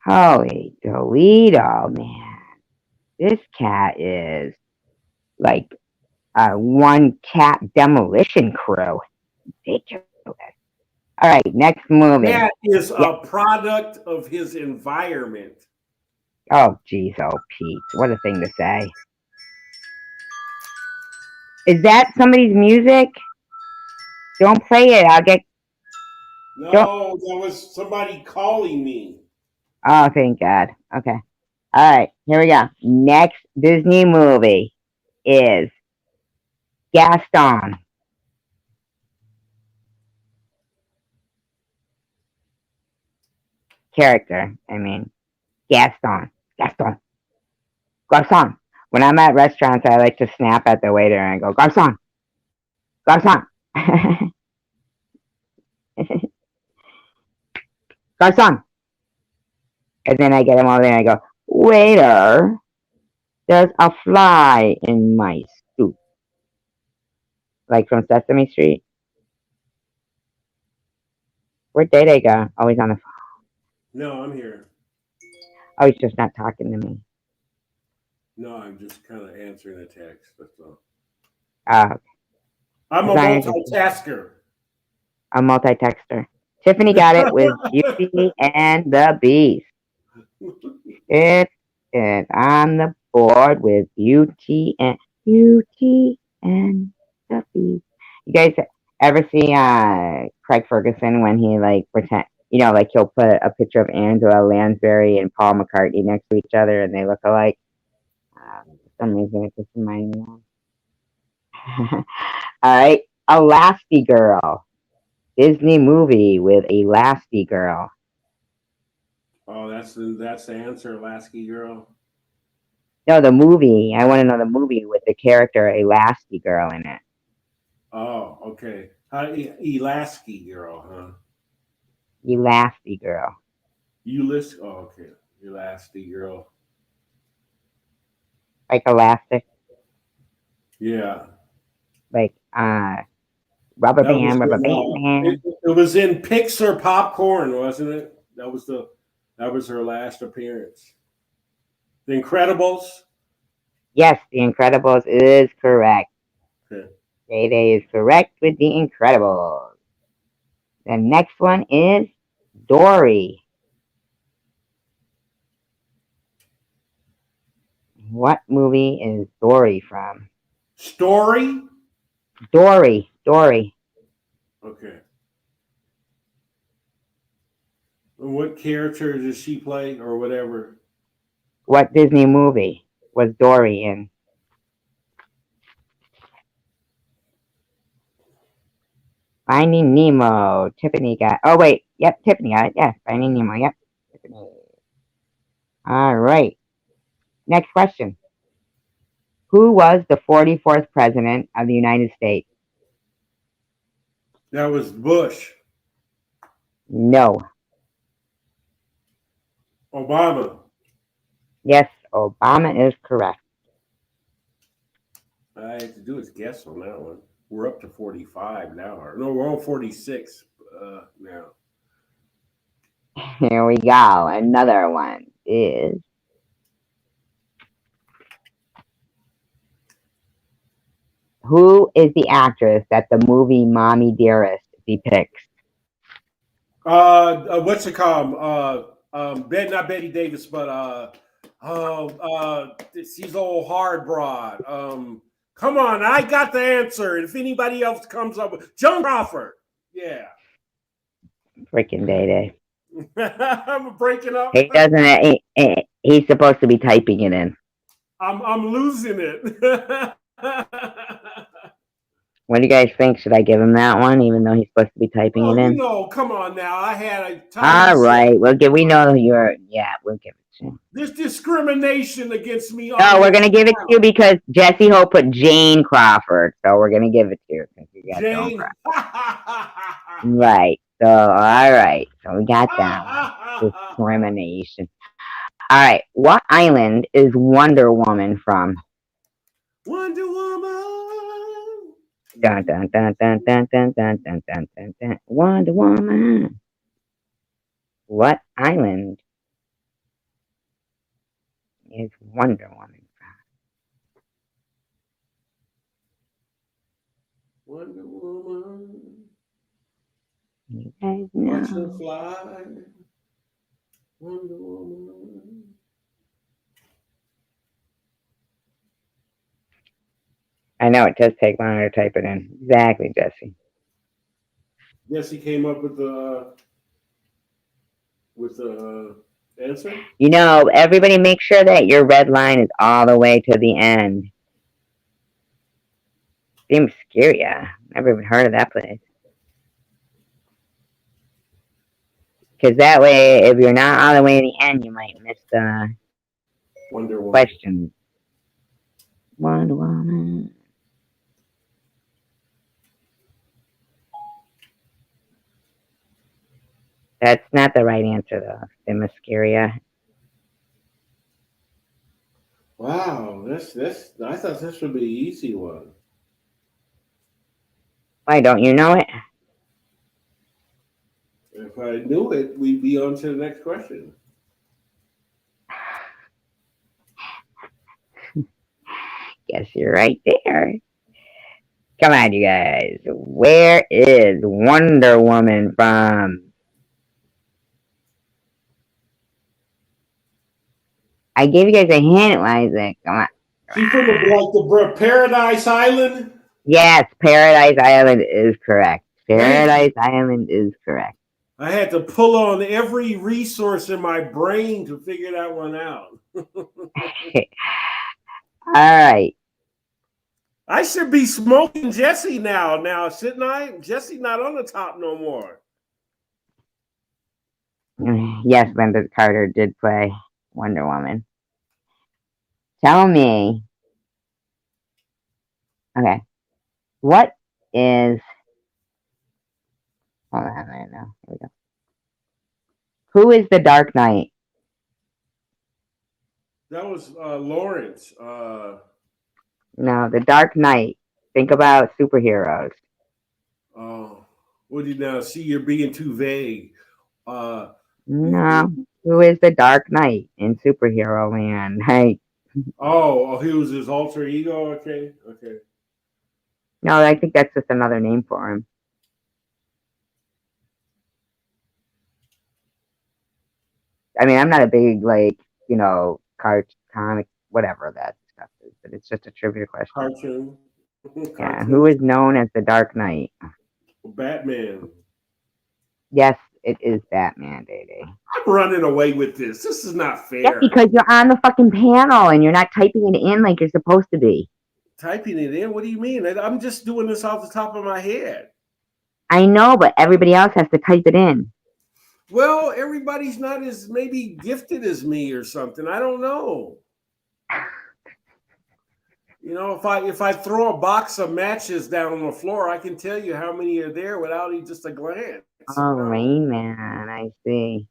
Holy Toledo, man. This cat is like a one cat demolition crew. Ridiculous. All right, next movie. Cat is a product of his environment. Oh, geez, oh, Pete. What a thing to say. Is that somebody's music? Don't play it. I'll get. No, that was somebody calling me. Oh, thank God. Okay. All right, here we go. Next Disney movie is Gaston. Character, I mean. Gaston. Garçon. When I'm at restaurants, I like to snap at the waiter and go, Garçon. Garçon. And then I get him over there and I go, waiter, there's a fly in my soup. Like from Sesame Street. Where'd Day go? Oh, he's on the phone. No, I'm here. Oh, he's just not talking to me. No, I'm just kind of answering a text. That's all. Oh, I'm as a long as it's multitasker. a multi-texter. Tiffany got it with Beauty and the Beast. It is on the board with Beauty and the Beast. You guys ever see Craig Ferguson when he like pretend, like he'll put a picture of Angela Lansbury and Paul McCartney next to each other and they look alike? For some reason it just reminds me of. All right, Elastigirl. Disney movie with Elastigirl. Oh, that's the answer, Lasky girl. No, the movie. I want to know the movie with the character Elastigirl in it. Oh, okay. Elasky girl, huh? Elastigirl. Ulysses. Oh, okay. Elasty girl. Like elastic. Yeah. Like rubber That was band, rubber it, band. it was in Pixar Popcorn, wasn't it? That was her last appearance. The Incredibles. Yes, The Incredibles is correct. Okay. Day is correct with The Incredibles. The next one is Dory. What movie is Dory from? Story. Dory. Okay. And what character does she play, or whatever? What Disney movie was Dory in? Finding Nemo. Tiffany got. Oh wait, yep, Tiffany got it. Yeah, Finding Nemo. Yep, Tiffany. All right. Next question. Who was the 44th president of the United States? That was Bush. No. Obama. Yes, Obama is correct. All I have to do is guess on that one. We're up to 45 now. No, we're on 46 now. Here we go. Another one is. Who is the actress that the movie Mommy Dearest depicts? What's it called? Not Betty Davis, but she's old hard broad. Come on, I got the answer. If anybody else comes up with Joan Crawford, yeah. Freaking Day. I'm breaking up. He doesn't. He's supposed to be typing it in. I'm losing it. What do you guys think? Should I give him that one, even though he's supposed to be typing it in? Come on now. I had a time. All right, we know you're. Yeah, we'll give it to you. There's discrimination against me. No, we're gonna give it to you because Jesse Ho put Jane Crawford, so we're gonna give it to you since you got Jane. Right. So all right. So we got that one. Discrimination. All right. What island is Wonder Woman from? Wonder Woman. Dun dun dun dun dun dun dun dun dun dun dun. Wonder Woman. What island is Wonder Woman from? Wonder Woman. You guys know. Watch her fly. Wonder Woman. I know it does take longer to type it in. Exactly, Jesse. Jesse came up with the answer. You know, everybody make sure that your red line is all the way to the end. Seems scary. Never even heard of that place. Because that way, if you're not all the way to the end, you might miss the Wonder Woman. Questions. Wonder Woman. That's not the right answer, though. Themyscira. Wow, that's. I thought this would be an easy one. Why don't you know it? If I knew it, we'd be on to the next question. Guess you're right there. Come on, you guys. Where is Wonder Woman from? I gave you guys a hint, Isaac. Come on. She's from the Paradise Island. Yes, Paradise Island is correct. Man, Paradise Island is correct. I had to pull on every resource in my brain to figure that one out. All right. I should be smoking Jesse now, shouldn't I? Jesse not on the top no more. Yes, Linda Carter did play Wonder Woman. Tell me. Okay. What is... Hold on, I know. Here we go. Who is the Dark Knight? That was Lawrence. No, the Dark Knight. Think about superheroes. Oh, what do you now see? You're being too vague. No. Who is the Dark Knight in superhero land? Hey. Oh, he was his alter ego. Okay. No, I think that's just another name for him. I mean, I'm not a big, comic, whatever that stuff is, but it's just a trivia question. Cartoon. Yeah, who is known as the Dark Knight? Batman. Yes, it is Batman, baby. I'm running away with this. This is not fair. Yeah, because you're on the fucking panel and you're not typing it in like you're supposed to be. Typing it in? What do you mean? I'm just doing this off the top of my head. I know, but everybody else has to type it in. Well, everybody's not as maybe gifted as me or something. I don't know. You know, if I throw a box of matches down on the floor, I can tell you how many are there without even just a glance. Oh, Rain Man. I see.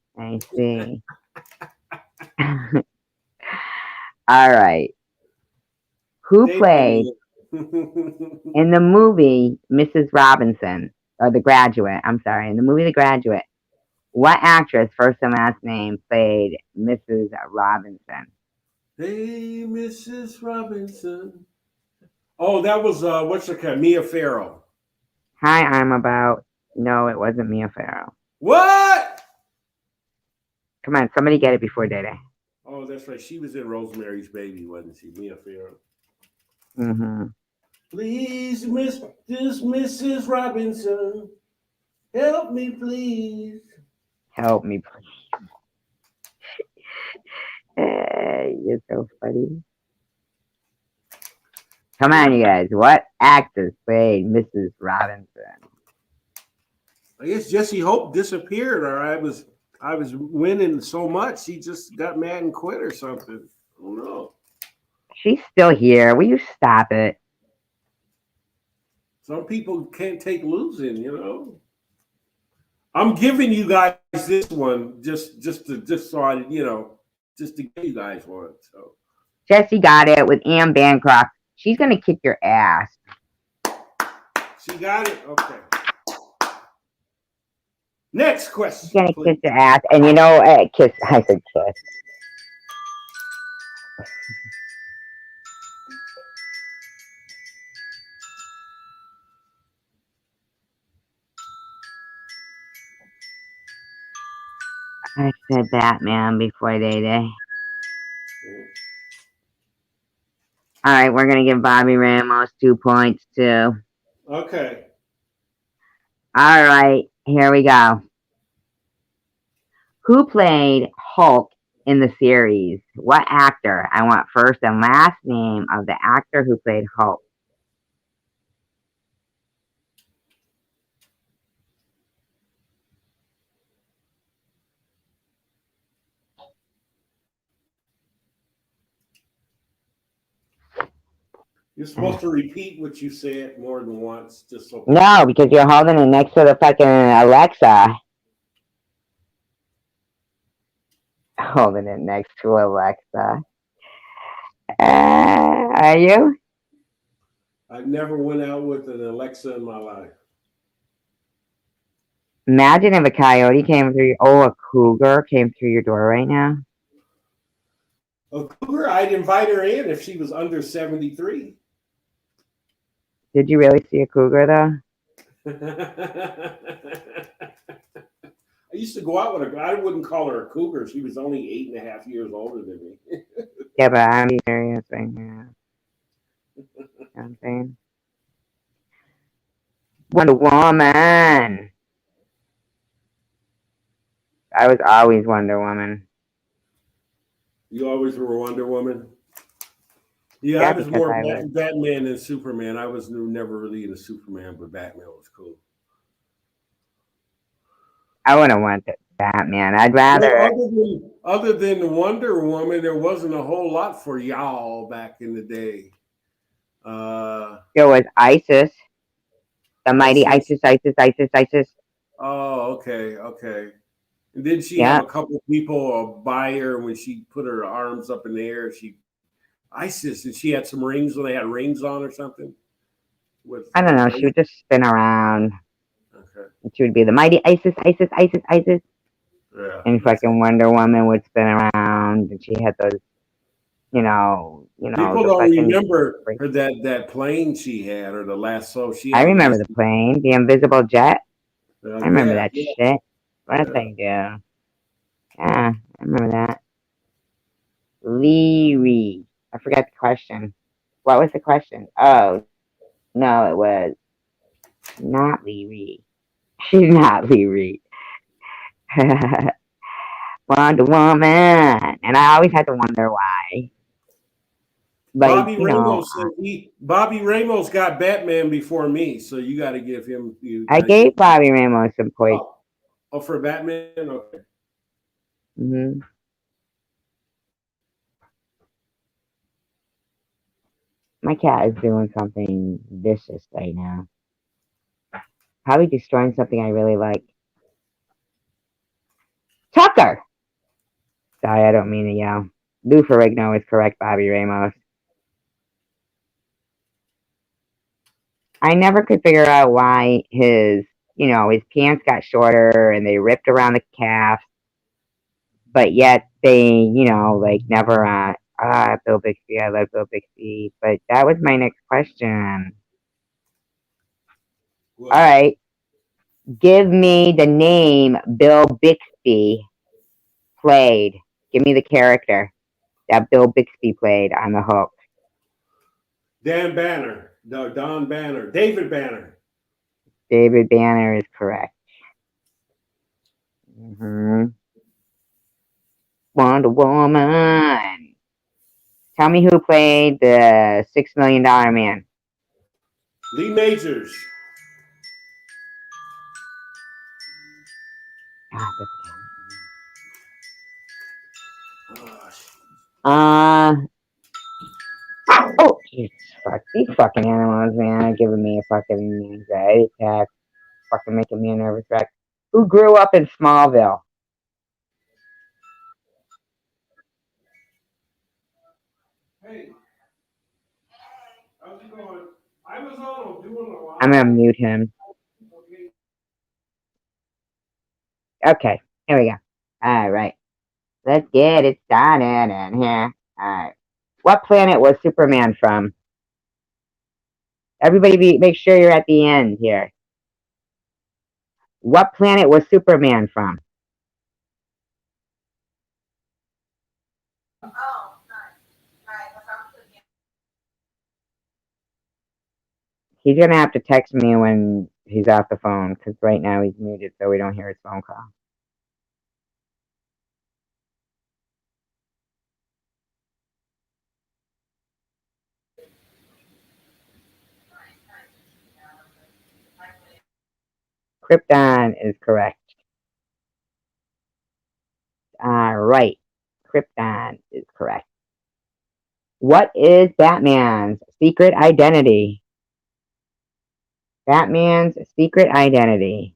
All right. Who played in the movie Mrs. Robinson, or The Graduate? I'm sorry, in the movie The Graduate. What actress, first and last name, played Mrs. Robinson? Hey, Mrs. Robinson. Oh, that was what's her name? Mia Farrow. Hi, I'm about. No, it wasn't Mia Farrow. What? Come on, somebody get it before Day Day. Oh, that's right. She was in Rosemary's Baby, wasn't she? Mia Farrow. Mm-hmm. Please, Mrs. Robinson, help me, please. Help me, please. You're so funny. Come on, you guys. What actress played Mrs. Robinson? I guess Jesse Hope disappeared, or I was winning so much he just got mad and quit or something. I don't know. She's still here. Will you stop it? Some people can't take losing, you know. I'm giving you guys this one just so I, just to give you guys one. So Jesse got it with Anne Bancroft. She's gonna kick your ass. She got it? Okay. Next question. She's gonna please. kick your ass. And kiss. I said kiss. I said Batman before Day Day. All right, we're gonna give Bobby Ramos 2 points too. Okay. All right, here we go. Who played Hulk in the series? What actor? I want first and last name of the actor who played Hulk. You're supposed to repeat what you said more than once, just so. No, because you're holding it next to the fucking Alexa. Holding it next to Alexa. Are you? I never went out with an Alexa in my life. Imagine if a coyote came through. Oh, a cougar came through your door right now. A cougar, I'd invite her in if she was under 73. Did you really see a cougar though? I used to go out with her. I wouldn't call her a cougar. She was only 8.5 years older than me. Yeah, but I'm serious right now. You know what I'm saying? Wonder Woman. I was always Wonder Woman. You always were Wonder Woman. Yeah, I Yeah, was because more I was. Batman than Superman. I was never really into Superman, but Batman was cool. I wouldn't want Batman. I'd Well, rather. other than Wonder Woman, there wasn't a whole lot for y'all back in the day. It was ISIS, the mighty ISIS. ISIS, ISIS, ISIS, ISIS. Oh, okay, okay. And didn't she have Yeah, a couple people buy her when she put her arms up in the air? She ISIS, and she had some rings when they had rings on or something. With I don't know. She ISIS. would just spin around. Okay, And she would be the mighty ISIS, ISIS, ISIS, ISIS. yeah, And makes sense. fucking Wonder Woman would spin around, and she had those, People the don't fucking. remember her that plane she had or the lasso. She I had a remember lasso. the plane, the invisible jet. I remember Yeah, that yeah, shit. What did yeah. they do? Yeah, I remember that. Leary. I forgot the question. What was the question? Oh, no, it was not Leary. She's not Leary. Wonder Woman. And I always had to wonder why. Like, Bobby Ramos got Batman before me, so you got to give him you. I gave Bobby Ramos some points. Oh, for Batman, okay. Hmm. My cat is doing something vicious right now. Probably destroying something I really like. Tucker! Sorry, I don't mean to yell. Lou Ferrigno is correct, Bobby Ramos. I never could figure out why his pants got shorter and they ripped around the calf, but yet they, like never, Bill Bixby, I love Bill Bixby. But that was my next question. Well, All right. Give me the name Bill Bixby played. Give me the character that Bill Bixby played on The Hook. Dan Banner, no, Don Banner, David Banner. David Banner is correct. Wonder Woman. Tell me who played the $6 Million Man. Lee Majors. Oh, Jesus fuck. These fucking animals, man, are giving me a fucking anxiety attack. Fucking making me a nervous wreck. Who grew up in Smallville? Hey, how's it going? I was on doing a lot. I'm gonna mute him. Okay, here we go. Alright. Let's get it started in here. Alright. What planet was Superman from? Everybody make sure you're at the end here. What planet was Superman from? He's gonna have to text me when he's off the phone, because right now he's muted so we don't hear his phone call. Krypton is correct. Alright. Krypton is correct. What is Batman's secret identity? Batman's secret identity.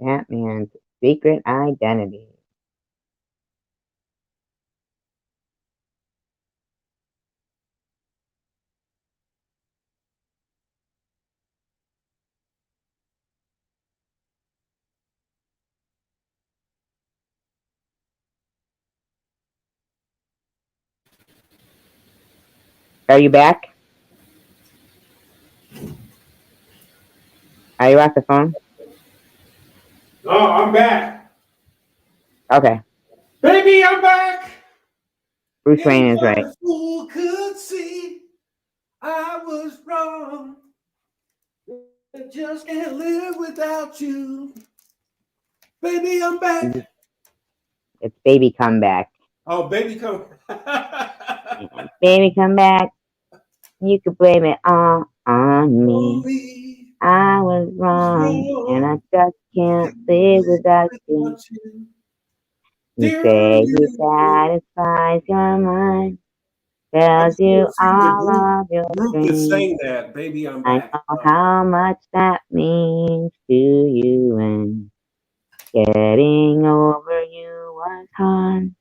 Batman's secret identity. Are you back? Are you off the phone? Oh, I'm back. Okay. Baby, I'm back. Bruce Wayne If is right. a fool could see I was wrong, I just can't live without you. Baby, I'm back. It's Baby Come Back. Oh, baby, come. Baby Come Back. You could blame it all on me. Me. I was wrong, and I just can't live without you. You Dear say he you. satisfies your mind, I tells just you want to see the all of your group that dreams. sang that. Baby, I'm I back. know how much that means to you, and getting over you was hard.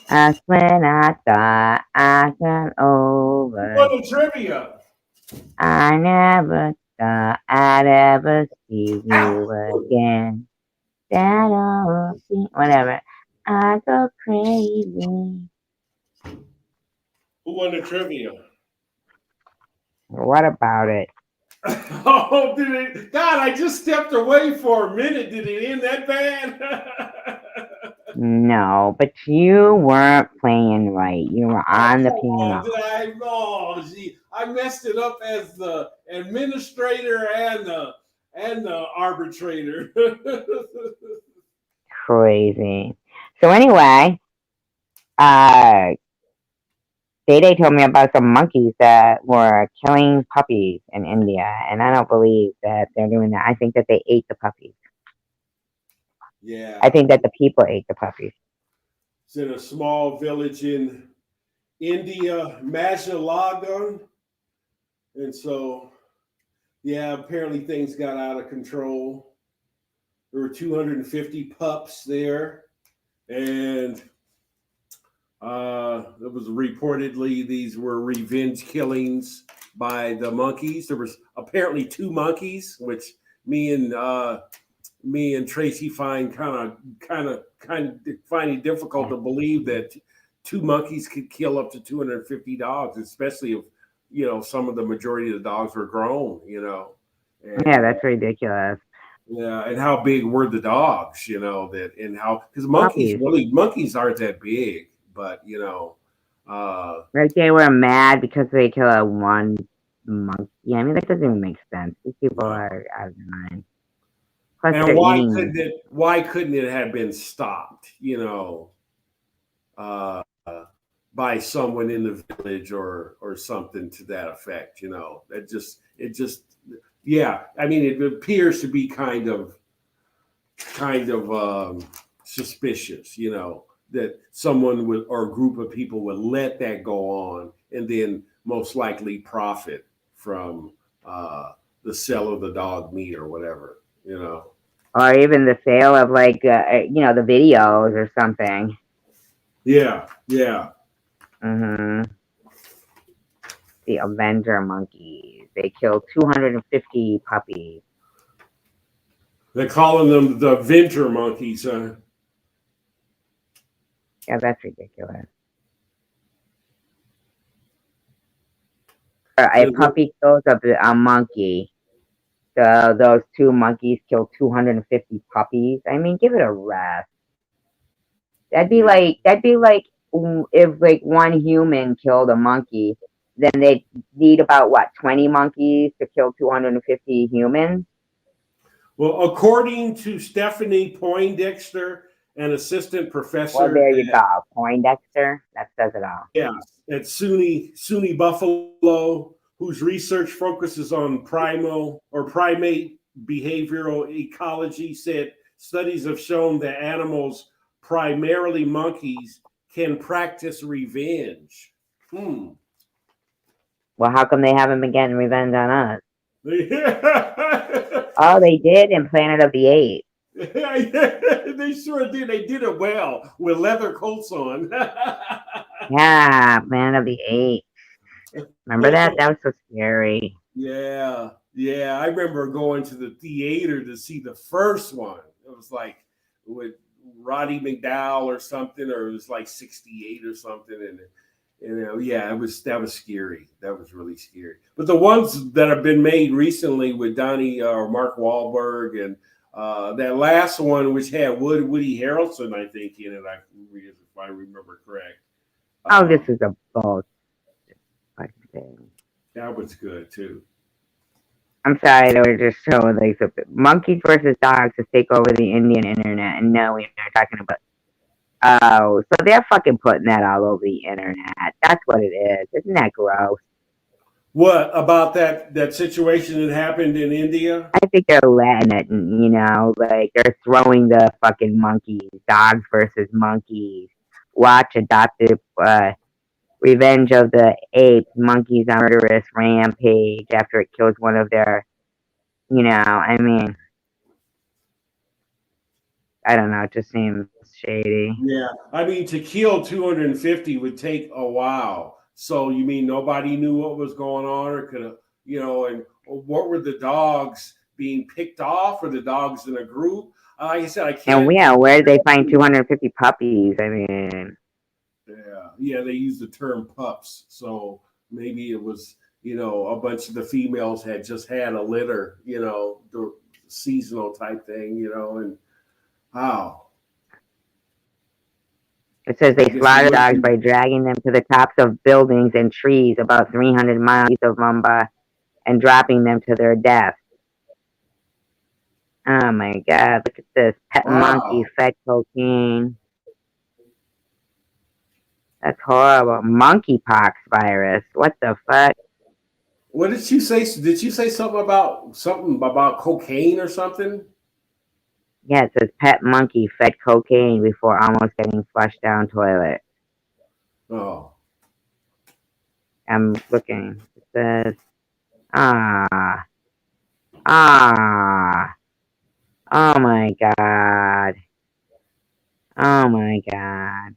That's when I thought I got Who over. won the trivia? I never thought I'd ever see Ow. you again. That old thing, whatever. I go crazy. Who won the trivia? What about it? Oh, did it? God, I just stepped away for a minute. Did it end that bad? No, but you weren't playing right. You were Oh, on the come on. piano. Did I? Oh, gee. I messed it up as the administrator and the arbitrator. Crazy. So anyway, Day told me about some monkeys that were killing puppies in India, and I don't believe that they're doing that. I think that they ate the puppies. Yeah. I think that the people ate the puppies. It's in a small village in India, Majalagan. And so, yeah, apparently things got out of control. There were 250 pups there. And it was reportedly these were revenge killings by the monkeys. There was apparently 2 monkeys, which me and Tracy find kind of finding difficult to believe that 2 monkeys could kill up to 250 dogs, especially if some of the majority of the dogs were grown. And Yeah, that's ridiculous. yeah, and how big were the dogs? Because Puppies. monkeys aren't that big, but Like they were mad because they killed one monkey. Yeah, I mean that doesn't even make sense. These people are out of their mind. Plus, and they're eating. why couldn't it have been stopped? Uh, by someone in the village or something to that effect. Yeah. I mean, it appears to be kind of suspicious. That someone would or a group of people would let that go on and then most likely profit from the sale of the dog meat or whatever. Or even the sale of the videos or something. Yeah. The Avenger monkeys. They killed 250 puppies. They're calling them the Venture monkeys, huh? Yeah, that's ridiculous. A puppy kills a monkey. So those 2 monkeys killed 250 puppies. I mean, give it a rest. That'd be like if like one human killed a monkey, then they'd need about 20 monkeys to kill 250 humans. Well, according to Stephanie Poindexter, an assistant professor Well, there you go, Poindexter. That says it all. at SUNY Buffalo, whose research focuses on primate behavioral ecology, said studies have shown that animals, primarily monkeys, can practice revenge. Well, how come they haven't been getting revenge on us? Oh, they did in Planet of the Apes. They sure did. They did it well with leather coats on. Yeah, Planet of the Apes. Remember that? That was so scary. Yeah. I remember going to the theater to see the first one. It was like with Roddy McDowell or something, or it was like 68 or something, and yeah, that was scary. That was really scary. But the ones that have been made recently with Donnie or Mark Wahlberg and that last one, which had Woody Harrelson, I think, in it, if I remember correct. Oh, this is a bullshit thing. That was good too. I'm sorry, they were just so like monkeys versus dogs to take over the Indian internet, and no, we are talking about. Oh, so they're fucking putting that all over the internet. That's what it is. Isn't that gross? What about that situation that happened in India? I think they're letting it, like they're throwing the fucking monkeys, dogs versus monkeys. Watch adoptive Revenge of the Apes, monkeys on murderous rampage after it kills one of their, I mean, I don't know, it just seems shady. Yeah, I mean, to kill 250 would take a while. So you mean nobody knew what was going on, or could have, and what were the dogs being picked off, or the dogs in a group? Like I said, I can't. And yeah, where did they find 250 puppies? I mean, yeah, they use the term pups, so maybe it was, a bunch of the females had just had a litter, the seasonal type thing, and wow. It says they slaughter dogs by dragging them to the tops of buildings and trees about 300 miles east of Mumbai and dropping them to their death. Oh my God, look at this. Pet monkey fed cocaine. That's horrible. Monkeypox virus. What the fuck? What did you say? Did you say something about cocaine or something? Yeah, it says pet monkey fed cocaine before almost getting flushed down toilet. Oh. I'm looking. It says, oh my God. Oh my God.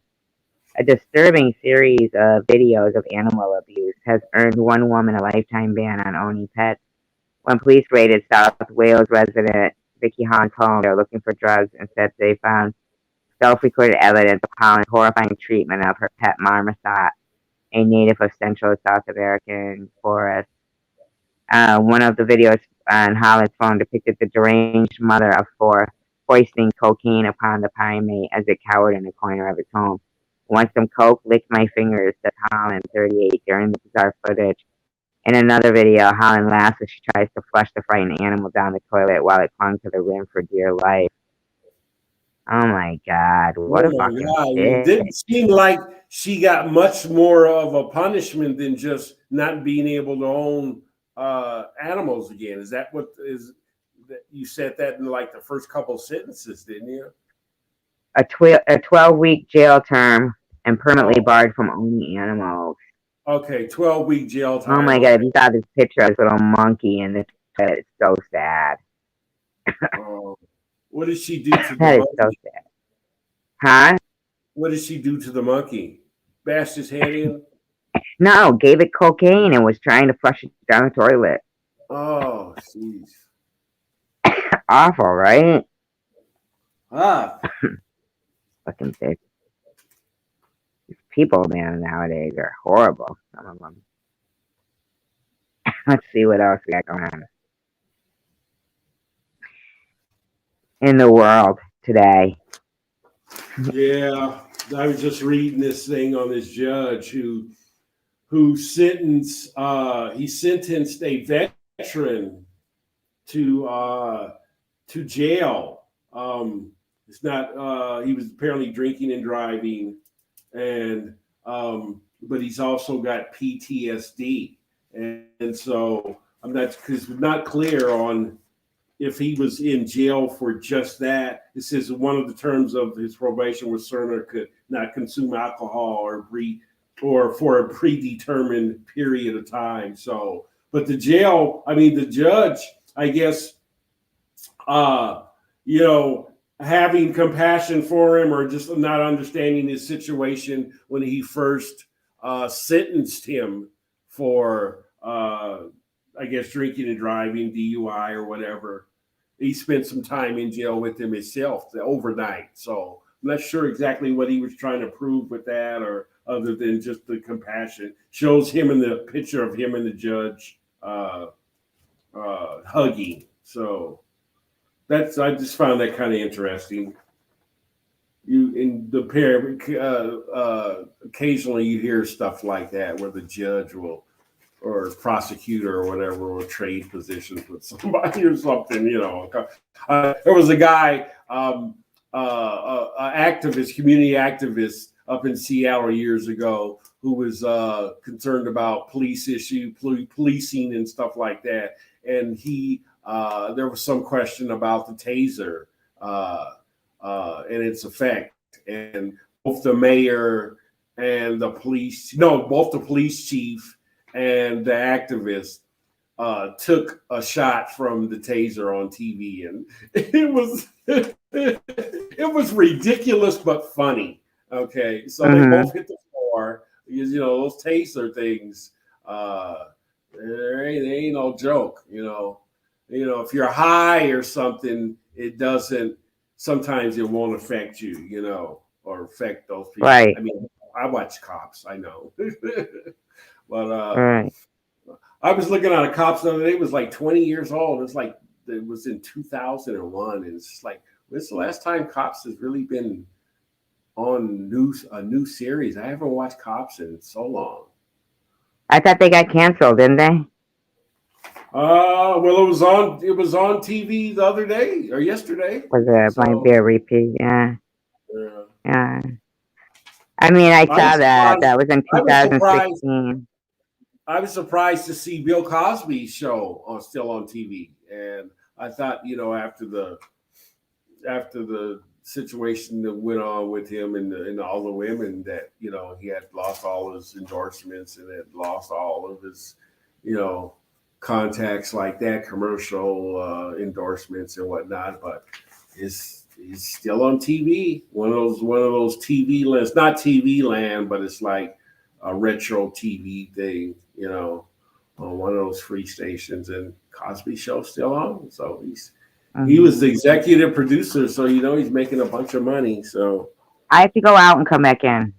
A disturbing series of videos of animal abuse has earned one woman a lifetime ban on owning pets. When police raided South Wales resident Vicky Hahn's home, they were looking for drugs. Instead, they found self-recorded evidence of Holland's horrifying treatment of her pet marmoset, a native of Central South American forest. One of the videos on Holland's phone depicted the deranged mother of four foisting cocaine upon the primate as it cowered in the corner of its home. Want some coke? Lick my fingers, said Holland, 38, during the bizarre footage. In another video, Holland laughs as she tries to flush the frightened animal down the toilet while it clung to the rim for dear life. Oh my God, what a fucking God. bitch. It didn't seem like she got much more of a punishment than just not being able to own animals again. Is that what is that you said that in like the first couple sentences, didn't you? A 12-week jail term and permanently barred from owning animals. Okay, 12-week jail time. Oh my God, if you saw this picture of this little monkey in the toilet, it's so sad. What did she do to the That monkey? is so sad. Huh? What did she do to the monkey? Bashed his head in? No, gave it cocaine and was trying to flush it down the toilet. Oh, jeez. Awful, right? Fucking bitch. These people, man, nowadays are horrible. Some of them. Let's see what else we got going on in the world today. Yeah, I was just reading this thing on this judge who sentenced a veteran to jail. It's not he was apparently drinking and driving, and but he's also got PTSD, and so I'm not clear on if he was in jail for just that. It says one of the terms of his probation was Cerner could not consume alcohol or for a predetermined period of time. So, but the judge, I guess, having compassion for him or just not understanding his situation when he first sentenced him for, I guess, drinking and driving, DUI or whatever. he spent some time in jail with him himself overnight. So I'm not sure exactly what he was trying to prove with that, or other than just the compassion. Shows him in the picture of him and the judge hugging. So I just found that kind of interesting. You in the pair occasionally you hear stuff like that where the judge will or prosecutor or whatever will trade positions with somebody or something. There was a guy, activist, community activist up in Seattle years ago who was concerned about policing and stuff like that, and there was some question about the taser and its effect, and both the mayor and both the police chief and the activist took a shot from the taser on TV, and it was it was ridiculous but funny. Okay, so they both hit the floor because those taser things, they ain't no joke. If you're high or something, it doesn't. Sometimes it won't affect you, or affect those people. Right. I mean, I watch Cops. I know, but Right. I was looking at a Cops the other day. It was like 20 years old. It's like it was in 2001, and it's just like, when's the last time Cops has really been on a new series? I haven't watched Cops in so long. I thought they got canceled, didn't they? Well, it was on TV the other day or yesterday. Might be a repeat, yeah. Yeah. Yeah. I mean, I saw that. That was in 2016. I was surprised to see Bill Cosby's show still on TV, and I thought, after the situation that went on with him and all the women, that he had lost all his endorsements and had lost all of his contacts like that, commercial endorsements and whatnot, but he's still on TV. One of those TV lands, not TV land, but it's like a retro TV thing, on one of those free stations, and Cosby Show's still on. So he was the executive producer, so he's making a bunch of money. So I have to go out and come back in.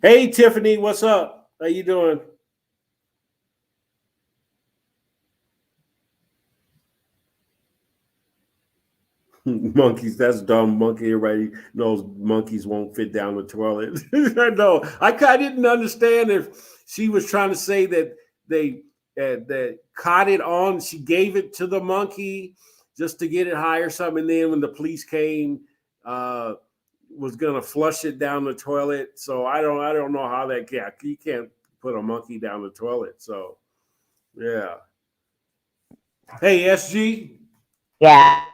Hey Tiffany, what's up? How you doing? Monkeys, that's dumb. Monkey, everybody knows monkeys won't fit down the toilet. I know. I didn't understand if she was trying to say that they that caught it on. She gave it to the monkey just to get it high or something. And then when the police came, was gonna flush it down the toilet. So I don't know how that. Yeah, you can't put a monkey down the toilet. So yeah. Hey SG. Yeah.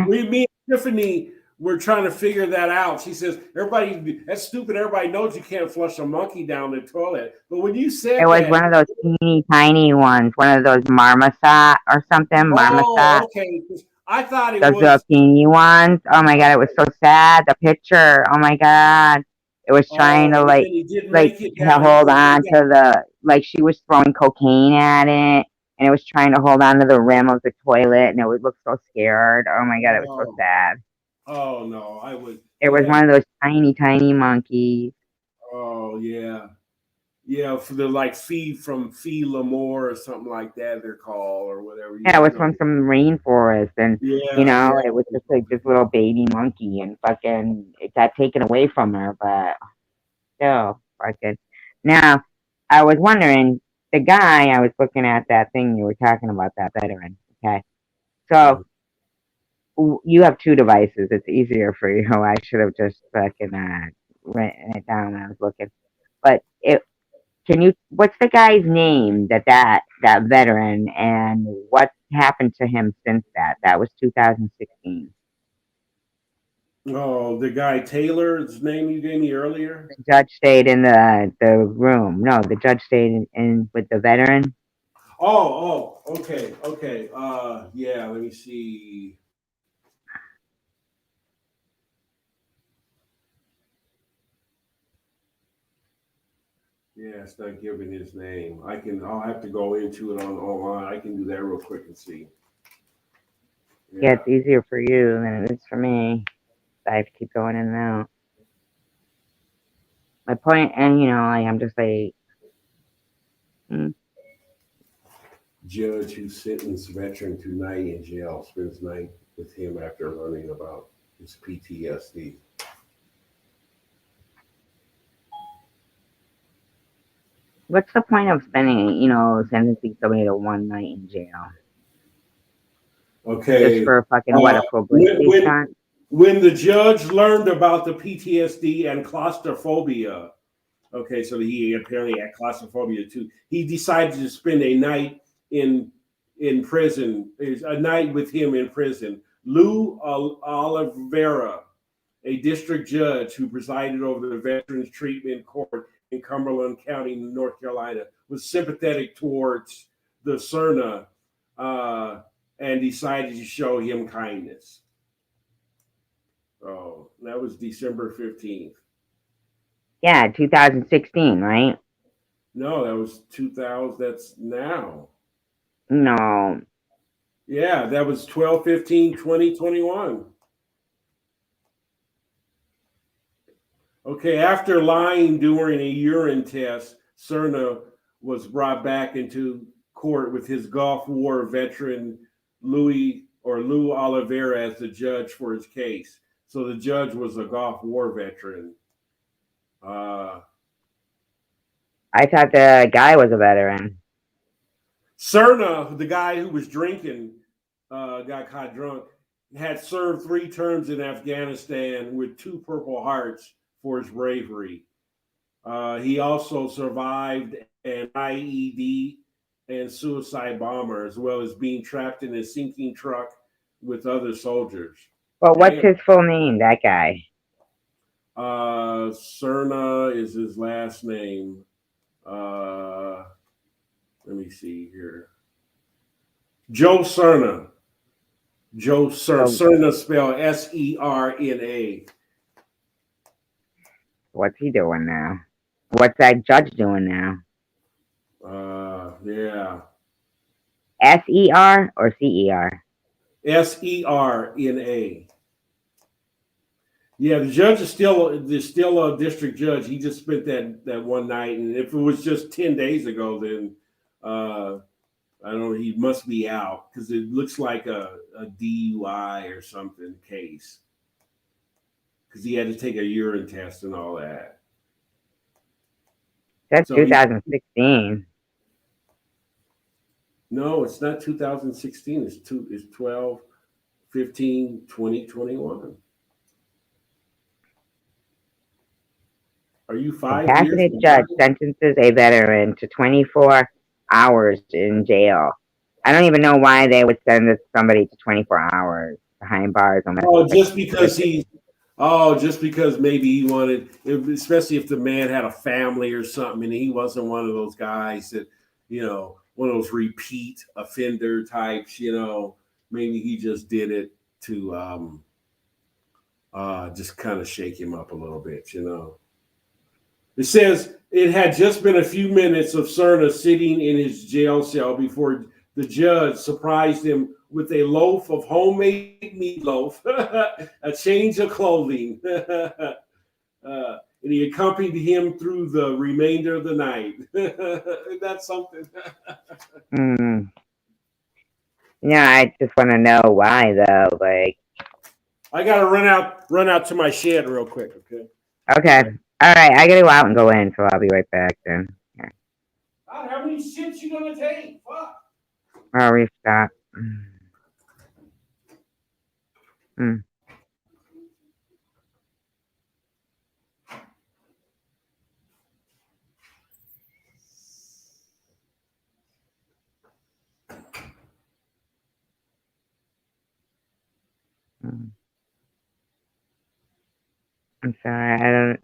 Me and Tiffany were trying to figure that out. She says, that's stupid. Everybody knows you can't flush a monkey down the toilet. But when you said it was one of those teeny tiny ones, one of those marmoset or something. Marmoset. Okay. I thought those little teeny ones. Oh my god, it was so sad. The picture. Oh my god. It was trying to hold on to she was throwing cocaine at it. And it was trying to hold on to the rim of the toilet, and it would look so scared. Oh my god, it was so sad. Oh no, I would. It was one of those tiny, tiny monkeys. Oh yeah, yeah. For the feed from Fee L'Amour or something like that, they're called or whatever. Yeah, it was from some rainforest, and it was just like this little baby monkey, and fucking it got taken away from her, but still, fucking. Now, I was wondering. The guy, I was looking at that thing you were talking about, that veteran. Okay. So you have two devices. It's easier for you. I should have just fucking written it down when I was looking. But what's the guy's name that veteran, and what happened to him since that? That was 2016. Oh, the guy Taylor's name you gave me earlier? The judge stayed in the room. No, the judge stayed in with the veteran. Oh, okay. Yeah, let me see. Yeah, it's not giving his name. I'll have to go into it online. I can do that real quick and see. Yeah, Yeah. it's easier for you than it is for me. I have to keep going in and out. My point, and like, I'm just like, Judge who sentenced veteran to night in jail spends night with him after learning about his PTSD. what's the point of spending, sentencing somebody to one night in jail just Okay. for a fucking Uh, what, a when, publicity when stunt? when the judge learned about the PTSD and claustrophobia, okay, so he apparently had claustrophobia too. He decided to spend a night in prison, a night with him in prison. Lou Oliveira, a district judge who presided over the Veterans Treatment Court in Cumberland County, North Carolina, was sympathetic towards the Cerna and decided to show him kindness. Oh, that was December 15th. Yeah, 2016, right? No, that was 2000. That's now. No. Yeah, that was 12/15/2021. Okay, after lying during a urine test, Cerna was brought back into court with his Gulf War veteran Lou Oliveira as the judge for his case. So the judge was a Gulf War veteran. Uh, I thought the guy was a veteran. Cerna, the guy who was drinking, got caught drunk, had served 3 terms in Afghanistan with 2 Purple Hearts for his bravery. He also survived an IED and suicide bomber, as well as being trapped in a sinking truck with other soldiers. Well, what's Damn. his full name, that guy? Cerna is his last name. Let me see here. Joe Cerna. Joe Cerna spelled Serna. What's he doing now? What's that judge doing now? Yeah. SER or CER? Serna. Yeah, the judge is still a district judge. He just spent that one night, and if it was just 10 days ago, then I don't know. He must be out because it looks like a DUI or something case because he had to take a urine test and all that. That's So 2016. no, it's not 2016. It's 12/15/2021. Are you 5 years? Compassionate judge sentences a veteran to 24 hours in jail. I don't even know why they would send somebody to 24 hours behind bars. Oh, just because just because maybe he wanted, especially if the man had a family or something, and he wasn't one of those guys that, one of those repeat offender types. Maybe he just did it to just kind of shake him up a little bit. It says it had just been a few minutes of Cerna sitting in his jail cell before the judge surprised him with a loaf of homemade meatloaf, a change of clothing, and he accompanied him through the remainder of the night. That's something. Yeah, I just want to know why though. Like, I gotta run out to my shed real quick. Okay. okay, all right, I gotta go out and go in, so I'll be right back then. Yeah. God, how many shits you gonna take? Fuck. I'll restart. I'm sorry, I don't.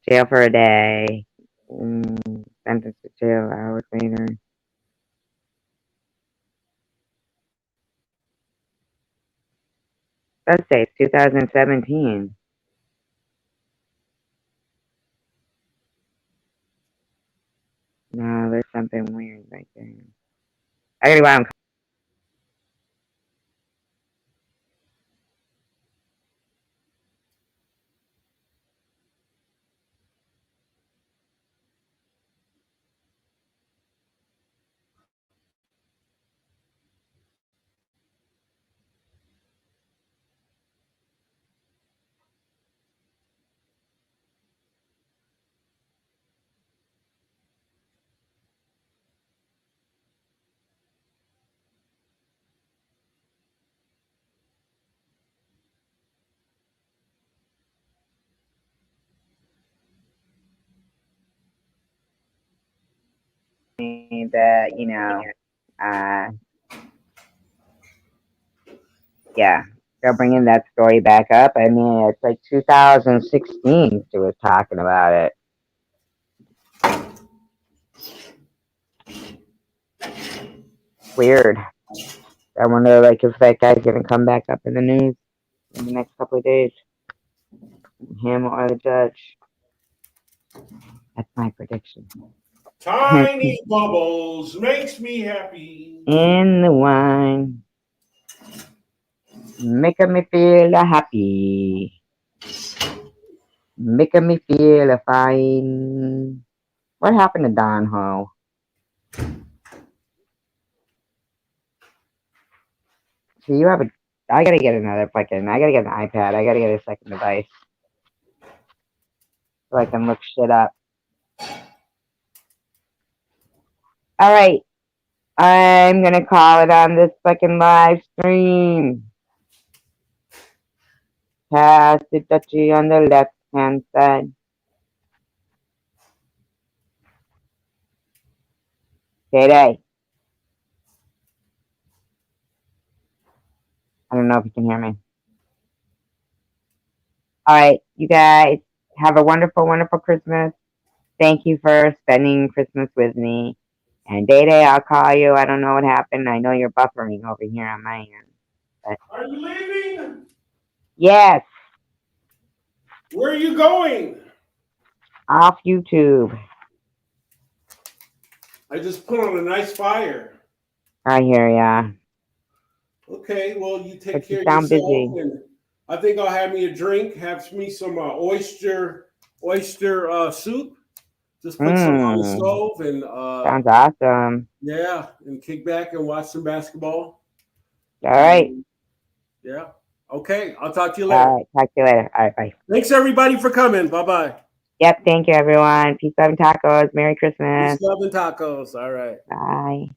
Jail for a day. Sentenced to jail hours later. Let's say it's 2017. No, there's something weird right there. I gotta go out and me that, yeah, they're bringing that story back up. I mean, it's like 2016 she was talking about it. Weird. I wonder, like, if that guy's gonna come back up in the news in the next couple of days. Him or the judge. That's my prediction. Tiny bubbles makes me happy. In the wine, making me feel happy, making me feel fine. What happened to Don Ho? So you have I gotta get another I gotta get an iPad. I gotta get a second device so I can look shit up. All right. I'm gonna call it on this fucking live stream. Pass the touchy on the left hand side. Today. I don't know if you can hear me. All right, you guys have a wonderful, wonderful Christmas. Thank you for spending Christmas with me. And Day Day, I'll call you. I don't know what happened. I know you're buffering over here on my end. But Are you leaving? yes, Where are you going? off YouTube. I just put on a nice fire. I hear ya. Okay, well, you take But you care of sound yourself. busy. And I think I'll have me a drink, have me some oyster soup. Just put some on the stove and Sounds awesome. yeah, and kick back and watch some basketball. All right. Yeah. Okay, I'll talk to you later. All right. Talk to you later. All right. Bye. Thanks everybody for coming. Bye-bye. Yep. Thank you, everyone. Peace, love, and tacos. Merry Christmas. Peace, love, and tacos. All right. Bye.